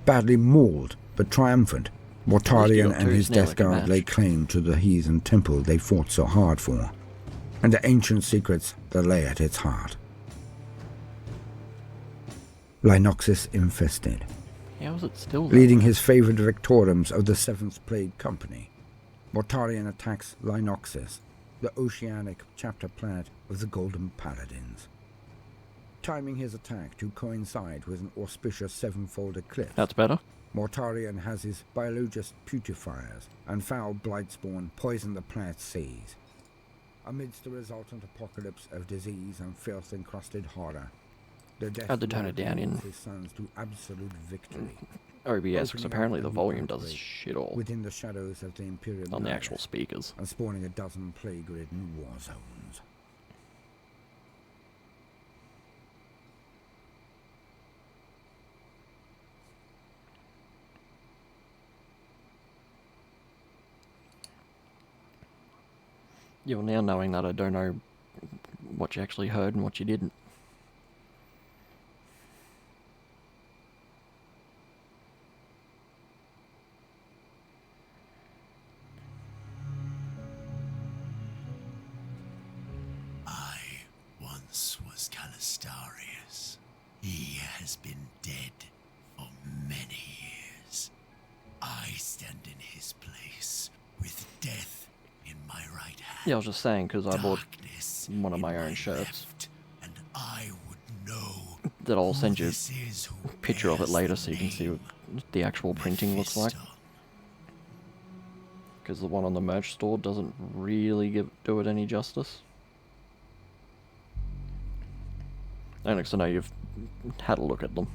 Badly mauled but triumphant, Mortarion and his Death Guard lay claim to the heathen temple they fought so hard for. and the ancient secrets that lay at its heart. Linoxis infested, How is it still there? leading his favorite victoriums of the Seventh Plague Company. Mortarion attacks Linoxis, the oceanic chapter planet of the Golden Paladins. Timing his attack to coincide with an auspicious sevenfold eclipse, That's better. Mortarion has his biologist putrefiers and foul blightspawn poison the planet's seas. Amidst the resultant apocalypse of disease and filth-encrusted horror, the death Had to turn it down in his sons to absolute victory. OBS, because Opening apparently up the a volume new does outbreak shit all within the shadows of the Imperial on the Nihilus, actual speakers. and spawning a dozen plague-ridden war zones. Yeah, well, now knowing that, I don't know what you actually heard and what you didn't. I once was Calistarius. He has been dead for many years. I stand in his place with death in my right hand. Yeah, I was just saying, because I bought Darkness one of in my own shirts left, and I would know that I'll who send you this is who a picture of it bears later the so you can see name what the actual printing looks like. Mephisto. Because the one on the merch store doesn't really do it any justice. And because I know you've had a look at them.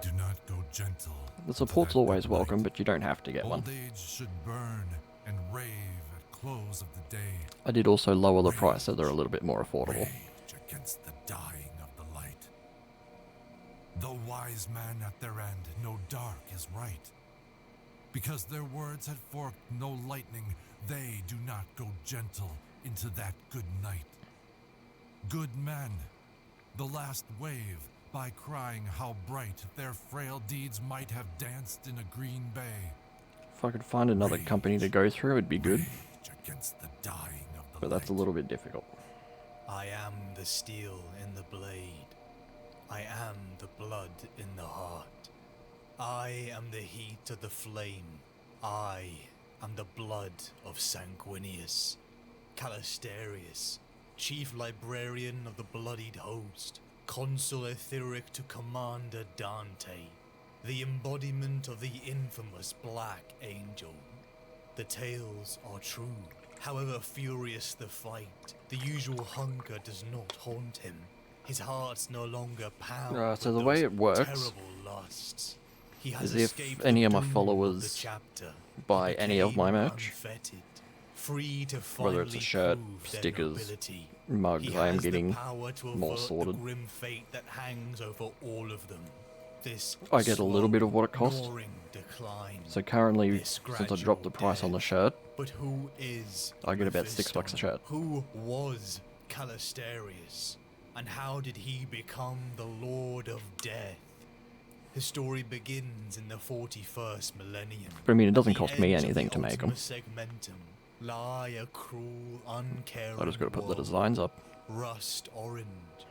Do not go gentle. The support's always welcome, but you don't have to get one. Old age should burn and rave at close of the day. I did also lower the price so they're a little bit more affordable. Rage against the dying of the light. Though wise man at their end, no dark is right. Because their words had forked no lightning, they do not go gentle into that good night. Good men, the last wave, by crying how bright their frail deeds might have danced in a green bay. If I could find another company to go through, it'd be good, Rage against the dying of the but that's a light. little bit difficult. I am the steel in the blade. I am the blood in the heart. I am the heat of the flame. I am the blood of Sanguinius, Calistarius, chief librarian of the bloodied host, consul etheric to Commander Dante, the embodiment of the infamous Black Angel. The tales are true. However furious the fight, the usual hunger does not haunt him. His heart's no longer pound So with the way those it works terrible lusts. He has is if escaped any the of my doom the followers chapter. buy He any of my became merch, unfettered, free to whether it's a finally shirt, prove their stickers, nobility. mugs, He I am has the getting power to more avert sorted. the grim fate that hangs over all of them. This I get a little bit of what it slow, costs. gnawing decline. So currently, This since I dropped the gradual price on the death. shirt, But who is I get about Mephisto? $6 a shirt. Who was Calistarius? And how did he become the Lord of Death? His story begins in the 41st millennium. But I mean, it doesn't At the cost me edge of anything the to make them. Ultima Segmentum lie a cruel, uncaring I just gotta put the world, designs up. rust orange,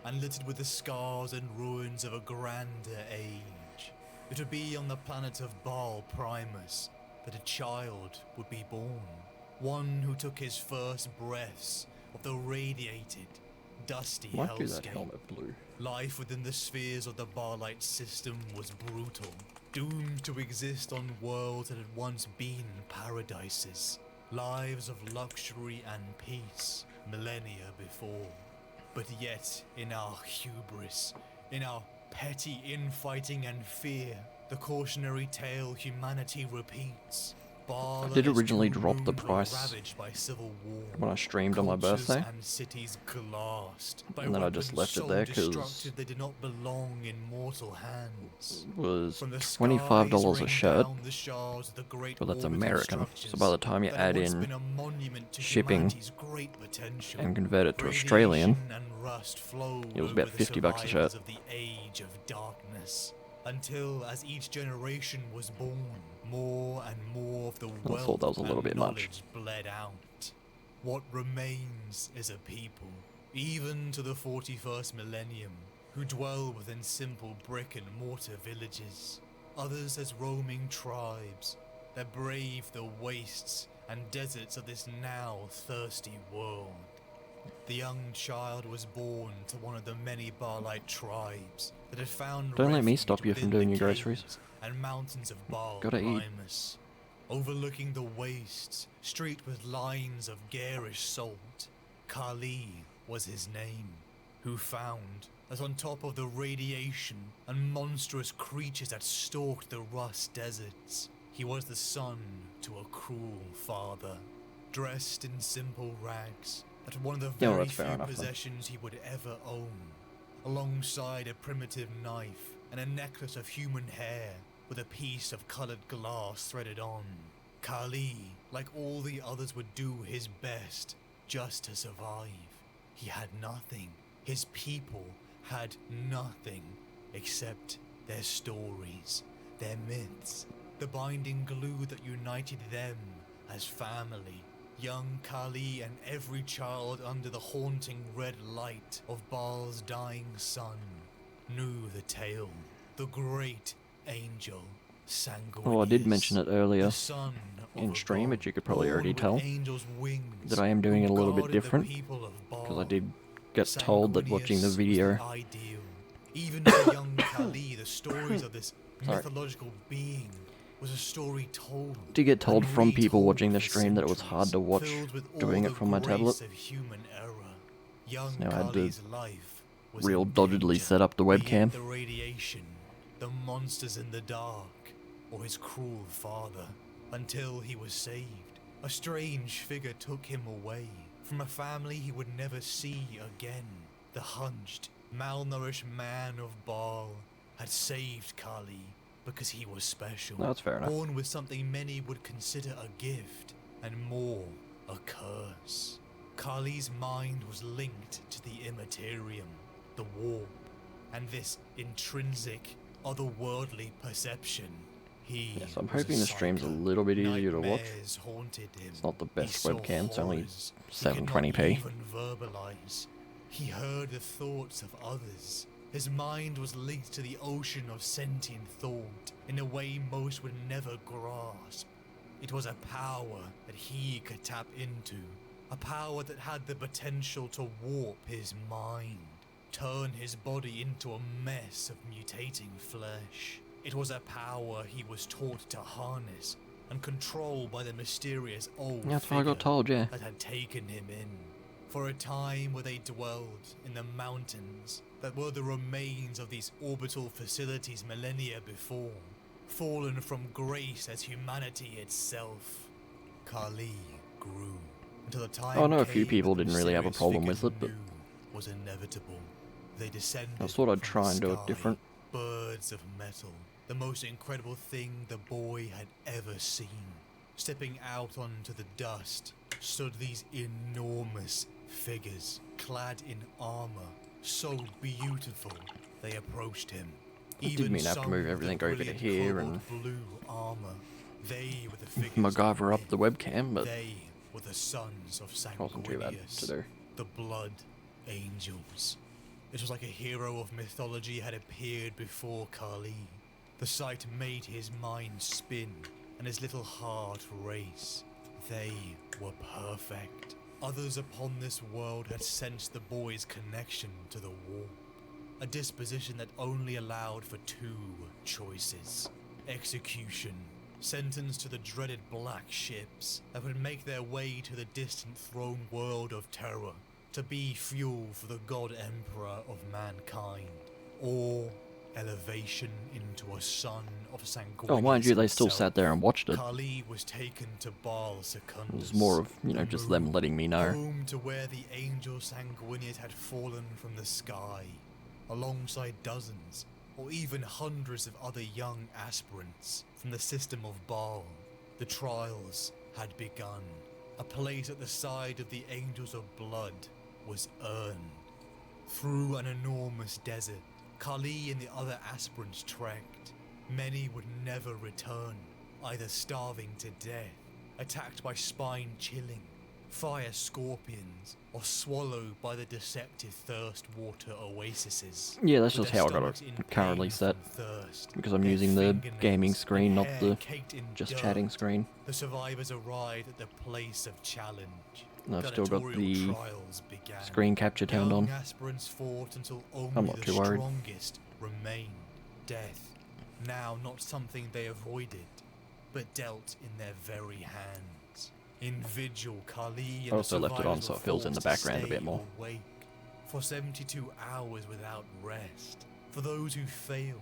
and littered with the scars and ruins of a grander age. It would be on the planet of Baal Primus that a child would be born. One who took his first breaths of the radiated, dusty Might do that hellscape. helmet blue. Life within the spheres of the Barlight system was brutal, doomed to exist on worlds that had once been paradises, lives of luxury and peace, millennia before. But yet, in our hubris, in our petty infighting and fear, the cautionary tale humanity repeats. Baal I did and his originally true drop the moon were price ravaged by civil war. when I streamed on my Cultures birthday, and cities glassed by and then I just weapons left it so there because destructive they did not belong in mortal hands. it was From the $25 skies a shirt, rain down the shards of the great but that's orbital American. So structures by the time you that had add once in been a monument to shipping humanity's great potential, and convert it to Australian, radiation and rust flowed it was over about the $50 a survivors shirt. of the age of darkness, until as each generation was born, more and more of the I wealth thought that was a little and bit much. knowledge bled out. What remains is a people, even to the 41st millennium, who dwell within simple brick and mortar villages, others as roaming tribes that brave the wastes and deserts of this now thirsty world. The young child was born to one of the many Baalite tribes that had found Don't let me refuge stop you from within doing the your groceries. caves and mountains of Baal Gotta eat. Primus. Overlooking the wastes, streaked with lines of garish salt, Kali was his name, who found that on top of the radiation and monstrous creatures that stalked the rust deserts, he was the son to a cruel father, dressed in simple rags, that one of the Yeah, well, very that's fair few enough, then. possessions he would ever own, alongside a primitive knife and a necklace of human hair with a piece of colored glass threaded on. Kali, like all the others, would do his best just to survive. He had nothing. His people had nothing except their stories, their myths, the binding glue that united them as family. Young Kali and every child under the haunting red light of Baal's dying sun knew the tale. The great angel Sanguinius, Oh, I did mention it earlier the son of in a stream, god, but you could probably already born with tell angel's wings, that I am doing it a who little bit guarded the different, people of because I Baal. did get told that watching the Sanguinius was video, the ideal. Even for young Kali, the stories of this Sorry. mythological being was a story told. did get told and from people retold watching the for stream that it was hard to centuries, watch filled with all doing the it from my grace tablet. of human error. Young Now I had to Kali's life was real in dodgedly danger, set up the be it webcam. the radiation, the monsters in the dark, or his cruel father, until he was saved. A strange figure took him away from a family he would never see again. The hunched, malnourished man of Baal had saved Kali because he was special. That's fair enough. Born with something many would consider a gift, and more, a curse. Kali's mind was linked to the immaterium, the warp, and this intrinsic, otherworldly perception. Yes, I'm hoping the stream's a little bit easier to watch. Haunted him. It's not the best He saw webcam, it's only horrors he could not 720p. even verbalize. He heard the thoughts of others. His mind was linked to the ocean of sentient thought in a way most would never grasp. It was a power that he could tap into, a power that had the potential to warp his mind, turn his body into a mess of mutating flesh. It was a power he was taught to harness and control by the mysterious old That's what I got figure told, yeah. that had taken him in. For a time where they dwelled in the mountains that were the remains of these orbital facilities millennia before, fallen from grace as humanity itself. Kali grew until the time Oh, I know a few came people that the didn't really have a mysterious problem figure with it, but knew was inevitable. They descended I thought I'd from try the and do it sky, different. Birds of metal, the most incredible thing the boy had ever seen. Stepping out onto the dust stood these enormous figures, clad in armor, so beautiful they approached him. I did mean to have to move everything over to here and blue armor. They were the figures MacGyver of up the men. webcam, but They were the sons of it wasn't too bad Sanguinius, to do. the blood angels. It was like a hero of mythology had appeared before Kali. The sight made his mind spin and his little heart race. They were perfect. Others upon this world had sensed the boy's connection to the warp, a disposition that only allowed for two choices: execution, sentenced to the dreaded black ships that would make their way to the distant throne world of terror, to be fuel for the god emperor of mankind, or elevation into a son of Sanguinius. Oh, mind you, they still himself, sat there and watched it. Kali was taken to Baal Secundus. It was more of, you know, just them letting me know. Home to where the angel Sanguinius had fallen from the sky, alongside dozens or even hundreds of other young aspirants from the system of Baal. The trials had begun. A place at the side of the Angels of Blood was earned. Through an enormous desert, Kali and the other aspirants trekked. Many would never return, either starving to death, attacked by spine-chilling fire scorpions, or swallowed by the deceptive thirst water oases. Yeah, that's just how I got it currently set, because I'm using the gaming screen, not the just chatting screen. The survivors arrived at the place of challenge. And I've still got the trials began. screen capture turned on. Young aspirants fought until only I'm not the too worried. strongest remained. Death, now not something they avoided, but dealt in their very hands. In vigil, Kali and I also left it on so it fills in the forced to background a bit stay more. awake for 72 hours without rest. For those who failed,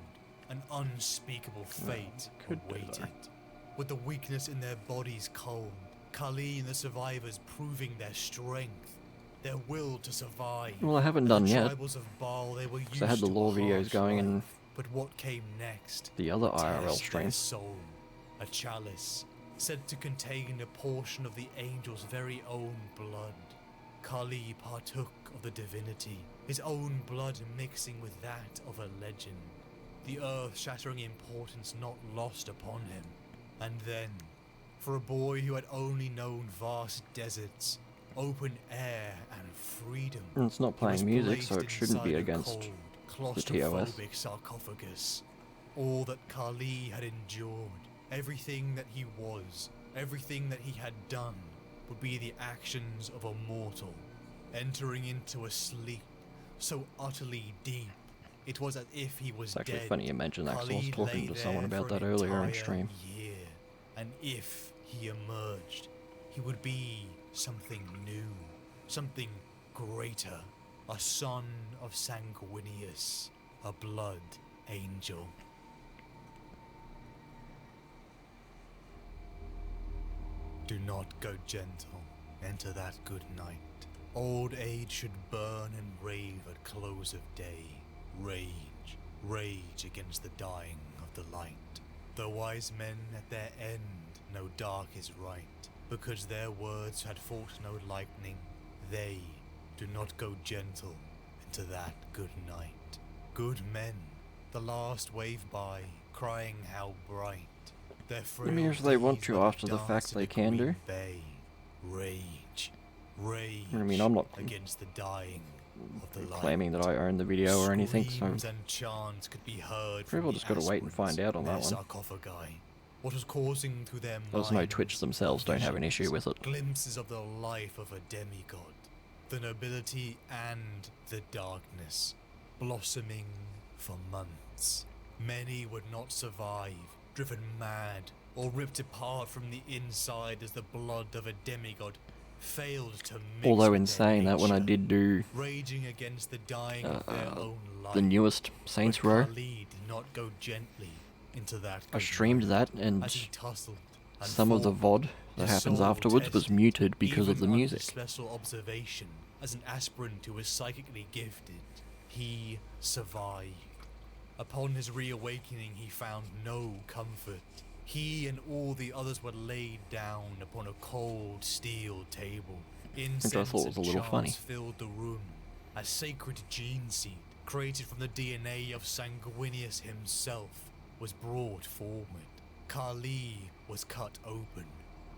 an unspeakable fate could do awaited. that. With the weakness in their bodies cold, Kali and the survivors proving their strength, their will to survive. Well, I haven't As done the yet, tribals of Baal, they were because I had used the to lore a videos harsh going and life. But what came next? the other IRL Test their stream. soul, a chalice said to contain a portion of the angel's very own blood. Kali partook of the divinity, his own blood mixing with that of a legend. The earth-shattering importance not lost upon him. And then, for a boy who had only known vast deserts, open air and freedom, And it's not he was playing music, so it placed shouldn't be inside a against cold, the TOS. claustrophobic sarcophagus. All that Kali had endured, everything that he was, everything that he had done, would be the actions of a mortal, entering into a sleep so utterly deep, it was as if he was It's actually dead. funny you mentioned that, 'cause I was Kali talking lay to someone there about for that an earlier in entire stream. year, and if he emerged, he would be something new, something greater, a son of Sanguinius, a blood angel. Do not go gentle, enter that good night. Old age should burn and rave at close of day. Rage, rage against the dying of the light. The wise men at their end know dark is right, because their words had fought no lightning. They do not go gentle into that good night. Good men, the last wave by, crying how bright. Their I mean, if they want to after the fact, they can do. Bay. Rage, rage. I mean, I'm not against the dying of the light. claiming that I own the video or anything, so Screams and chants could be heard from people the just gotta wait and find out on their that one. sarcophagi. What was coursing through their Those no minds, Twitch themselves don't have an issue with it. glimpses of the life of a demigod, the nobility and the darkness, blossoming for months. Many would not survive, driven mad, or ripped apart from the inside as the blood of a demigod failed to mix Although with in their saying that, when I nature, did do raging against the dying of their own life. the newest Saints But Row, Kali did not go gently into that I good streamed night, that, and as he tussled and some of the fought. VOD that His happens soul afterwards was tested, muted because of even the under music. special observation, as an aspirant who was psychically gifted, he survived. Upon his reawakening, he found no comfort. He and all the others were laid down upon a cold steel table. Incense I thought was a and little funny. chants filled the room. A sacred gene seed, created from the DNA of Sanguinius himself, was brought forward. Kali was cut open.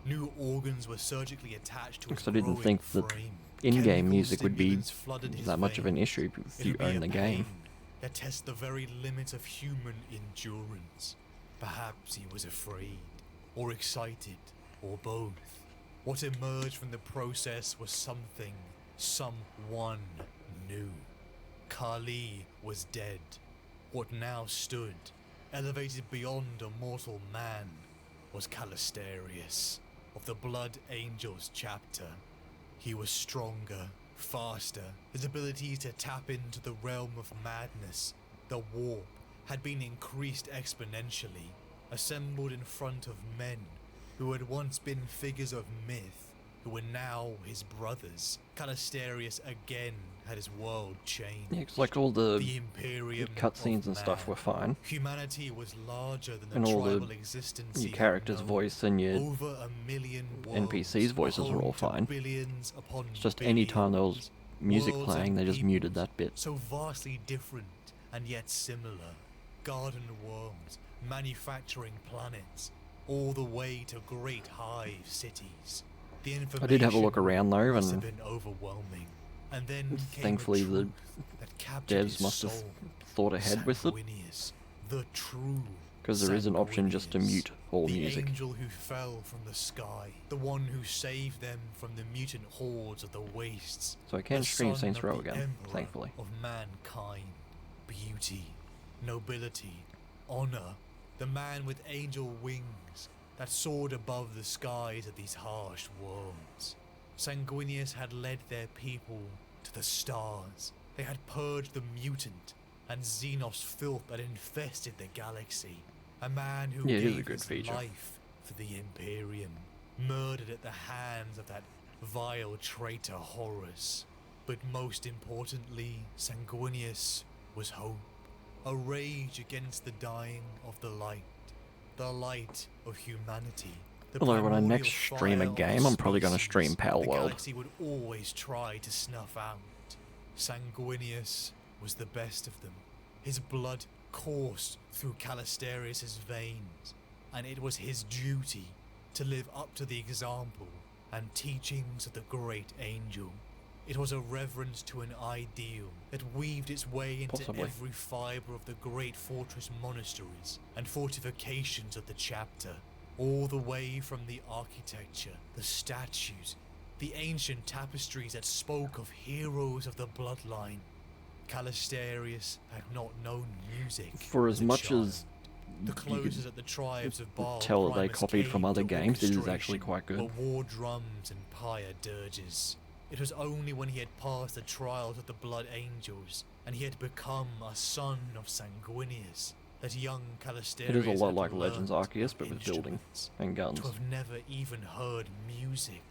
New organs were surgically attached to his Because I didn't growing think that frame. in-game Chemical music would be stimulants flooded his that much of an veins. issue if It you would be own a the game. pain that tests the very limits of human endurance. Perhaps he was afraid, or excited, or both. What emerged from the process was something, someone new. Kali was dead. What now stood, elevated beyond a mortal man, was Calistarius, of the Blood Angels chapter. He was stronger, faster, his ability to tap into the realm of madness, the warp, had been increased exponentially, assembled in front of men who had once been figures of myth, who were now his brothers. Calistarius again had his world changed. Yeah, it's like all the Imperium cutscenes and stuff were fine. Humanity was larger than the And all tribal the existence your character's voice and your over 1 million NPC's voices were all fine. Billions upon It's just any time there was music worlds playing, and they just peoples muted that bit. So vastly different and yet similar. Garden worlds, manufacturing planets, all the way to great hive cities. The information I did have a look around though, must have and been overwhelming. And then thankfully the devs must have thought ahead with it, the true, because there is an option just to mute all the music. angel who fell from the sky, the one who saved them from the mutant hordes of the wastes. So I can the stream son Saints of Row the again, emperor thankfully. Of mankind, beauty, nobility, honor, the man with angel wings that soared above the skies of these harsh worlds. Sanguinius had led their people to the stars. They had purged the mutant and Xenos filth that infested the galaxy. A man who gave his life for the Imperium, murdered at the hands of that vile traitor Horus. But most importantly, Sanguinius was hope, a rage against the dying of the light of humanity. Although when I next stream a game, I'm probably going to stream Power the World. galaxy would always try to snuff out. Sanguinius was the best of them. His blood coursed through Calistarius' veins, and it was his duty to live up to the example and teachings of the great angel. It was a reverence to an ideal that weaved its way into every fibre of the great fortress monasteries and fortifications of the chapter, all the way from the architecture, the statues, the ancient tapestries that spoke of heroes of the bloodline. Calistarius had not known music. For as much as the closes at the tribes of Baal tell that they Primus copied from other came to games, it is actually quite good. were war drums and pyre dirges. It was only when he had passed the trials of the blood angels and he had become a son of Sanguinius that young Calistarius It is a lot had like learnt Legends Arceus, but with building instruments. and guns. To have never even heard music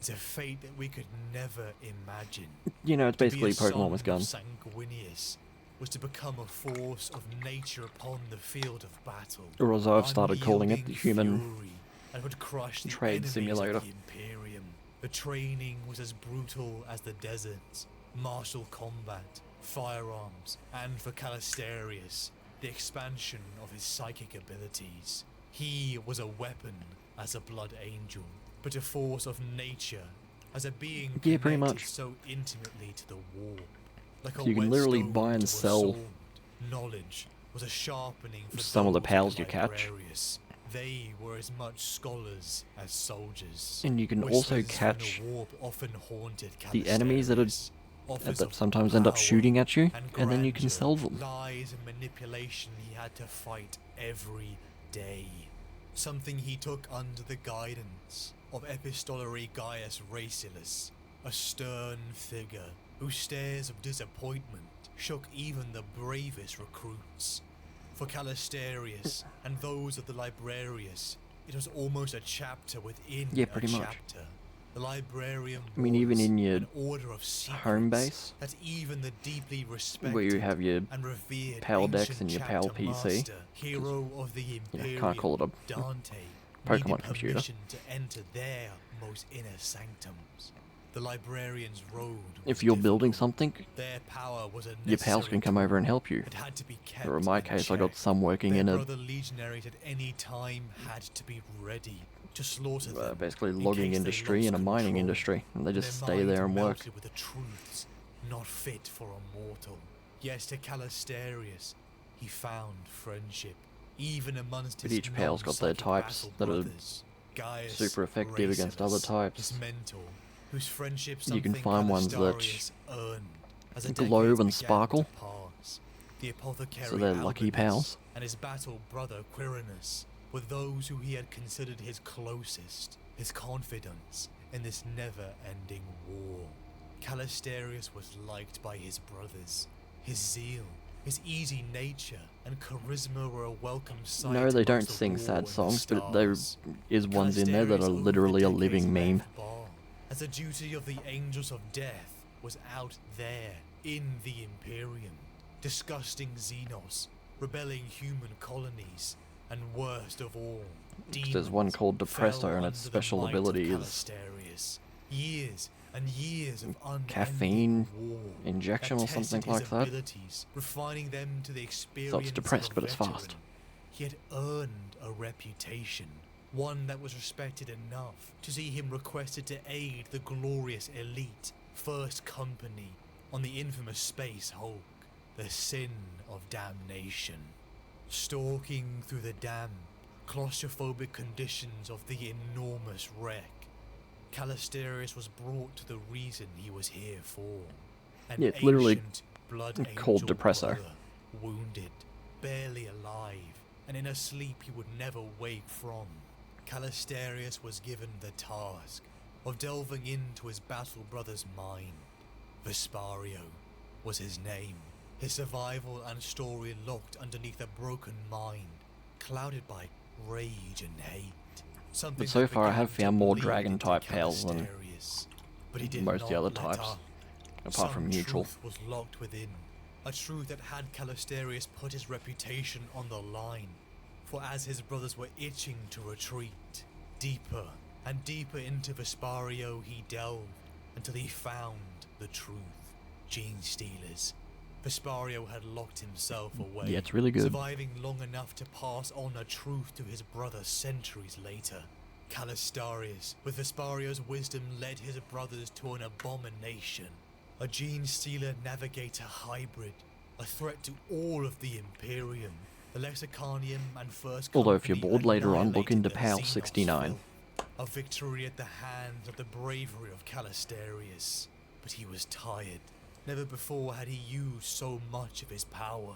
is a fate that we could never imagine. You know, it's basically To be a Pokemon with son guns. of Sanguinius was to become a force of nature upon the field of battle. Or as I've started calling it, the Unyielding human fury that would crush the trade enemies simulator. Of the Imperium. The training was as brutal as the deserts, martial combat, firearms, and for Calistarius, the expansion of his psychic abilities. He was a weapon as a blood angel, but a force of nature, as a being Yeah, pretty connected much. so intimately to the warp. Like a You can literally whetstone buy and to a sell sword. Knowledge was a sharpening for some of the those pals you catch. librarians. They were as much scholars as soldiers. And you can also Whistlers from catch the warp often haunted the enemies that are Calistarius. Offers that of sometimes end up power shooting at you, and then you can grandeur, sell them. Lies and manipulation he had to fight every day. Something he took under the guidance of Epistolary Gaius Racilus, a stern figure whose stares of disappointment shook even the bravest recruits. For Calistarius and those of the Librarius, it was almost a chapter within Yeah, pretty a much. chapter. The Librarian I mean, even was in your an order of secrets home base, that even the deeply respected where you have your and revered PAL decks ancient and your chapter PAL PC, master, hero of the Imperium, can't call it a Dante, Pokemon needed computer. permission to enter their most inner sanctums. The librarian's road was If you're building difficult. something, Their power was a your pals can come over and help you. It had to be kept Or in my in case, I got check. some working Their in a brother legionaries at any time had to be ready to slaughter them. basically in logging case they industry lost and a mining control. industry, and they just Their stay there and minds work. melted with the truths not fit for a mortal. Yes, to Calistarius, he found friendship, even amongst But his each pal's got their non-psychic types battle that are brothers. Gaius super effective against other Racilus, types. his mentor, whose friendship You can something find ones that Calistarius earned as the glow decades and began sparkle. to pass. The apothecary So they're lucky Albinus pals. and his battle brother Quirinus were those who he had considered his closest, his confidants in this never-ending war. Calistarius was liked by his brothers. His zeal, His easy nature and charisma were a welcome sight. No, they don't amongst the sing war sad and songs, the but there stars. is ones in there that are Calistarius literally a over the living decades meme. left Baal, as the duty of the Angels of Death was out there in the Imperium, disgusting Xenos, rebelling human colonies, and worst of all, There's one called Depresso, and its special ability is years and years of caffeine war injection or something tested his like that. abilities, refining them to the experience So it's depressed, of a but it's veteran. fast. He had earned a reputation, one that was respected enough to see him requested to aid the glorious elite First Company on the infamous Space Hulk, the Sin of Damnation. Stalking through the damp, claustrophobic conditions of the enormous wreck, Calistarius was brought to the reason he was here for. An Yeah, it's literally ancient blood called angel Depresso. brother, wounded, barely alive, and in a sleep he would never wake from. Calistarius was given the task of delving into his battle brother's mind. Vespario was his name. His survival and story locked underneath a broken mind, clouded by rage and hate. Something But so that far I began have to found more bleed dragon-type into pals than Calistarius, but he did most of the not other let types, up. apart Some from neutral. truth was locked within, a truth that had Calistarius put his reputation on the line. For as his brothers were itching to retreat, deeper and deeper into Vespario he delved until he found the truth. Gene stealers. Vespario had locked himself away, Yeah, it's really good. surviving long enough to pass on a truth to his brother centuries later. Calistarius, with Vespario's wisdom, led his brothers to an abomination. A gene stealer navigator hybrid, a threat to all of the Imperium. The Lexicanium and First Although if you're Company bored later on, look annihilated into the PAL Xenos 69. filth. A victory at the hands of the bravery of Calistarius. But he was tired. Never before had he used so much of his power.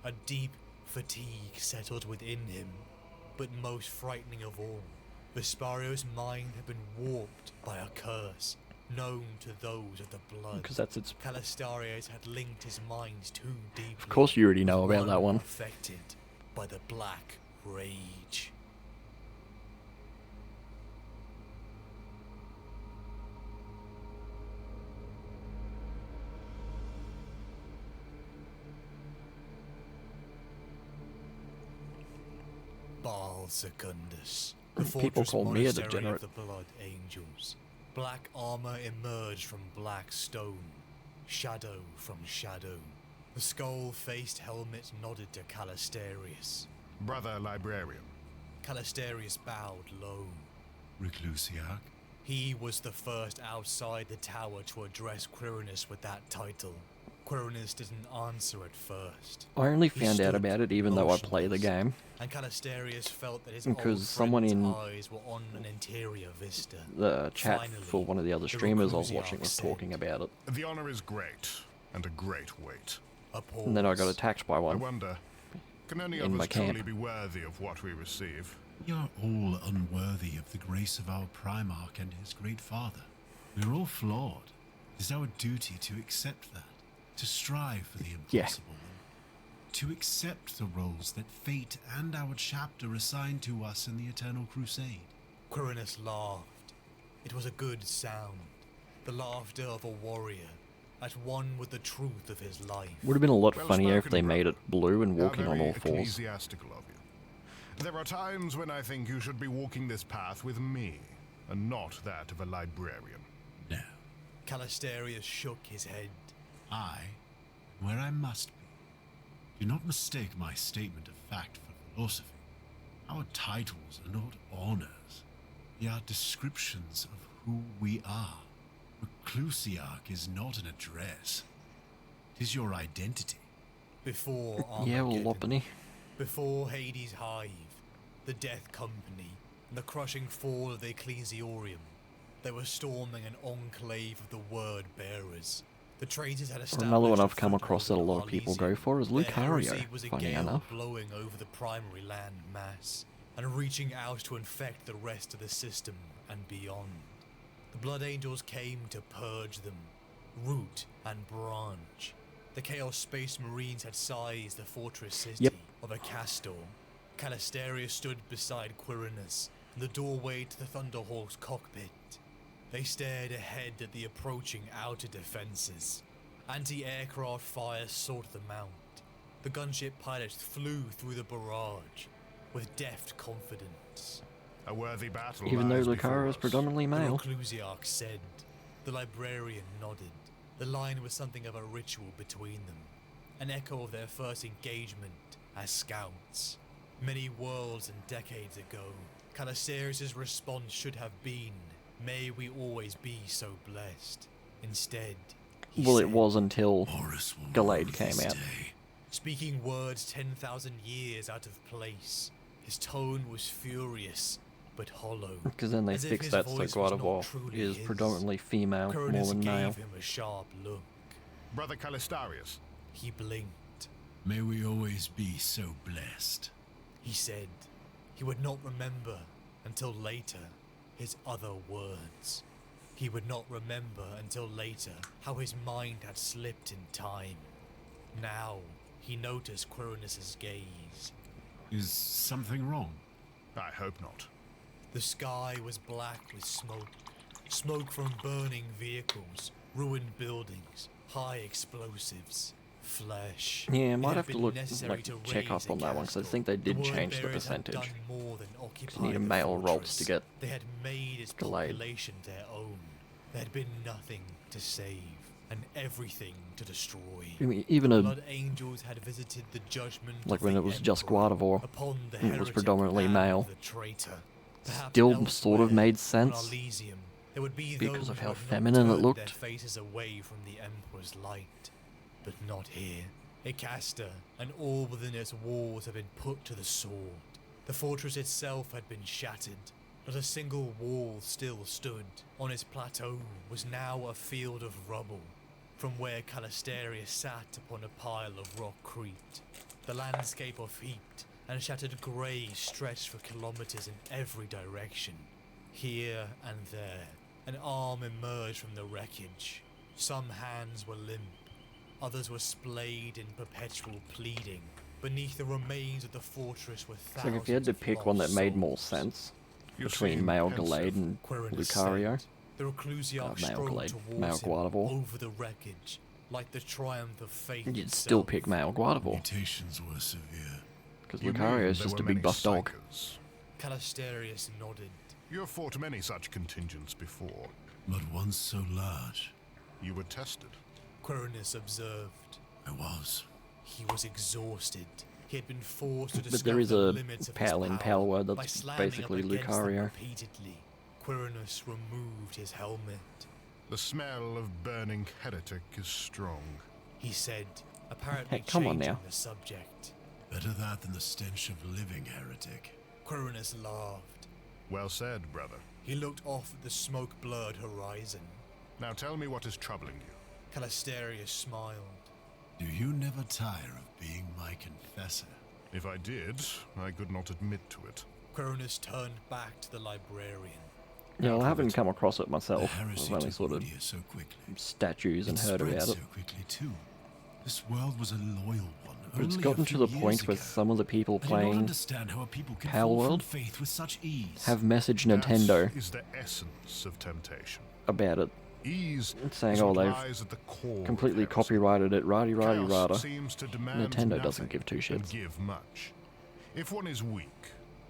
A deep fatigue settled within him. But most frightening of all, Vespario's mind had been warped by a curse known to those of the blood. Because that's its... Calistarius had linked his minds too deeply. Of course you already know with about that one. Affected by the black rage. Baal Secundus, the People fortress call me a monastery degenerate. of the Blood Angels. Black armor emerged from black stone, shadow from shadow. The skull-faced helmet nodded to Calistarius. Brother Librarian. Calistarius bowed low. Reclusiarch? He was the first outside the tower to address Quirinus with that title. Quirinus didn't answer at first. I only He found out stood about it even though I play the motionless, game. and Calistarius felt that his Because old someone friend's in eyes were on an interior vista. The chat Finally, for one of the other the streamers I was Reclusiarch watching was said, talking about it. The honor is great, and a great weight. A pause. And then I got attacked by I one. wonder, can any In of my us truly camp. be worthy of what we receive? We are all unworthy of the grace of our Primarch and his great father. We are all flawed. It is our duty to accept that, to strive for the impossible, and to accept the roles that fate and our chapter assign to us in the Eternal Crusade. Quirinus laughed. It was a good sound. The laughter of a warrior, at one with the truth of his life. Would have been a lot Well funnier if spoken, they made brother. it blue and How walking on very all fours. ecclesiastical of you. There are times when I think you should be walking this path with me, and not that of a librarian. No, Calistarius shook his head. I am where I must be. Do not mistake my statement of fact for philosophy. Our titles are not honors. They are descriptions of who we are. Reclusiarch is not an address. It is your identity. Before Yeah, well, Armageddon, Loppany. before Hades' Hive, the Death Company, and the crushing fall of the Ecclesiorium, they were storming an enclave of the Word Bearers. The traitors had established Another one a I've come foothold across that a in lot of people Arlesia. go for is Their heresy Lucario, was a funny gale enough. blowing over the primary land mass and reaching out to infect the rest of the system and beyond. The Blood Angels came to purge them, root and branch. The Chaos Space Marines had sized the fortress city of Acastor. Calistarius stood beside Quirinus in the doorway to the Thunderhawk's cockpit. They stared ahead at the approaching outer defenses. Anti-aircraft fire sought them out. The gunship pilots flew through the barrage with deft confidence. A worthy battle. Even though Lucaria is predominantly male. The Reclusiarch said. The librarian nodded. The line was something of a ritual between them, an echo of their first engagement as scouts. Many worlds and decades ago, Calistarius' response should have been, "May we always be so blessed." Instead, well, it was until Gallade came out. Speaking words 10,000 years out of place, his tone was furious but hollow. Because then they fixed that so Gardevoir is predominantly female more than male. Gave him a sharp look. Brother Calistarius. He blinked. May we always be so blessed. He said he would not remember until later his other words. He would not remember until later how his mind had slipped in time. Now he noticed Quirinus' gaze. Is something wrong? I hope not. The sky was black with smoke. Smoke from burning vehicles, ruined buildings, high explosives, flesh. Yeah, I might have to look, check up on that one, because I think they did change the percentage. You need a male Rolls to get They had made its population their own. There had been nothing to save and everything to destroy. I mean, even Blood angels had visited the judgment like of when the it was Emperor just Gardevoir, upon the and it was heretic predominantly and male. the traitor. Still sort of made sense, On Elysium, there would be because those of who how had not feminine it turned looked. their faces away from the Emperor's light, but not here. Acastor and all within its walls had been put to the sword. The fortress itself had been shattered. Not a single wall still stood. On its plateau was now a field of rubble, from where Calistarius sat upon a pile of rockcrete. The landscape of heaped and shattered grey stretched for kilometers in every direction. Here and there, an arm emerged from the wreckage. Some hands were limp, others were splayed in perpetual pleading. Beneath the remains of the fortress were thousands So if you had to pick one that made more souls. sense between male Gallade and Lucario, the Reclusiarch male strode Gallade, towards male him Gardevoir, over the wreckage, like the triumph of fate you'd itself. still pick male Gardevoir, Mutations were severe. because Lucario is just a big buff dog. Calistarius nodded. You have fought many such contingents before. But one so large. You were tested. Quirinus observed. I was. He was exhausted. He had been forced to But discover there is the a limits of pal his in power pal word by that's slamming basically up against them Lucario. repeatedly. Quirinus removed his helmet. The smell of burning heretic is strong. He said, apparently Hey, come on changing now. the subject. Better that than the stench of living heretic. Quirinus laughed. Well said, brother. He looked off at the smoke-blurred horizon. Now tell me what is troubling you. Calistarius smiled. Do you never tire of being my confessor? If I did, I could not admit to it. Quirinus turned back to the librarian. Yeah, I haven't come across it myself. The heresy I've only took sort root of here so quickly. statues and It heard spread about so it. quickly too. This world was a loyal one. But it's only gotten a to few the years point where ago. some of the people I do not playing understand how a people can Pal fall World from faith with such ease. have messaged Nintendo That is the essence of temptation. about it, Ease saying, is oh, what they've lies at the core of completely heresy. copyrighted it, rada. Chaos seems to demand Nintendo nothing doesn't give two and shits. give much. If one is weak,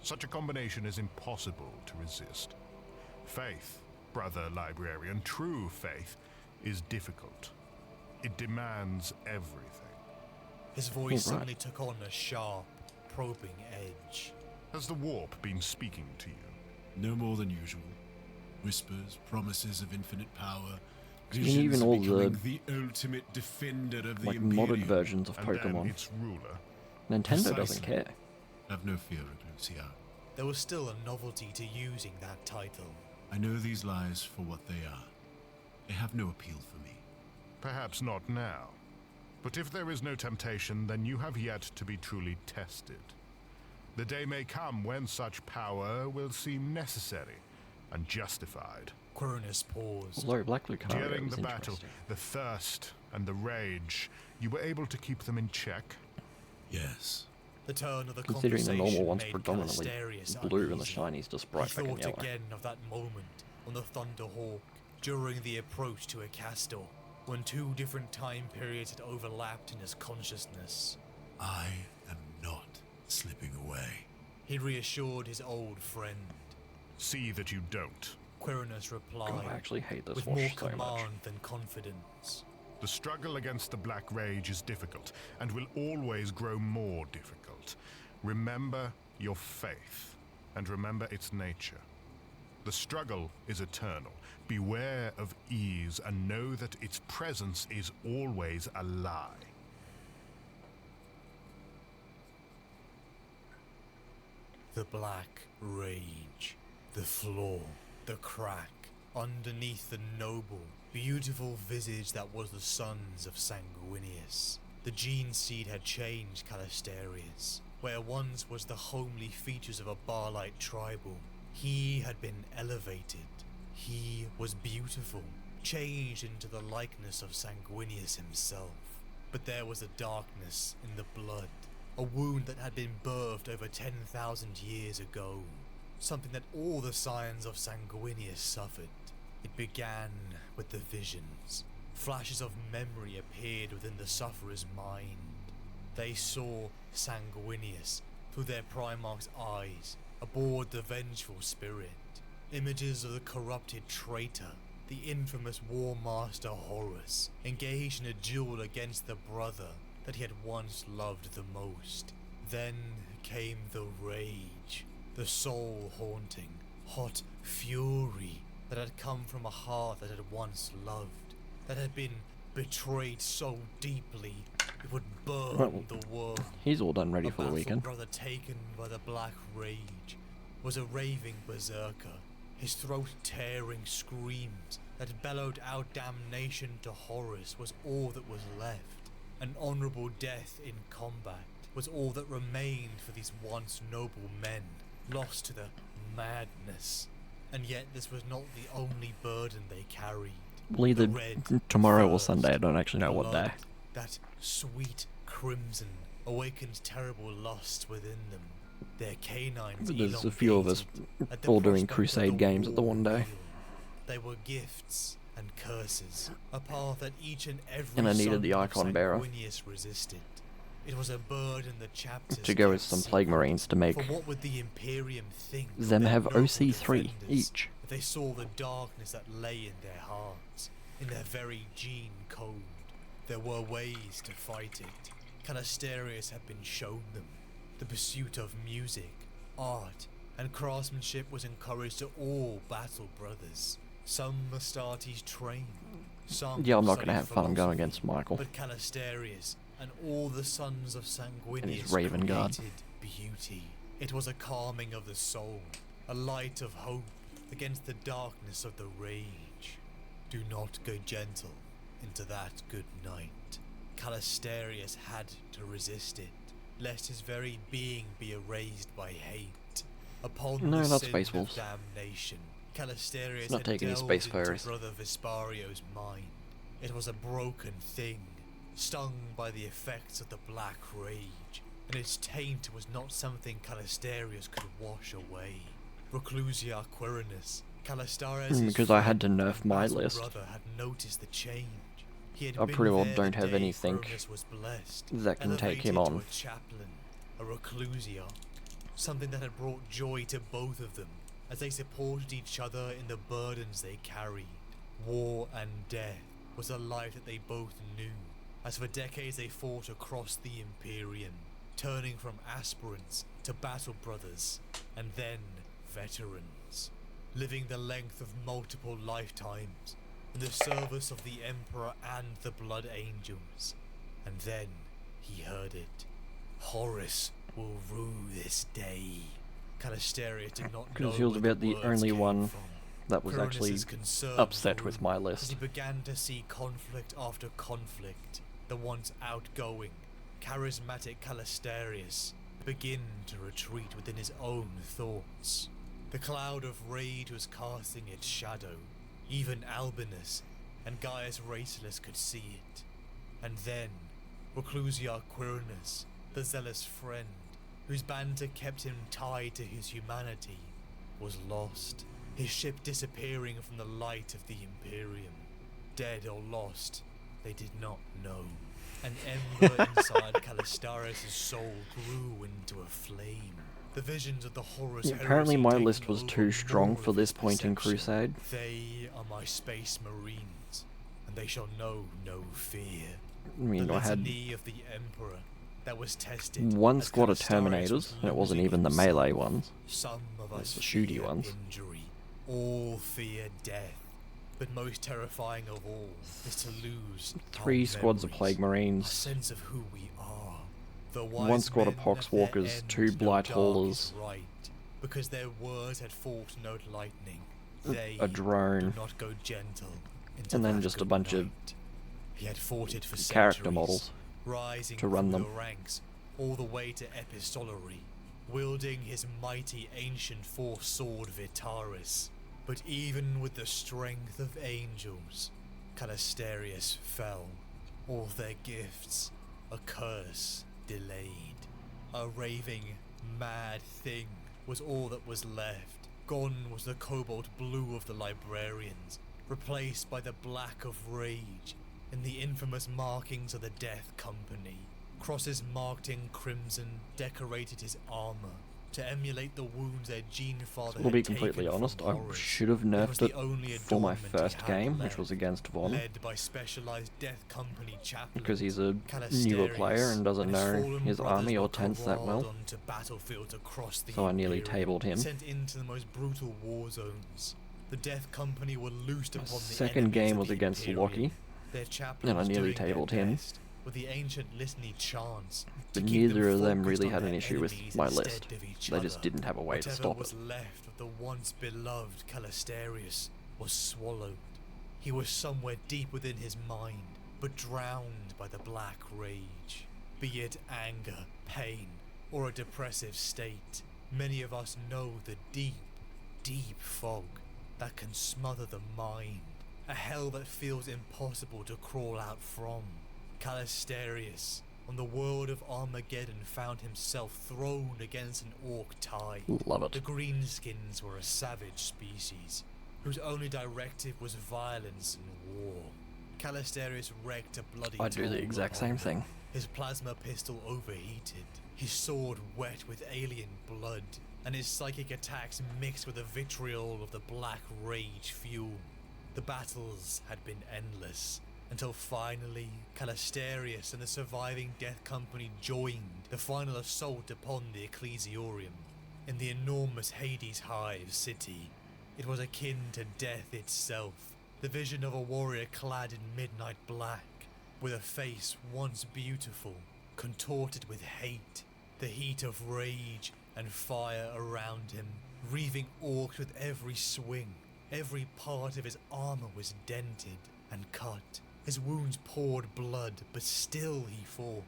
such a combination is impossible to resist. Faith, brother librarian, true faith, is difficult. It demands everything. His voice Right. suddenly took on a sharp, probing edge. Has the warp been speaking to you? No more than usual. Whispers, promises of infinite power. mean, Visions even of all becoming the ultimate defender of the like Imperium. modded versions of And then Pokemon. its ruler. Nintendo doesn't Precisely. care. Have no fear, Reclusia. There was still a novelty to using that title. I know these lies for what they are. They have no appeal for me. Perhaps not now. But if there is no temptation, then you have yet to be truly tested. The day may come when such power will seem necessary and justified. Quirinus paused. Although Black Lucario During is the battle, interesting. the thirst and the rage, you were able to keep them in check? Yes. The turn of the Considering the normal conversation one's made predominantly Calistarius blue and the uneasy. shiny's just bright He freaking thought yellow. again of that moment on the Thunderhawk during the approach to Acastor, when two different time periods had overlapped in his consciousness. I am not slipping away. He reassured his old friend. See that you don't. Quirinus replied, God, I actually hate this with wash more so command much. than confidence. The struggle against the Black Rage is difficult, and will always grow more difficult. Remember your faith, and remember its nature. The struggle is eternal. Beware of ease, and know that its presence is always a lie. The Black Rage, the flaw, the crack, underneath the noble, beautiful visage that was the sons of Sanguinius. The gene seed had changed Calistarius. Where once was the homely features of a Barlight tribal, he had been elevated. He was beautiful, changed into the likeness of Sanguinius himself. But there was a darkness in the blood, a wound that had been birthed over 10,000 years ago. Something that all the scions of Sanguinius suffered. It began with the visions. Flashes of memory appeared within the sufferer's mind. They saw Sanguinius through their Primarch's eyes, aboard the vengeful spirit. Images of the corrupted traitor, the infamous War Master Horus, engaged in a duel against the brother that he had once loved the most. Then came the rage, the soul-haunting, hot fury that had come from a heart that had once loved, that had been betrayed so deeply it would burn the world. He's all done ready for the weekend. Brother taken by the Black Rage was a raving berserker, his throat-tearing screams that bellowed out damnation to Horus was all that was left. An honourable death in combat was all that remained for these once noble men, lost to the madness. And yet this was not the only burden they carried. Well, either tomorrow or Sunday, I don't actually know what day. That sweet crimson awakened terrible lust within them. Their canines There's a few of us all doing crusade games at the one day. They were gifts and curses, a path that each and every And I needed the son icon of bearer. Sanguinius resisted. It was a burden the chapters To go with kept some secret. Plague Marines to make For what would the Imperium think of them their have noble OC3 defenders each. if they saw the darkness that lay in their hearts, in their very gene code? There were ways to fight it. Calistarius had been shown them. The pursuit of music, art, and craftsmanship was encouraged to all battle brothers. Some Astartes trained, some Yeah, I'm not going to studied have fun going philosophy, against Michael. But Calistarius and all the sons of And his Sanguinius Raven Guard. created beauty. It was a calming of the soul, a light of hope against the darkness of the rage. Do not go gentle into that good night. Calistarius had to resist it, lest his very being be erased by hate. Upon No, the not sin Space of Wolves. damnation, Calistarius Not had taking his delved space into fairies. Brother Vespario's mind. It was a broken thing, stung by the effects of the Black Rage, and its taint was not something Calistarius could wash away. Reclusia Quirinus, Calistarius' Because I had to nerf and my battle list. brother had noticed the change. He had I been pretty well there don't the have day anything Quirinus was blessed, that can take him elevated on. to a chaplain, a reclusia, something that had brought joy to both of them as they supported each other in the burdens they carried. War and death was a life that they both knew, as for decades they fought across the Imperium, turning from aspirants to battle brothers, and then veterans, living the length of multiple lifetimes in the service of the Emperor and the Blood Angels. And then he heard it. Horus will rue this day. Calistarius did not know Because he was where about the words only came one from. that was actually Quirinus's concern upset grew with my as list. he began to see conflict after conflict, the once outgoing, charismatic Calistarius begin to retreat within his own thoughts. The cloud of rage was casting its shadow. Even Albinus and Gaius Racelus could see it. And then, Reclusia Quirinus, the zealous friend, whose banter kept him tied to his humanity, was lost, his ship disappearing from the light of the Imperium. Dead or lost, they did not know. An ember inside Calistarius' soul grew into a flame. The visions of the Horus apparently my list was too strong for this point in Crusade. They are my space marines, and they shall know no fear. I mean, I had of the Emperor that was tested one squad of Terminators, and it wasn't even the melee ones. Some of us the shooty ones. Injury. All fear death, but most terrifying of all is to lose 3 squads of Plague Marines, sense of who we are. The 1 squad of Poxwalkers, 2 Blight Haulers, right, because their words had fought no lightning. A drone, do not go gentle, and then just a bunch of he had fought it for character models rising to run them. The ranks all the way to epistolary, wielding his mighty ancient four-sword Vitaris. But even with the strength of angels, Calistarius fell. All their gifts, a curse delayed. A raving, mad thing was all that was left. Gone was the cobalt blue of the librarians, replaced by the black of rage and the infamous markings of the Death Company. Crosses marked in crimson decorated his armor to emulate the wounds their gene father We'll be completely honest, I should have nerfed it for my first game, which was against Vaughn, led by specialized Death Company chaplains, because he's a newer player and doesn't know his army or tents that well, so I nearly tabled him. Sent into the most brutal war zones. The Death Company were loosed upon the second game was against Loki, and I nearly tabled him. With the ancient listening chants, but neither of them really had an issue with my list. They just didn't have a way to stop it. Whatever was left of the once beloved Calistarius was swallowed. He was somewhere deep within his mind, but drowned by the black rage. Be it anger, pain, or a depressive state, many of us know the deep, deep fog that can smother the mind. A hell that feels impossible to crawl out from. Calistarius, on the world of Armageddon, found himself thrown against an orc tide. Love it. The greenskins were a savage species, whose only directive was violence and war. Calistarius wreaked a bloody I do the exact same thing. His plasma pistol overheated, his sword wet with alien blood, and his psychic attacks mixed with the vitriol of the black rage fuel. The battles had been endless, until finally Calistarius and the surviving Death Company joined the final assault upon the Ecclesiorium in the enormous Hades Hive city. It was akin to death itself, the vision of a warrior clad in midnight black, with a face once beautiful, contorted with hate, the heat of rage and fire around him, wreathing orcs with every swing. Every part of his armor was dented and cut. His wounds poured blood, but still he fought.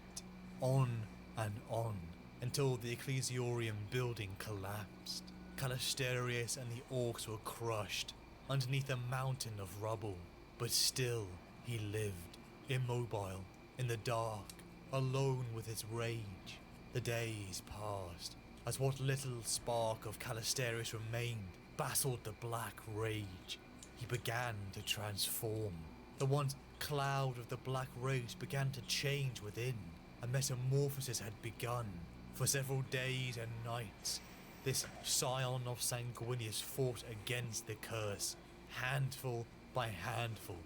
On and on, until the Ecclesiorium building collapsed. Calistarius and the orcs were crushed underneath a mountain of rubble. But still he lived, immobile, in the dark, alone with his rage. The days passed, as what little spark of Calistarius remained battled the black rage. He began to transform. The once cloud of the black rage began to change within. A metamorphosis had begun. For several days and nights, this scion of Sanguinius fought against the curse, handful by handful.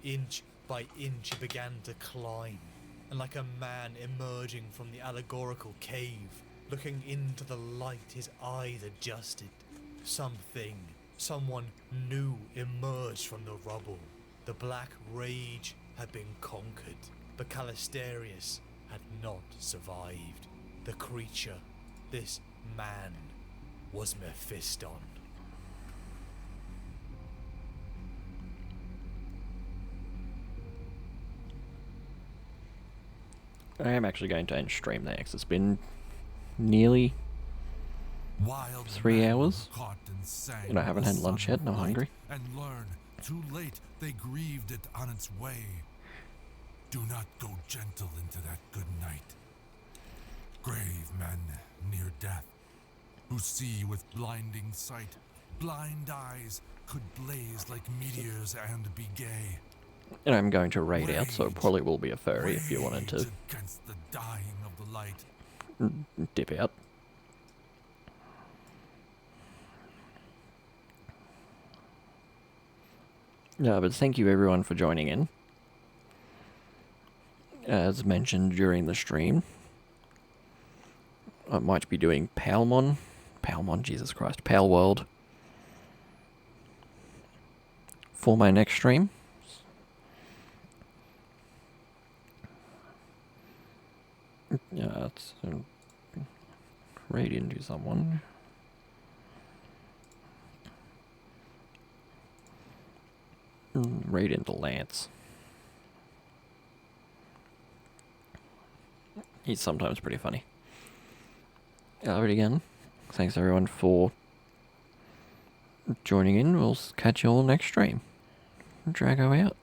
Inch by inch he began to climb, and like a man emerging from the allegorical cave, looking into the light, his eyes adjusted. Someone new emerged from the rubble. The black rage had been conquered, but Calistarius had not survived. The creature, this man, was Mephiston. I am actually going to end stream there, because it's been nearly 3 hours, and I haven't had lunch yet, and I'm hungry. And learn, too late they grieved it on its way. Do not go gentle into that good night. Grave men near death, who see with blinding sight, blind eyes could blaze like meteors and be gay. And I'm going to raid out, so it probably will be a furry if you wanted to against the dying of the light. dip out. Yeah, but thank you everyone for joining in. As mentioned during the stream, I might be doing Palworld for my next stream. Yeah, it's raid into someone. Raid into Lance. He's sometimes pretty funny. Alright, again, thanks everyone for joining in. We'll catch you all next stream. Drago out.